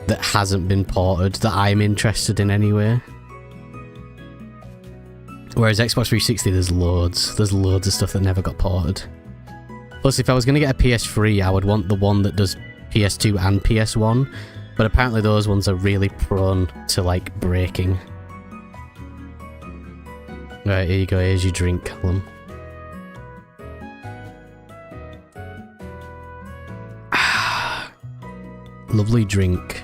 that hasn't been ported that I'm interested in anyway. Whereas Xbox 360, there's loads of stuff that never got ported. Plus, if I was going to get a PS3, I would want the one that does PS2 and PS1, but apparently those ones are really prone to, like, breaking. Right, here you go, here's your drink, Callum. Ah, lovely drink.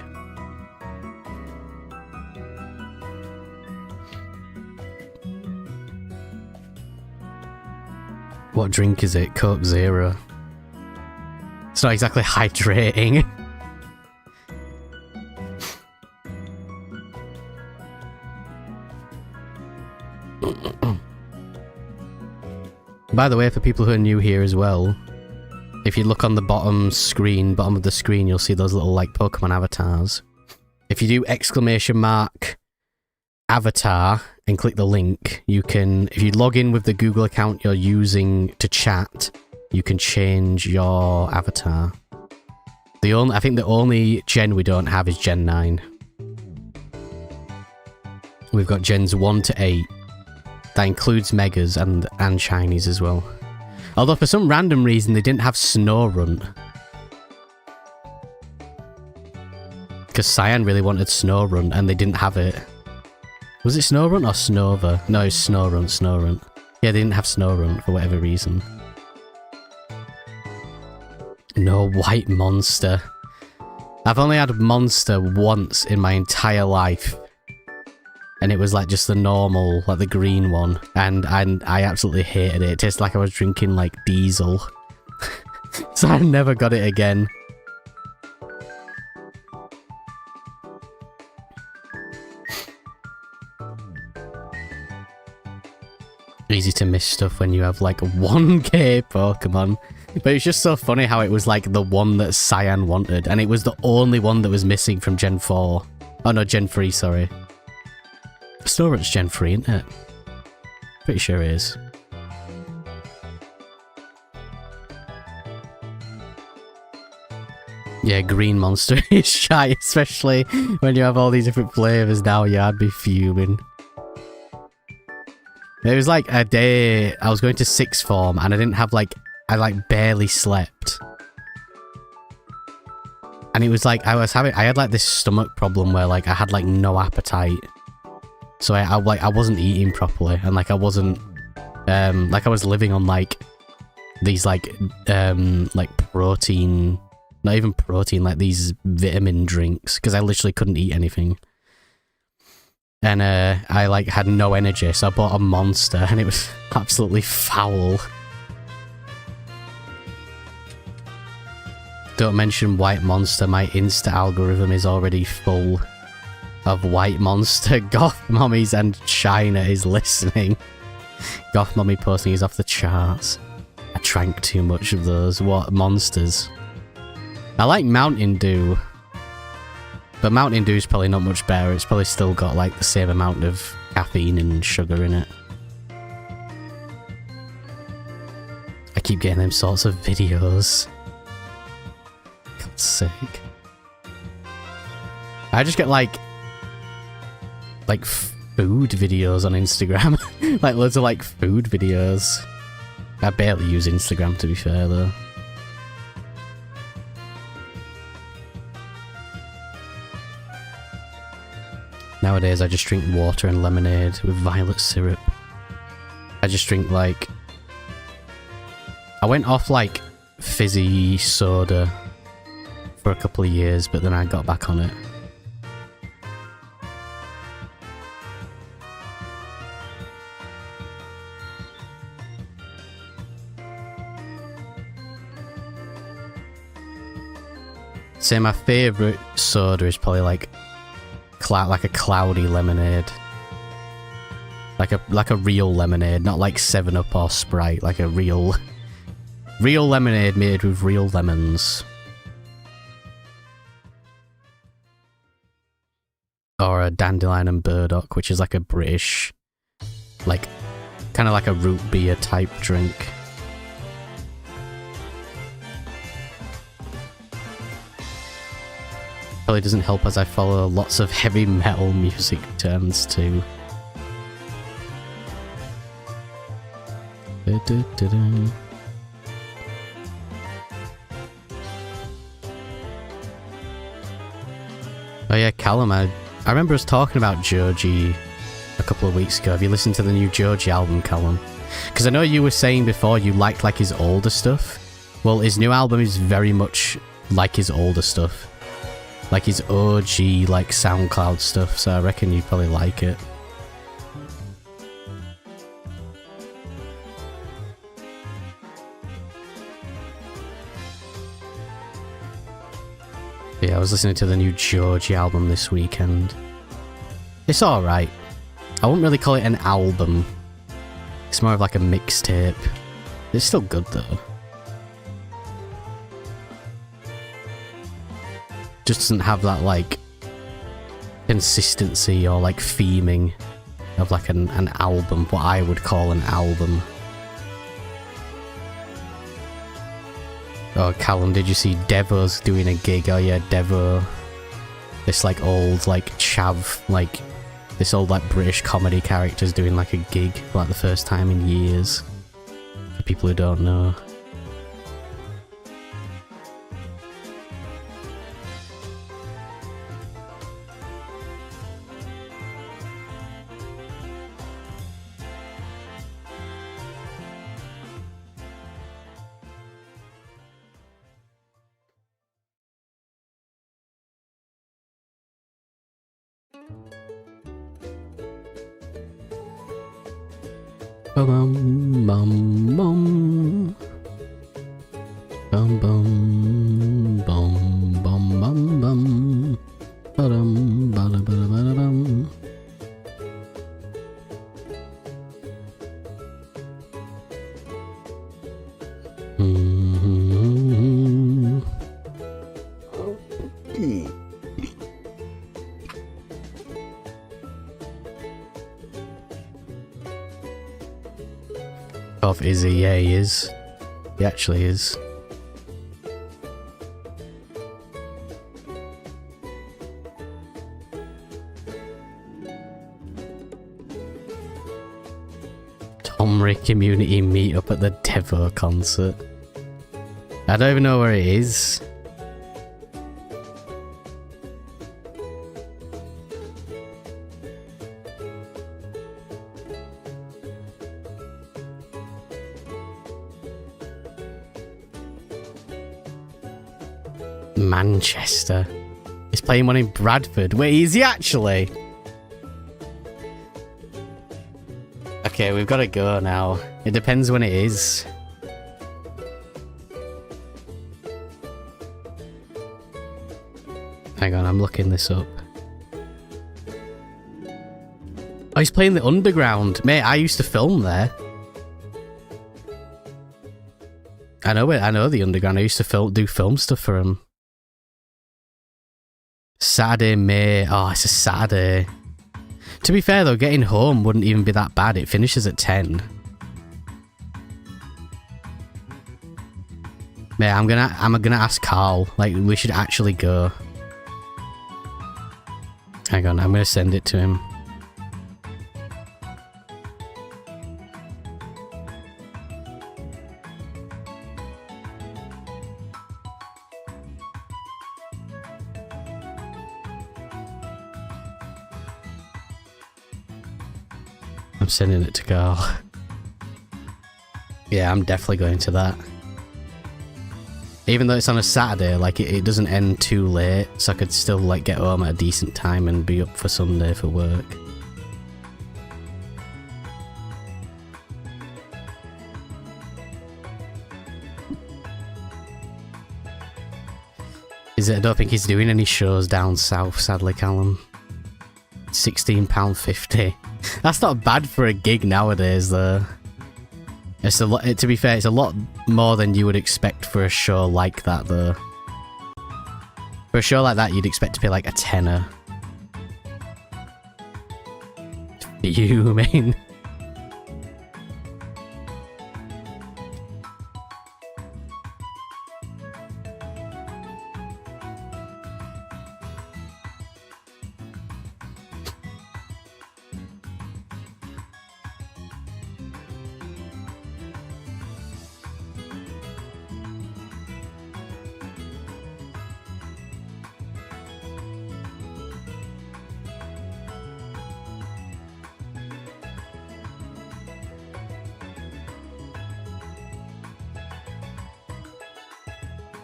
What drink is it? Coke Zero. It's not exactly hydrating. By the way, for people who are new here as well, if you look on the bottom of the screen, you'll see those little like Pokemon avatars. If you do ! Avatar and click the link, you can, if you log in with the Google account you're using to chat, you can change your avatar. I think the only gen we don't have is Gen 9. We've got Gens 1 to 8. That includes Megas and Shinies as well. Although for some random reason they didn't have Snorunt. Because Cyan really wanted Snorunt and they didn't have it. Was it Snorunt or Snova? No, it's Snorunt. Yeah, they didn't have Snorunt for whatever reason. No, White Monster. I've only had Monster once in my entire life. and it was like just the normal, like the green one, and I absolutely hated it. It tasted like I was drinking like diesel. So I never got it again. Easy to miss stuff when you have like 1k Pokemon. But it's just so funny how it was like the one that Cyan wanted, and it was the only one that was missing from Gen 4. Oh no, Gen 3, sorry. Still it's Gen 3, isn't it? Pretty sure it is. Yeah, green monster is shy, especially when you have all these different flavours now. Yeah, I'd be fuming. It was like a day I was going to sixth form and I didn't have like, I like barely slept. And it was like, I had like this stomach problem where like I had like no appetite. So I wasn't eating properly, and like I wasn't, like I was living on like these like protein, not even protein, like these vitamin drinks, because I literally couldn't eat anything. And I like had no energy, so I bought a Monster, and it was absolutely foul. Don't mention White Monster, my Insta algorithm is already full of White Monster. Goth Mommies and China is listening. Goth Mommy posting is off the charts. I drank too much of those. What monsters? I like Mountain Dew. But Mountain Dew's probably not much better. It's probably still got like the same amount of caffeine and sugar in it. I keep getting them sorts of videos. God's sake. I just get like food videos on Instagram. Like loads of like food videos. I barely use Instagram, to be fair though. Nowadays I just drink water and lemonade with violet syrup. I just drink like... I went off like fizzy soda for a couple of years, but then I got back on it. Say my favourite soda is probably like a cloudy lemonade. Like a real lemonade, not like 7-Up or Sprite, like a real lemonade made with real lemons. Or a Dandelion and Burdock, which is like a British, like, kind of like a root beer type drink. Probably doesn't help as I follow lots of heavy metal music terms too. Oh yeah, Callum, I remember us talking about Joji a couple of weeks ago. Have you listened to the new Joji album, Callum? Because I know you were saying before you liked like his older stuff. Well, his new album is very much like his older stuff. Like his OG, like SoundCloud stuff, so I reckon you'd probably like it. Yeah, I was listening to the new Joji album this weekend. It's alright. I wouldn't really call it an album. It's more of like a mixtape. It's still good though. Just doesn't have that like consistency or like theming of like an album, what I would call an album. Oh, Callum, did you see Devo's doing a gig? Oh yeah, Devo. This like old like chav, like this old like British comedy character's doing like a gig for like the first time in years. For people who don't know. Bum bum bum. Bum bum bum bum bum bum. Ba-dum bada bada bada bum. Of is he? Yeah, he is. He actually is. Tomry community meetup at the Devo concert. I don't even know where it is. Manchester. He's playing one in Bradford. Wait, is he actually? Okay, we've got to go now. It depends when it is. Hang on, I'm looking this up. Oh, he's playing the Underground. Mate, I used to film there. I know the Underground. I used to do film stuff for him. Saturday, May. Oh, it's a Saturday. To be fair though, getting home wouldn't even be that bad. It finishes at 10. Mate, I'm gonna ask Carl. Like, we should actually go. Hang on, I'm gonna send it to him. I'm sending it to Carl. Yeah, I'm definitely going to that. Even though it's on a Saturday, like it doesn't end too late, so I could still like get home at a decent time and be up for Sunday for work. I don't think he's doing any shows down south, sadly, Callum. £16.50. That's not bad for a gig nowadays, though. It's a lot. To be fair, it's a lot more than you would expect for a show like that, though. For a show like that, you'd expect to pay like a tenner. Fuming.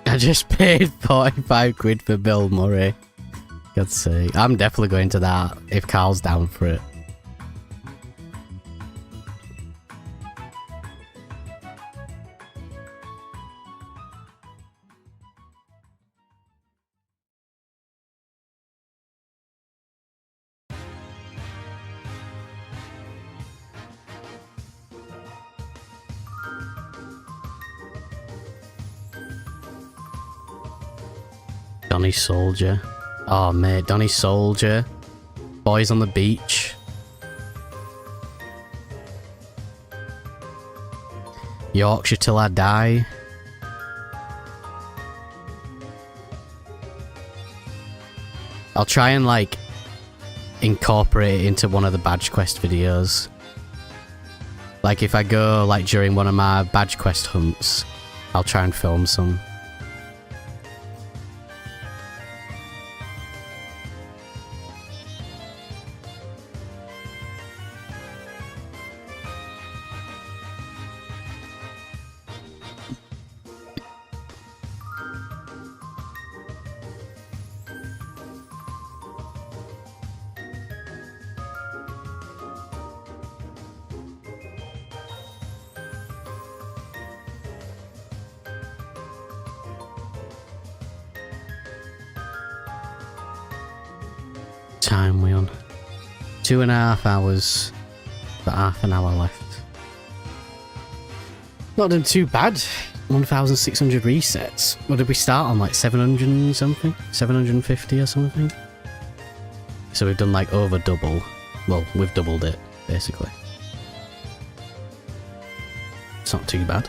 I just paid 45 quid for Bill Murray. God's sake. I'm definitely going to that if Carl's down for it. Donny Soldier. Oh mate, Donny Soldier. Boys on the Beach. Yorkshire Till I Die. I'll try and like incorporate it into one of the badge quest videos. Like if I go like during one of my badge quest hunts, I'll try and film some. time we on? 2.5 hours. Got half an hour left. Not done too bad. 1,600 resets. What did we start on? Like 700 and something? 750 or something? So we've done like over double. Well, we've doubled it, basically. It's not too bad.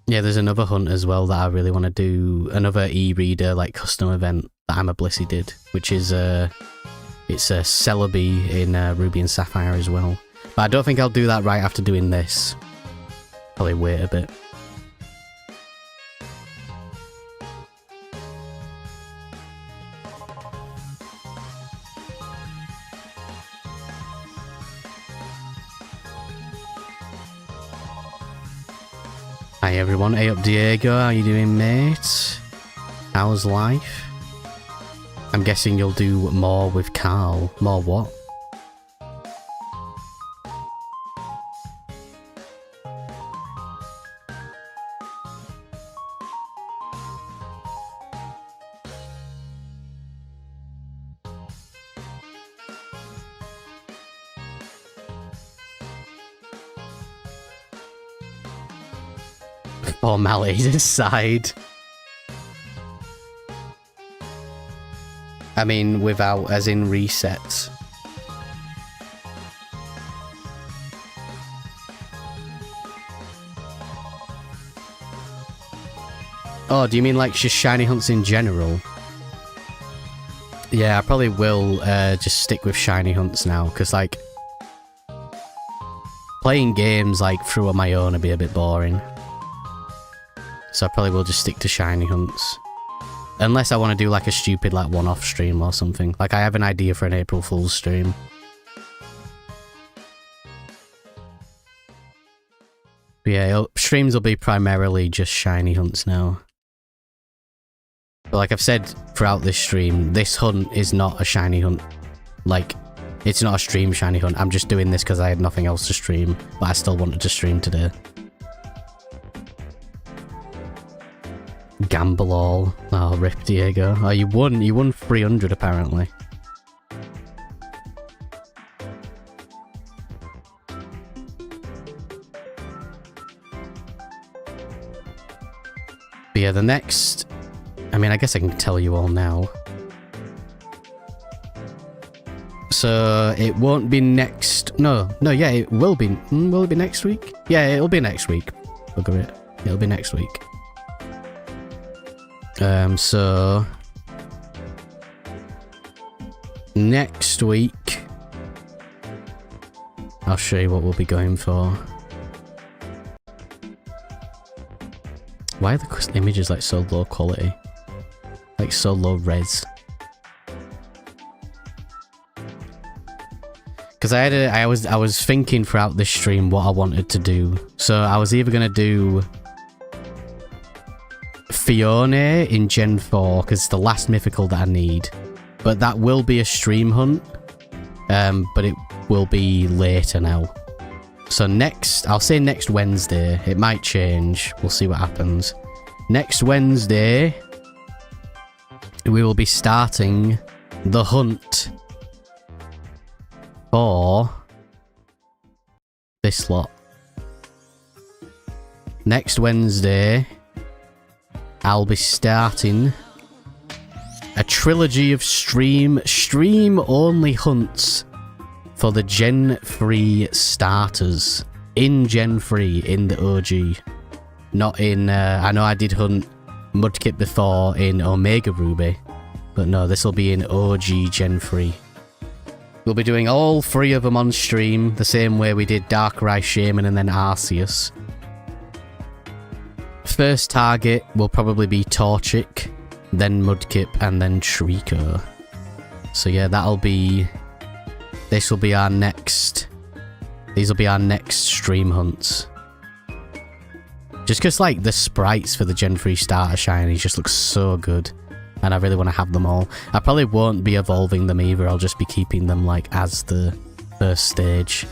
Yeah, there's another hunt as well that I really want to do. Another e-reader, like, custom event that I'm a Blissey did, which is, it's a Celebi in Ruby and Sapphire as well. But I don't think I'll do that right after doing this. Probably wait a bit. Hi everyone, hey up Diego, how you doing mate? How's life? I'm guessing you'll do more with Carl. More what? Formalities aside. I mean, without, as in resets. Oh, do you mean like just shiny hunts in general? Yeah, I probably will just stick with shiny hunts now, because like playing games like through on my own would be a bit boring. So I probably will just stick to shiny hunts. Unless I want to do like a stupid like one-off stream or something. Like I have an idea for an April Fool's stream. But yeah, streams will be primarily just shiny hunts now. But like I've said throughout this stream, this hunt is not a shiny hunt. Like, it's not a stream shiny hunt. I'm just doing this because I had nothing else to stream. But I still wanted to stream today. Gamble all. Oh, rip Diego. Oh, you won 300 apparently. But yeah, the next... I mean, I guess I can tell you all now. So, it won't be next... No, yeah, it will be... will it be next week? Yeah, it'll be next week. Bugger it. It'll be next week. So next week I'll show you what we'll be going for. Why are the images like so low quality? Like so low res? Because I was thinking throughout this stream what I wanted to do. So I was either gonna do Fiona in Gen 4, because it's the last mythical that I need. But that will be a stream hunt. But it will be later now. So next, I'll say next Wednesday. It might change. We'll see what happens. Next Wednesday, we will be starting the hunt for this lot. Next Wednesday, I'll be starting a trilogy of stream-only hunts for the Gen 3 starters. In Gen 3, in the OG. Not in, I know I did hunt Mudkip before in Omega Ruby, but no, this will be in OG Gen 3. We'll be doing all 3 of them on stream, the same way we did Darkrai Shaman and then Arceus. First target will probably be Torchic, then Mudkip, and then Shrieker. So yeah, that'll be... This will be our next... These will be our next stream hunts. Just because, like, the sprites for the Gen 3 starter shinies just look so good. And I really want to have them all. I probably won't be evolving them either, I'll just be keeping them, like, as the first stage.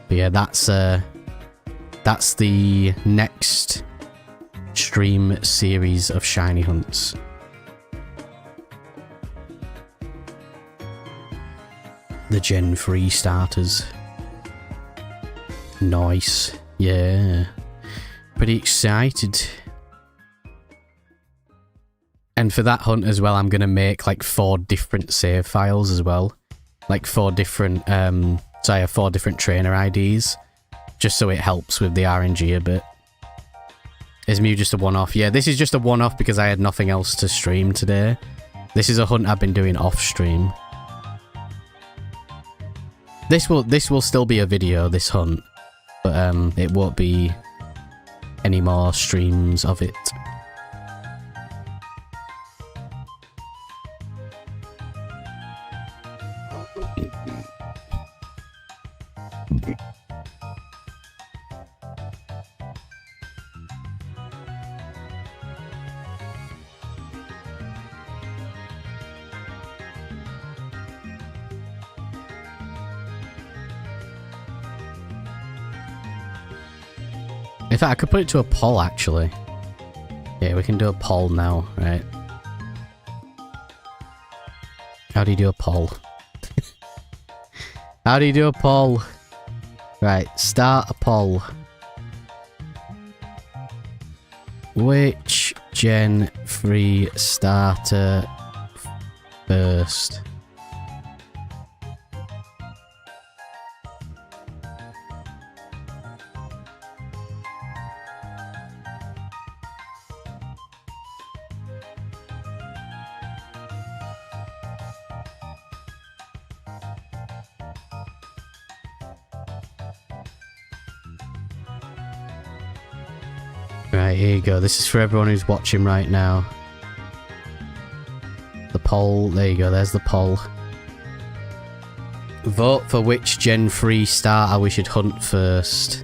But But yeah, that's the next stream series of shiny hunts. The Gen 3 starters. Nice. Yeah. Pretty excited. And for that hunt as well, I'm going to make like 4 different save files as well. Like 4 different, so I have 4 different trainer IDs. Just so it helps with the RNG a bit. Is Mew just a one-off? Yeah, this is just a one-off because I had nothing else to stream today. This is a hunt I've been doing off-stream. This will still be a video, this hunt. But it won't be any more streams of it. In fact, I could put it to a poll, actually. Yeah, we can do a poll now, right? How do you do a poll? How do you do a poll? Right, start a poll. Which Gen 3 starter first? Right, here you go. This is for everyone who's watching right now. The poll. There you go. There's the poll. Vote for which Gen 3 starter we should hunt first.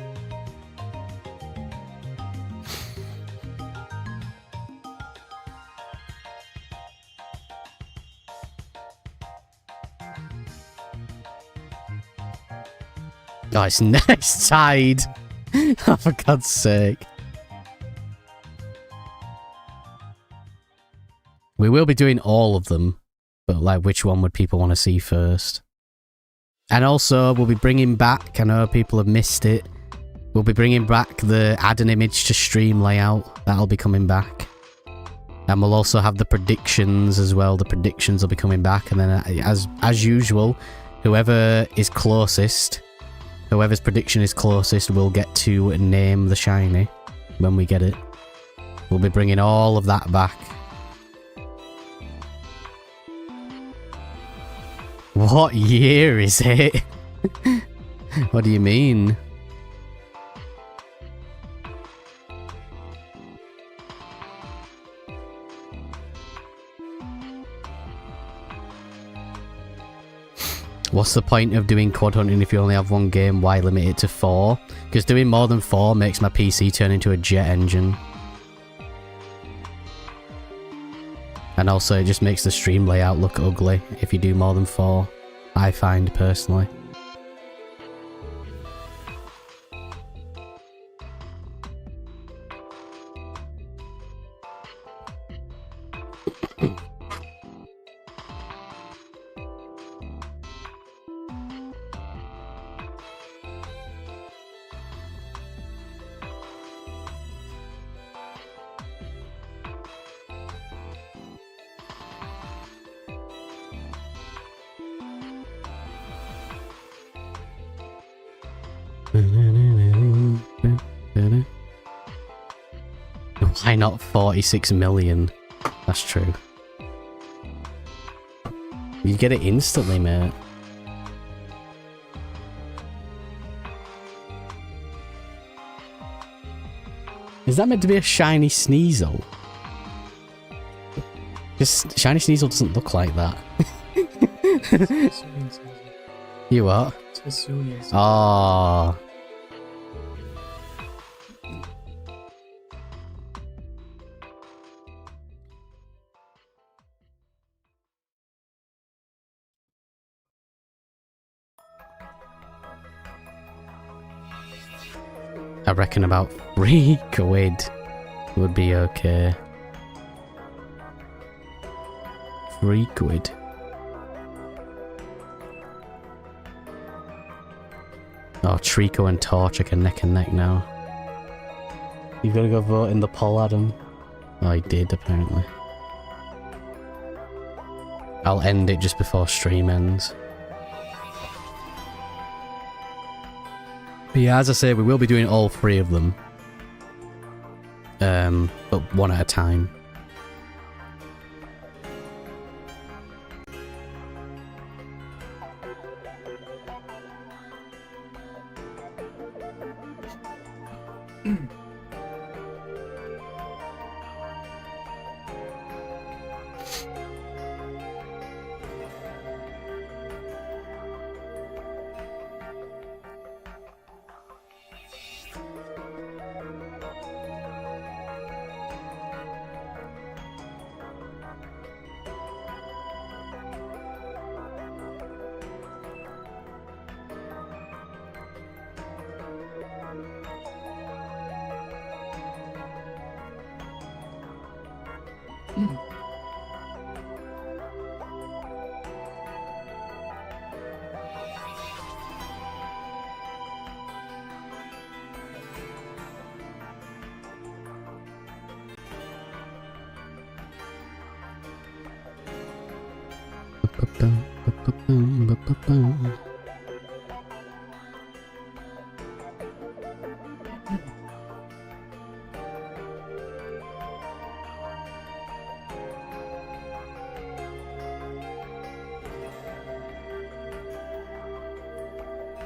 Oh, it's next tied. Oh, for God's sake. We will be doing all of them, but like, which one would people want to see first? And also, we'll be bringing back, I know people have missed it, we'll be bringing back the add an image to stream layout. That'll be coming back. And we'll also have the predictions as well. The predictions will be coming back. And then, as usual, whoever is closest, whoever's prediction is closest will get to name the shiny when we get it. We'll be bringing all of that back. What year is it? What do you mean? What's the point of doing quad hunting if you only have 1 game? Why limit it to 4? Because doing more than 4 makes my PC turn into a jet engine. And also it just makes the stream layout look ugly if you do more than 4, I find personally. Why not 46 million? That's true. You get it instantly, mate. Is that meant to be a shiny Sneasel? Just shiny Sneasel doesn't look like that. You what? Oh. I reckon about £3 would be okay. £3. Oh, Trico and Torchic are neck and neck now. You've got to go vote in the poll, Adam. Oh, he did, apparently. I'll end it just before stream ends. But yeah, as I say, we will be doing all 3 of them. But one at a time.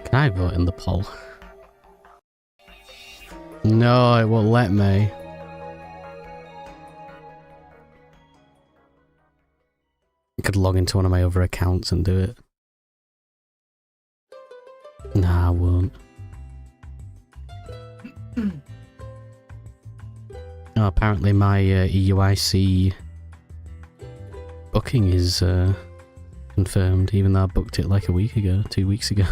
Can I vote in the poll? No, it won't let me. I could log into one of my other accounts and do it. Nah, I won't. Oh, apparently my EUIC booking is confirmed, even though I booked it like a week ago, 2 weeks ago.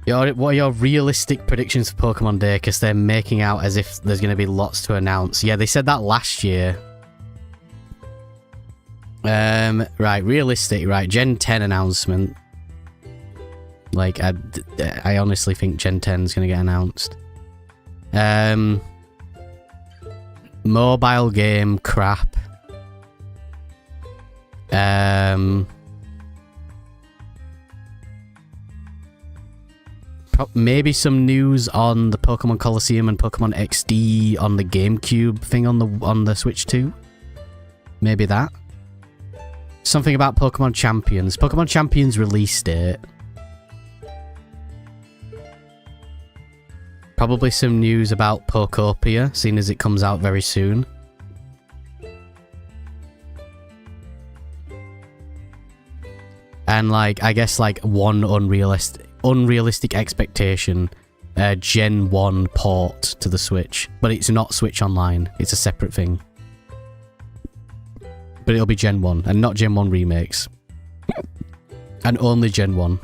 What are your realistic predictions for Pokemon Day? Because they're making out as if there's going to be lots to announce. Yeah, they said that last year. Right, realistic, right, Gen 10 announcement. Like, I honestly think Gen 10 is going to get announced. Mobile game crap. Maybe some news on the Pokemon Colosseum and Pokemon XD on the GameCube thing on the Switch 2. Maybe that. Something about Pokemon Champions. Pokemon Champions release date. Probably some news about Pokopia, seeing as it comes out very soon. And like, I guess like one unrealistic expectation, Gen 1 port to the Switch. But it's not Switch Online, it's a separate thing. But it'll be Gen 1, and not Gen 1 remakes. And only Gen 1.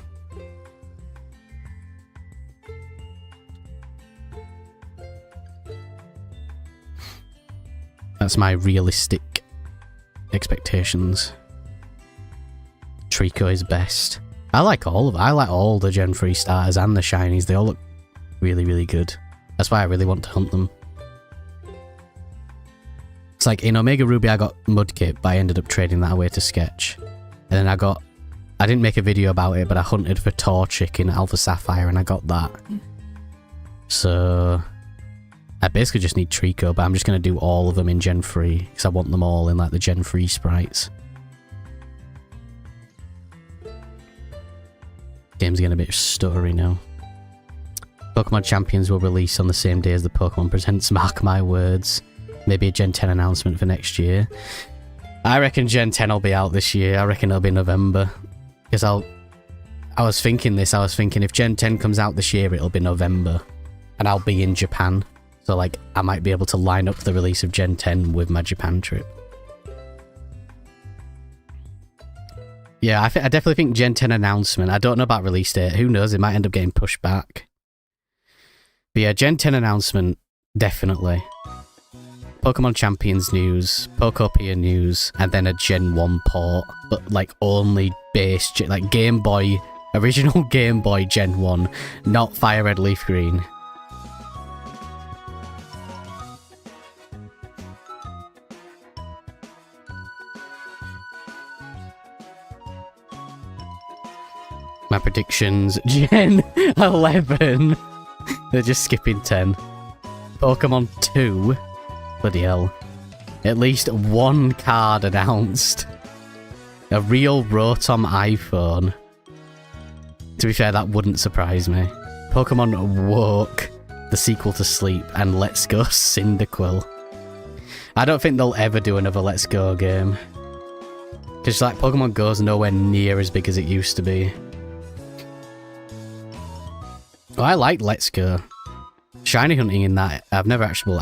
That's my realistic expectations. Trico is best. I like all of it. I like all the Gen 3 starters and the shinies. They all look really, really good. That's why I really want to hunt them. It's like, in Omega Ruby I got Mudkip, but I ended up trading that away to Sketch. And then I didn't make a video about it, but I hunted for Torchic in Alpha Sapphire and I got that. So I basically just need Trico, but I'm just going to do all of them in Gen 3, because I want them all in like the Gen 3 sprites. Game's getting a bit stuttery now. Pokemon Champions will release on the same day as the Pokemon Presents, mark my words. Maybe a Gen 10 announcement for next year. I reckon Gen 10 will be out this year. I reckon it'll be November. Because I was thinking if Gen 10 comes out this year, it'll be November. And I'll be in Japan. So like, I might be able to line up the release of Gen 10 with my Japan trip. Yeah, I definitely think Gen 10 announcement. I don't know about release date. Who knows? It might end up getting pushed back. But yeah, Gen 10 announcement, definitely. Pokemon Champions news, Pokopia news, and then a Gen 1 port, but like only base, like Game Boy, original Game Boy Gen 1, not Fire Red Leaf Green. My predictions, Gen 11. They're just skipping 10. Pokemon 2. Bloody hell. At least one card announced. A real Rotom iPhone. To be fair, that wouldn't surprise me. Pokemon Woke, the sequel to Sleep, and Let's Go Cyndaquil. I don't think they'll ever do another Let's Go game. Because like Pokemon Go's nowhere near as big as it used to be. Oh, I like Let's Go. Shiny hunting in that, I've never actually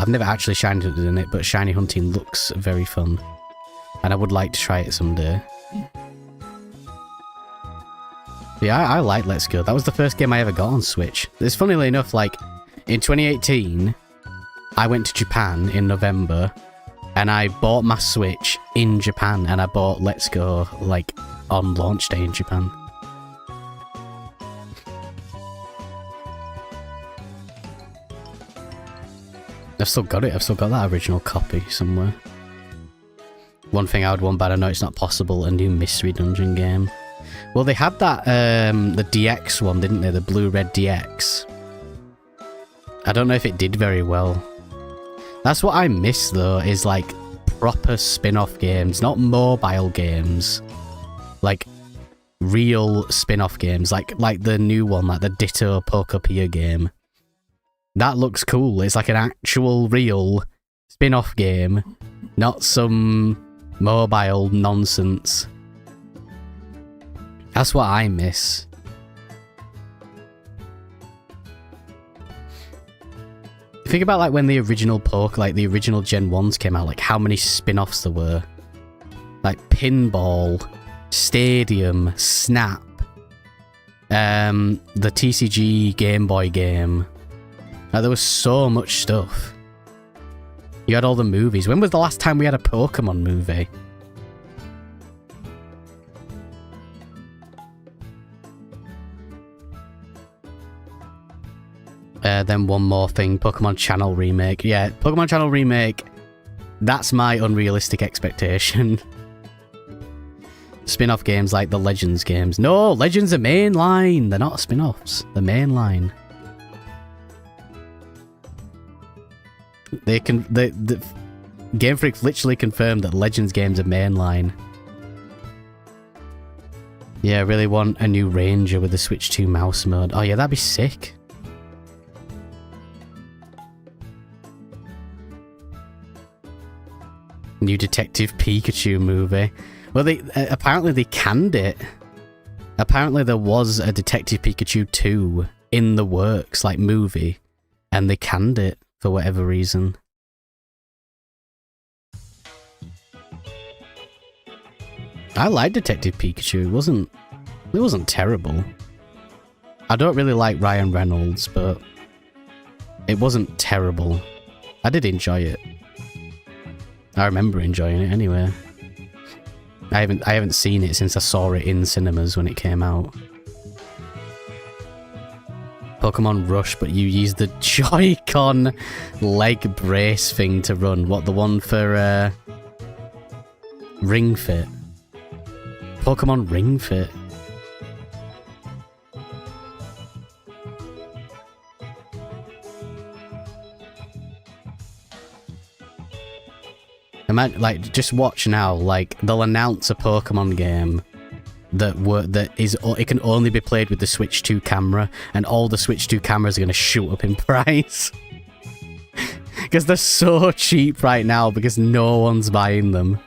shiny hunted in it, but shiny hunting looks very fun. And I would like to try it someday. Yeah, I like Let's Go. That was the first game I ever got on Switch. It's funnily enough, like, in 2018, I went to Japan in November, and I bought my Switch in Japan, and I bought Let's Go, like, on launch day in Japan. I've still got it. I've still got that original copy somewhere. One thing I would want, but I know it's not possible, a new Mystery Dungeon game. Well, they had that, the DX one, didn't they? The Blue-Red DX. I don't know if it did very well. That's what I miss, though, is, like, proper spin-off games. Not mobile games. Like, real spin-off games. Like the new one, like the Ditto Pokopia game. That looks cool. It's like an actual, real spin-off game, not some mobile nonsense. That's what I miss. Think about like when the original like the original Gen 1s came out, like how many spin-offs there were. Like Pinball, Stadium, Snap, the TCG Game Boy game. Like, there was so much stuff. You had all the movies. When was the last time we had a Pokemon movie? Then one more thing, Pokemon Channel Remake. Yeah, Pokemon Channel Remake, that's my unrealistic expectation. Spin-off games like the Legends games. No, Legends are mainline. They're not spin-offs. They're mainline. The Game Freak literally confirmed that Legends games are mainline. Yeah, I really want a new Ranger with the Switch 2 mouse mode. Oh yeah, that'd be sick. New Detective Pikachu movie. Well, they apparently they canned it. Apparently there was a Detective Pikachu 2 in the works, like movie, and they canned it. For whatever reason. I like Detective Pikachu. It wasn't terrible. I don't really like Ryan Reynolds, but it wasn't terrible. I did enjoy it. I remember enjoying it anyway. I haven't seen it since I saw it in cinemas when it came out. Pokemon Rush, but you use the Joy-Con leg brace thing to run. What, the one for Ring Fit? Pokemon Ring Fit. Imagine, like, just watch now. Like, they'll announce a Pokemon game it can only be played with the Switch 2 camera, and all the Switch 2 cameras are going to shoot up in price. Because they're so cheap right now because no one's buying them.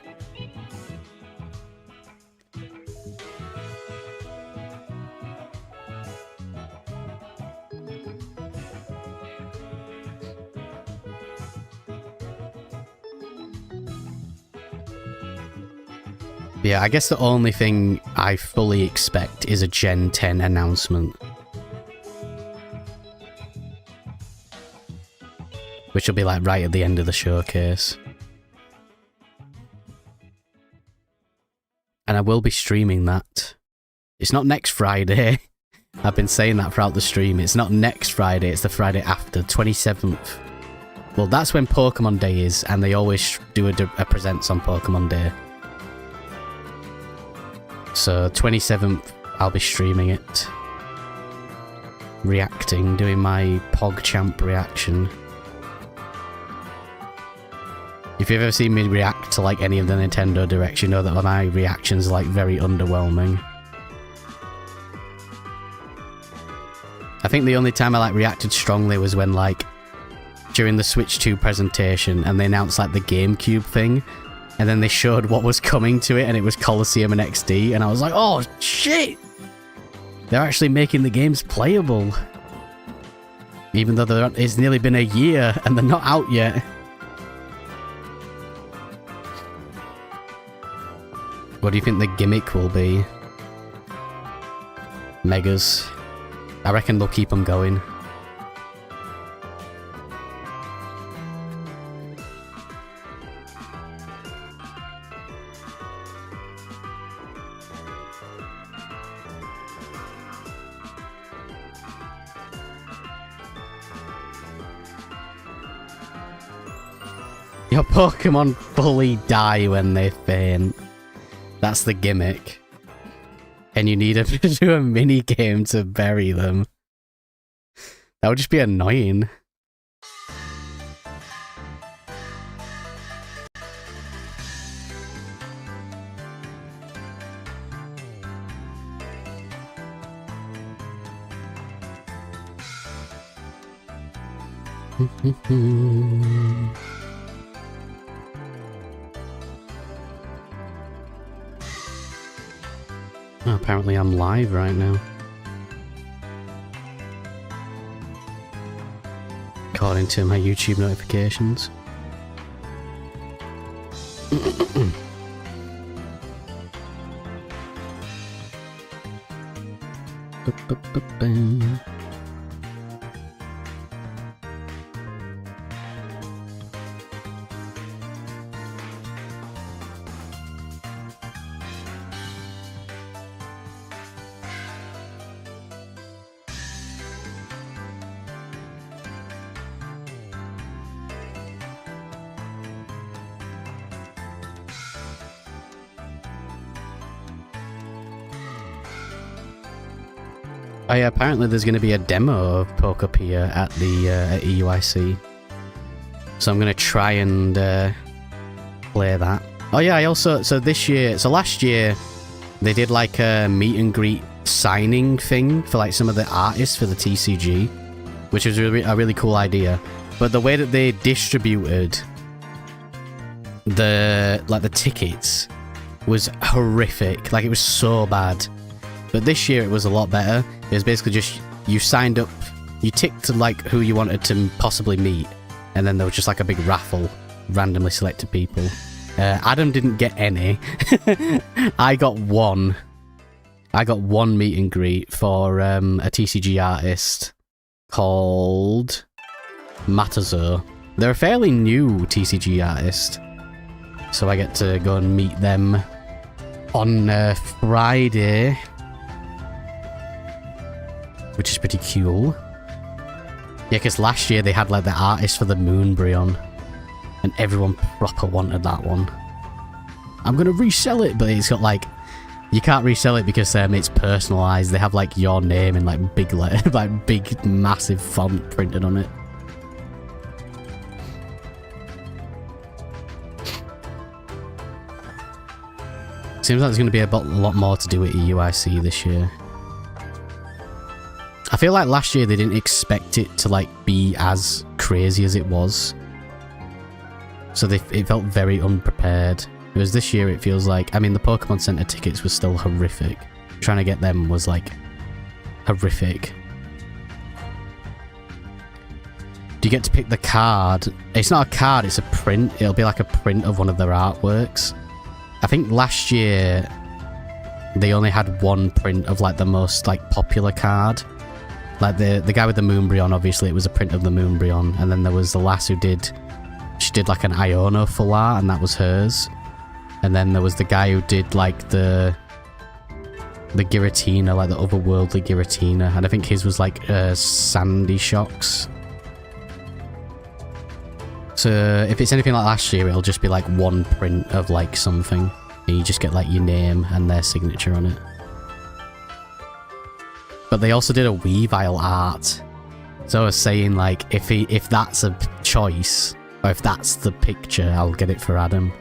Yeah, I guess the only thing I fully expect is a Gen 10 announcement. which will be like right at the end of the showcase. And I will be streaming that. It's not next Friday. I've been saying that throughout the stream. It's not next Friday, it's the Friday after, 27th. Well, that's when Pokemon Day is, and they always do a presents on Pokemon Day. So, 27th, I'll be streaming it. Reacting, doing my PogChamp reaction. If you've ever seen me react to like any of the Nintendo Directs, you know that my reactions are like very underwhelming. I think the only time I like reacted strongly was when like during the Switch 2 presentation and they announced like the GameCube thing, and then they showed what was coming to it and it was Colosseum and XD, and I was like, oh shit! They're actually making the games playable. Even though it's nearly been a year and they're not out yet. What do you think the gimmick will be? Megas. I reckon they'll keep them going. Your Pokemon fully die when they faint. That's the gimmick. And you need to do a mini game to bury them. That would just be annoying. Oh, apparently I'm live right now. According to my YouTube notifications. Oh yeah, apparently there's going to be a demo of Pokopia at the at EUIC. So I'm going to try and play that. Oh yeah, I also, so last year they did like a meet and greet signing thing for like some of the artists for the TCG, which was a really cool idea. But the way that they distributed the tickets was horrific. Like, it was so bad. But this year it was a lot better. It was basically just, you signed up, you ticked like who you wanted to possibly meet, and then there was just like a big raffle, randomly selected people. Adam didn't get any. I got one. I got one meet and greet for a TCG artist called Matazo. They're a fairly new TCG artist, so I get to go and meet them on Friday, which is pretty cool. Yeah, because last year they had like the artist for the Moonbryon, and everyone proper wanted that one. I'm gonna resell it, but it's got like, you can't resell it because it's personalised. They have like your name in like big letter, like big massive font printed on it. Seems like there's going to be a lot more to do at EUIC this year. I feel like last year they didn't expect it to like be as crazy as it was, so it felt very unprepared. Whereas this year it feels like, I mean, the Pokemon Center tickets were still horrific. Trying to get them was like horrific. Do you get to pick the card? It's not a card, it's a print. It'll be like a print of one of their artworks. I think last year they only had one print of like the most like popular card, Like the guy with the Moonbryon, obviously it was a print of the Moonbryon, and then there was the lass who did, she did like an Iono full art, and that was hers. And then there was the guy who did like the Giratina, like the otherworldly Giratina, and I think his was like Sandy Shocks. So if it's anything like last year, it'll just be like one print of like something, and you just get like your name and their signature on it. But they also did a Weavile art. So I was saying, like, if that's a choice, or if that's the picture, I'll get it for Adam.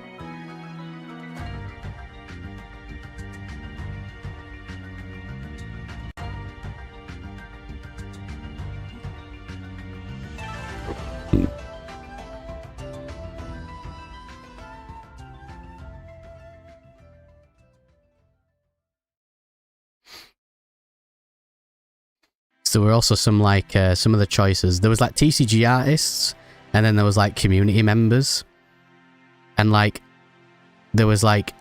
So there were also some like some of the choices. There was like TCG artists, and then there was like community members, and like there was like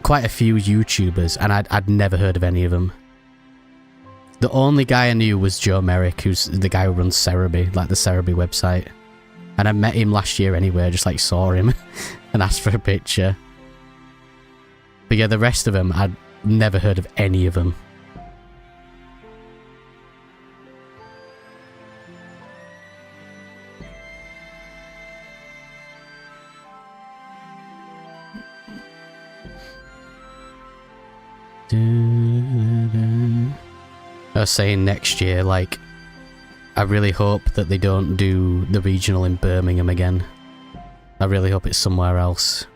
quite a few YouTubers, and I'd never heard of any of them. The only guy I knew was Joe Merrick, who's the guy who runs Cerebi, like the Cerebi website, and I met him last year anyway. I just like saw him and asked for a picture. But yeah, the rest of them I'd never heard of any of them. I was saying next year, like, I really hope that they don't do the regional in Birmingham again. I really hope it's somewhere else.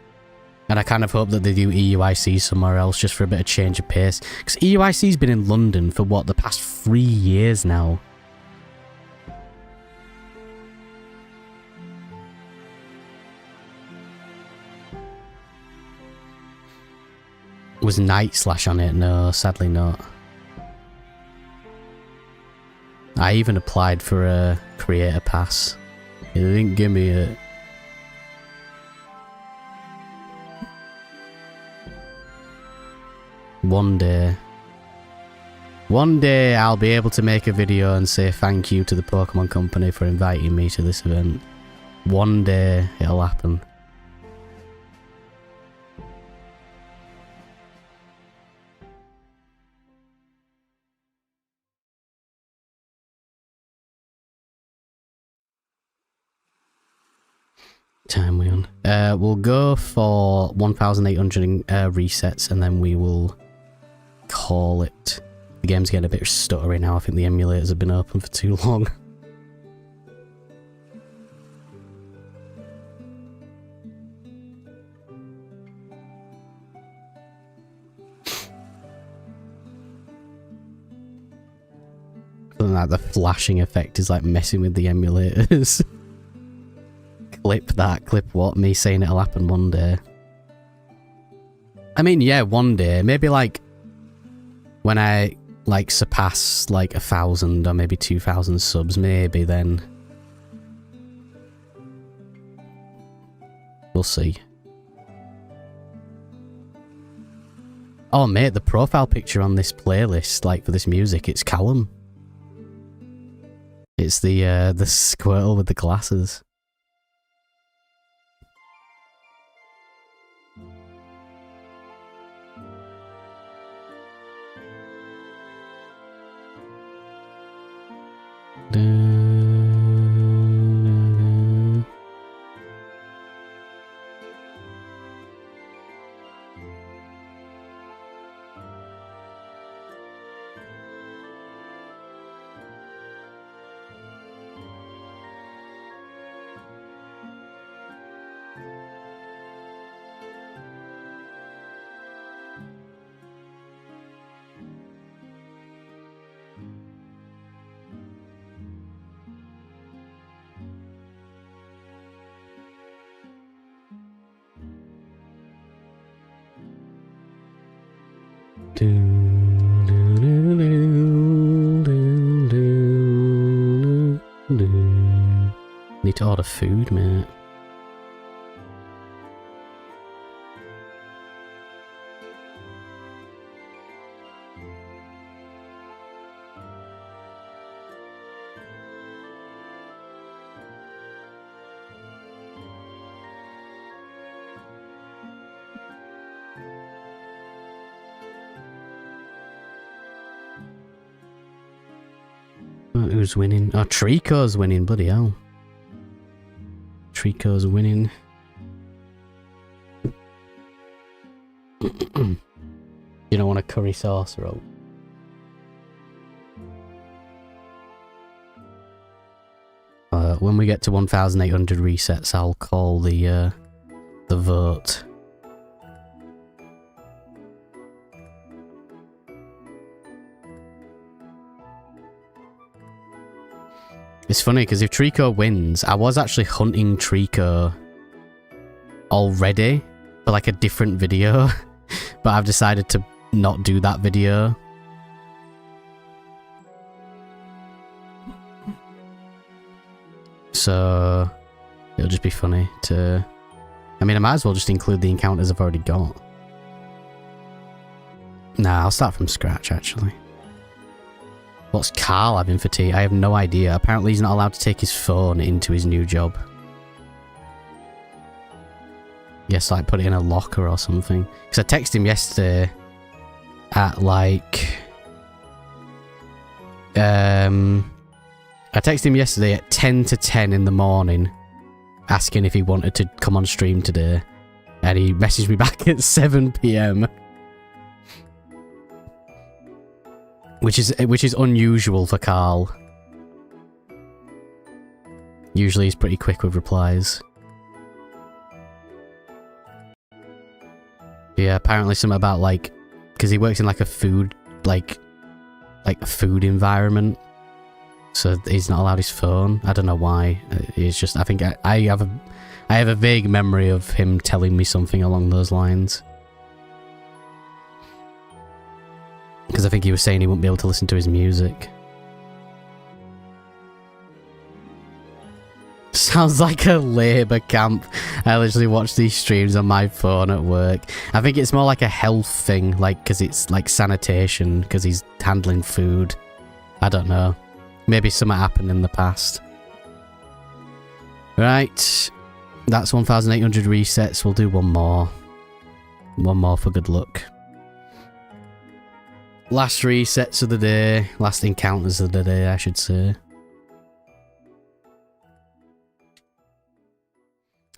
And I kind of hope that they do EUIC somewhere else, just for a bit of change of pace. Because EUIC's been in London for, what, the past 3 years now? Was Night Slash on it? No, sadly not. I even applied for a creator pass. They didn't give me it. One day I'll be able to make a video and say thank you to the Pokemon Company for inviting me to this event. One day it'll happen. Time we on? We'll go for 1,800 resets, and then we will call it. The game's getting a bit stuttery now. I think the emulators have been open for too long. Something like the flashing effect is like messing with the emulators. Clip that, clip what? Me saying it'll happen one day. I mean, yeah, one day. Maybe like when I like surpass like 1,000 or maybe 2,000 subs, maybe then. We'll see. Oh mate, the profile picture on this playlist, like for this music, it's Callum. It's the Squirtle with the glasses. Need to order food, mate. Who's winning? Oh, Trico's winning. Bloody hell. Trico's winning. You don't want a curry sauce roll? When we get to 1,800 resets, I'll call the vote. It's funny because if Trico wins, I was actually hunting Trico already for like a different video, but I've decided to not do that video. So it'll just be funny to... I mean, I might as well just include the encounters I've already got. Nah, I'll start from scratch, actually. What's Carl having for tea? I have no idea. Apparently he's not allowed to take his phone into his new job. Yes, like put it in a locker or something. Because I texted him yesterday at like... I texted him yesterday at 10 to 10 in the morning, asking if he wanted to come on stream today, and he messaged me back at 7 PM, which is unusual for Carl. Usually he's pretty quick with replies. Yeah, apparently something about like, because he works in like a food like a food environment. So he's not allowed his phone. I don't know why. It's just, I think I have a vague memory of him telling me something along those lines. Because I think he was saying he wouldn't be able to listen to his music. Sounds like a Labour camp. I literally watch these streams on my phone at work. I think it's more like a health thing, like, because it's like sanitation, because he's handling food. I don't know. Maybe something happened in the past. Right. That's 1,800 resets. We'll do one more. One more for good luck. Last resets of the day. Last encounters of the day, I should say.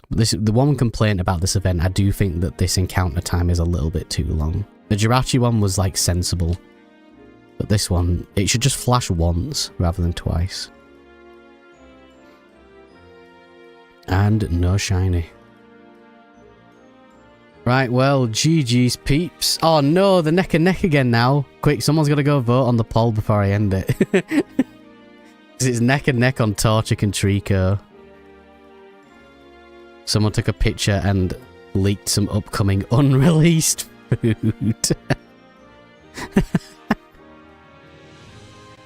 The one complaint about this event, I do think that this encounter time is a little bit too long. The Jirachi one was like sensible. But this one, it should just flash once rather than twice. And no shiny. Right, well, GG's peeps. Oh no, the neck and neck again now. Quick, someone's got to go vote on the poll before I end it. Because it's neck and neck on Torchic and Trico. Someone took a picture and leaked some upcoming unreleased food.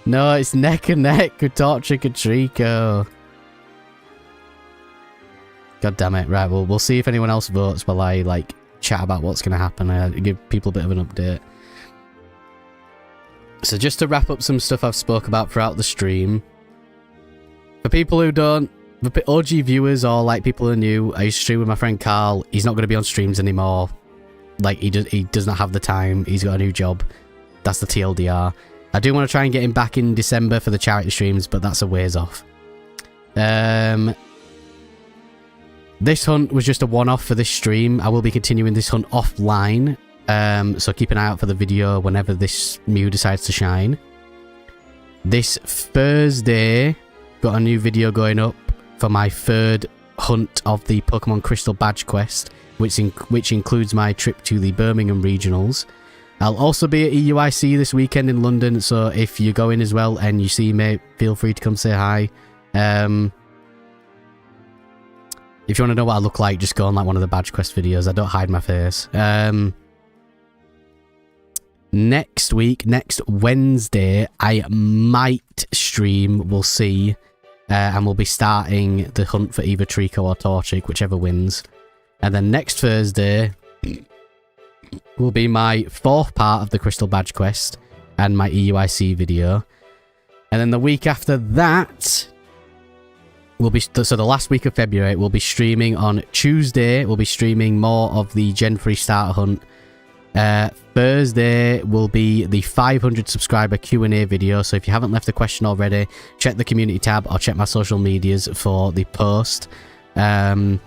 No, it's neck and neck with Torchic and Trico. God damn it. Right, well, we'll see if anyone else votes while I, like, chat about what's going to happen. Give people a bit of an update. So just to wrap up some stuff I've spoke about throughout the stream. For people who don't, for OG viewers or, like, people who are new, I used to stream with my friend Carl. He's not going to be on streams anymore. Like, he does not have the time. He's got a new job. That's the TLDR. I do want to try and get him back in December for the charity streams, but that's a ways off. This hunt was just a one-off for this stream. I will be continuing this hunt offline, so keep an eye out for the video whenever this Mew decides to shine. This Thursday, got a new video going up for my third hunt of the Pokemon Crystal Badge Quest, which includes my trip to the Birmingham Regionals. I'll also be at EUIC this weekend in London, so if you're going as well and you see me, feel free to come say hi. If you want to know what I look like, just go on like one of the Badge Quest videos. I don't hide my face. Next week, next Wednesday, I might stream, we'll see. And we'll be starting the hunt for either Trico or Torchic, whichever wins. And then next Thursday will be my fourth part of the Crystal Badge Quest and my EUIC video. And then the week after that will be, so the last week of February, we'll be streaming on Tuesday. We'll be streaming more of the Gen 3 starter hunt. Thursday will be the 500 subscriber Q&A video, so if you haven't left a question already, check the community tab or check my social medias for the post. And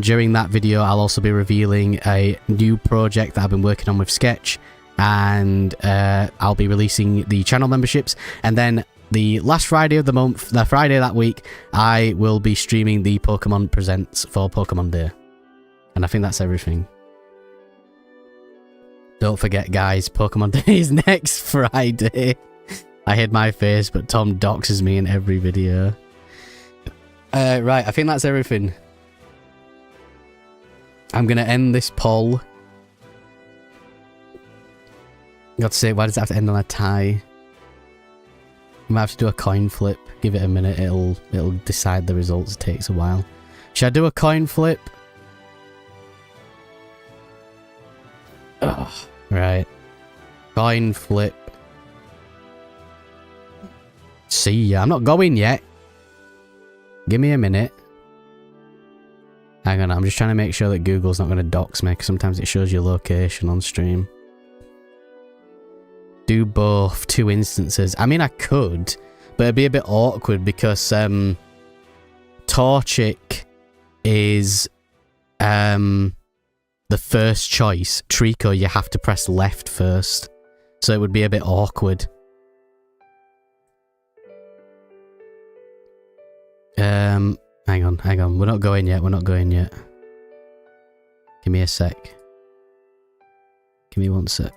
during that video, I'll also be revealing a new project that I've been working on with Sketch, and I'll be releasing the channel memberships, and then the last Friday of the month, the Friday that week, I will be streaming the Pokemon Presents for Pokemon Day. And I think that's everything. Don't forget, guys, Pokemon Day is next Friday. I hid my face, but Tom doxes me in every video. Right, I think that's everything. I'm going to end this poll. Got to say, why does it have to end on a tie? I might have to do a coin flip. Give it a minute, it'll decide the results. It takes a while. Should I do a coin flip? Ugh. Right. Coin flip. See ya. I'm not going yet. Give me a minute. Hang on, I'm just trying to make sure that Google's not going to dox me, because sometimes it shows your location on stream. Do both, 2 instances. I mean, I could, but it'd be a bit awkward because Torchic is the first choice. Trico, you have to press left first, so it would be a bit awkward. Hang on. We're not going yet. Give me a sec. Give me 1 sec.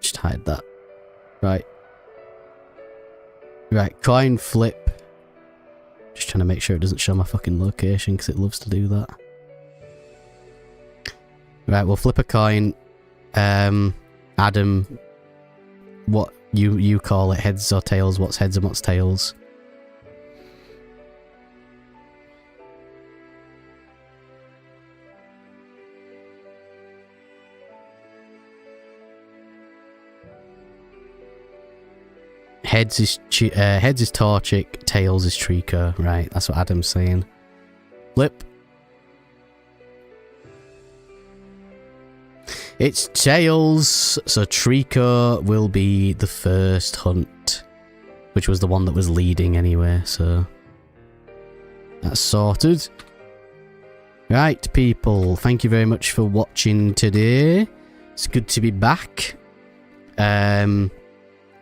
Just hide that. Right. Right, coin flip. Just trying to make sure it doesn't show my fucking location, because it loves to do that. Right, we'll flip a coin. Adam, what you call it, heads or tails? What's heads and what's tails? Heads is Torchic, tails is Trico. Right, that's what Adam's saying. Flip. It's tails, so Trico will be the first hunt, which was the one that was leading anyway, so that's sorted. Right, people, thank you very much for watching today. It's good to be back.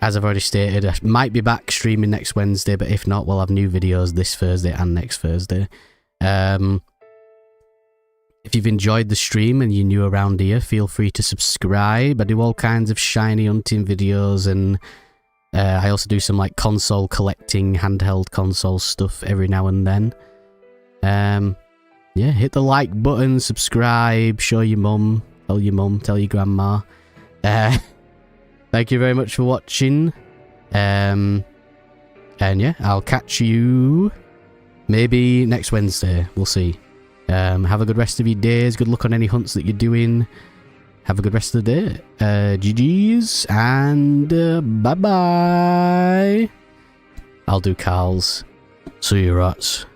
As I've already stated, I might be back streaming next Wednesday, but if not, we'll have new videos this Thursday and next Thursday. If you've enjoyed the stream and you're new around here, feel free to subscribe. I do all kinds of shiny hunting videos, and I also do some like console collecting, handheld console stuff every now and then. Yeah, hit the like button, subscribe, show your mum, tell your grandma. Thank you very much for watching. And yeah, I'll catch you maybe next Wednesday. We'll see. Have a good rest of your days. Good luck on any hunts that you're doing. Have a good rest of the day. GG's and bye-bye. I'll do Carl's. See you, rats.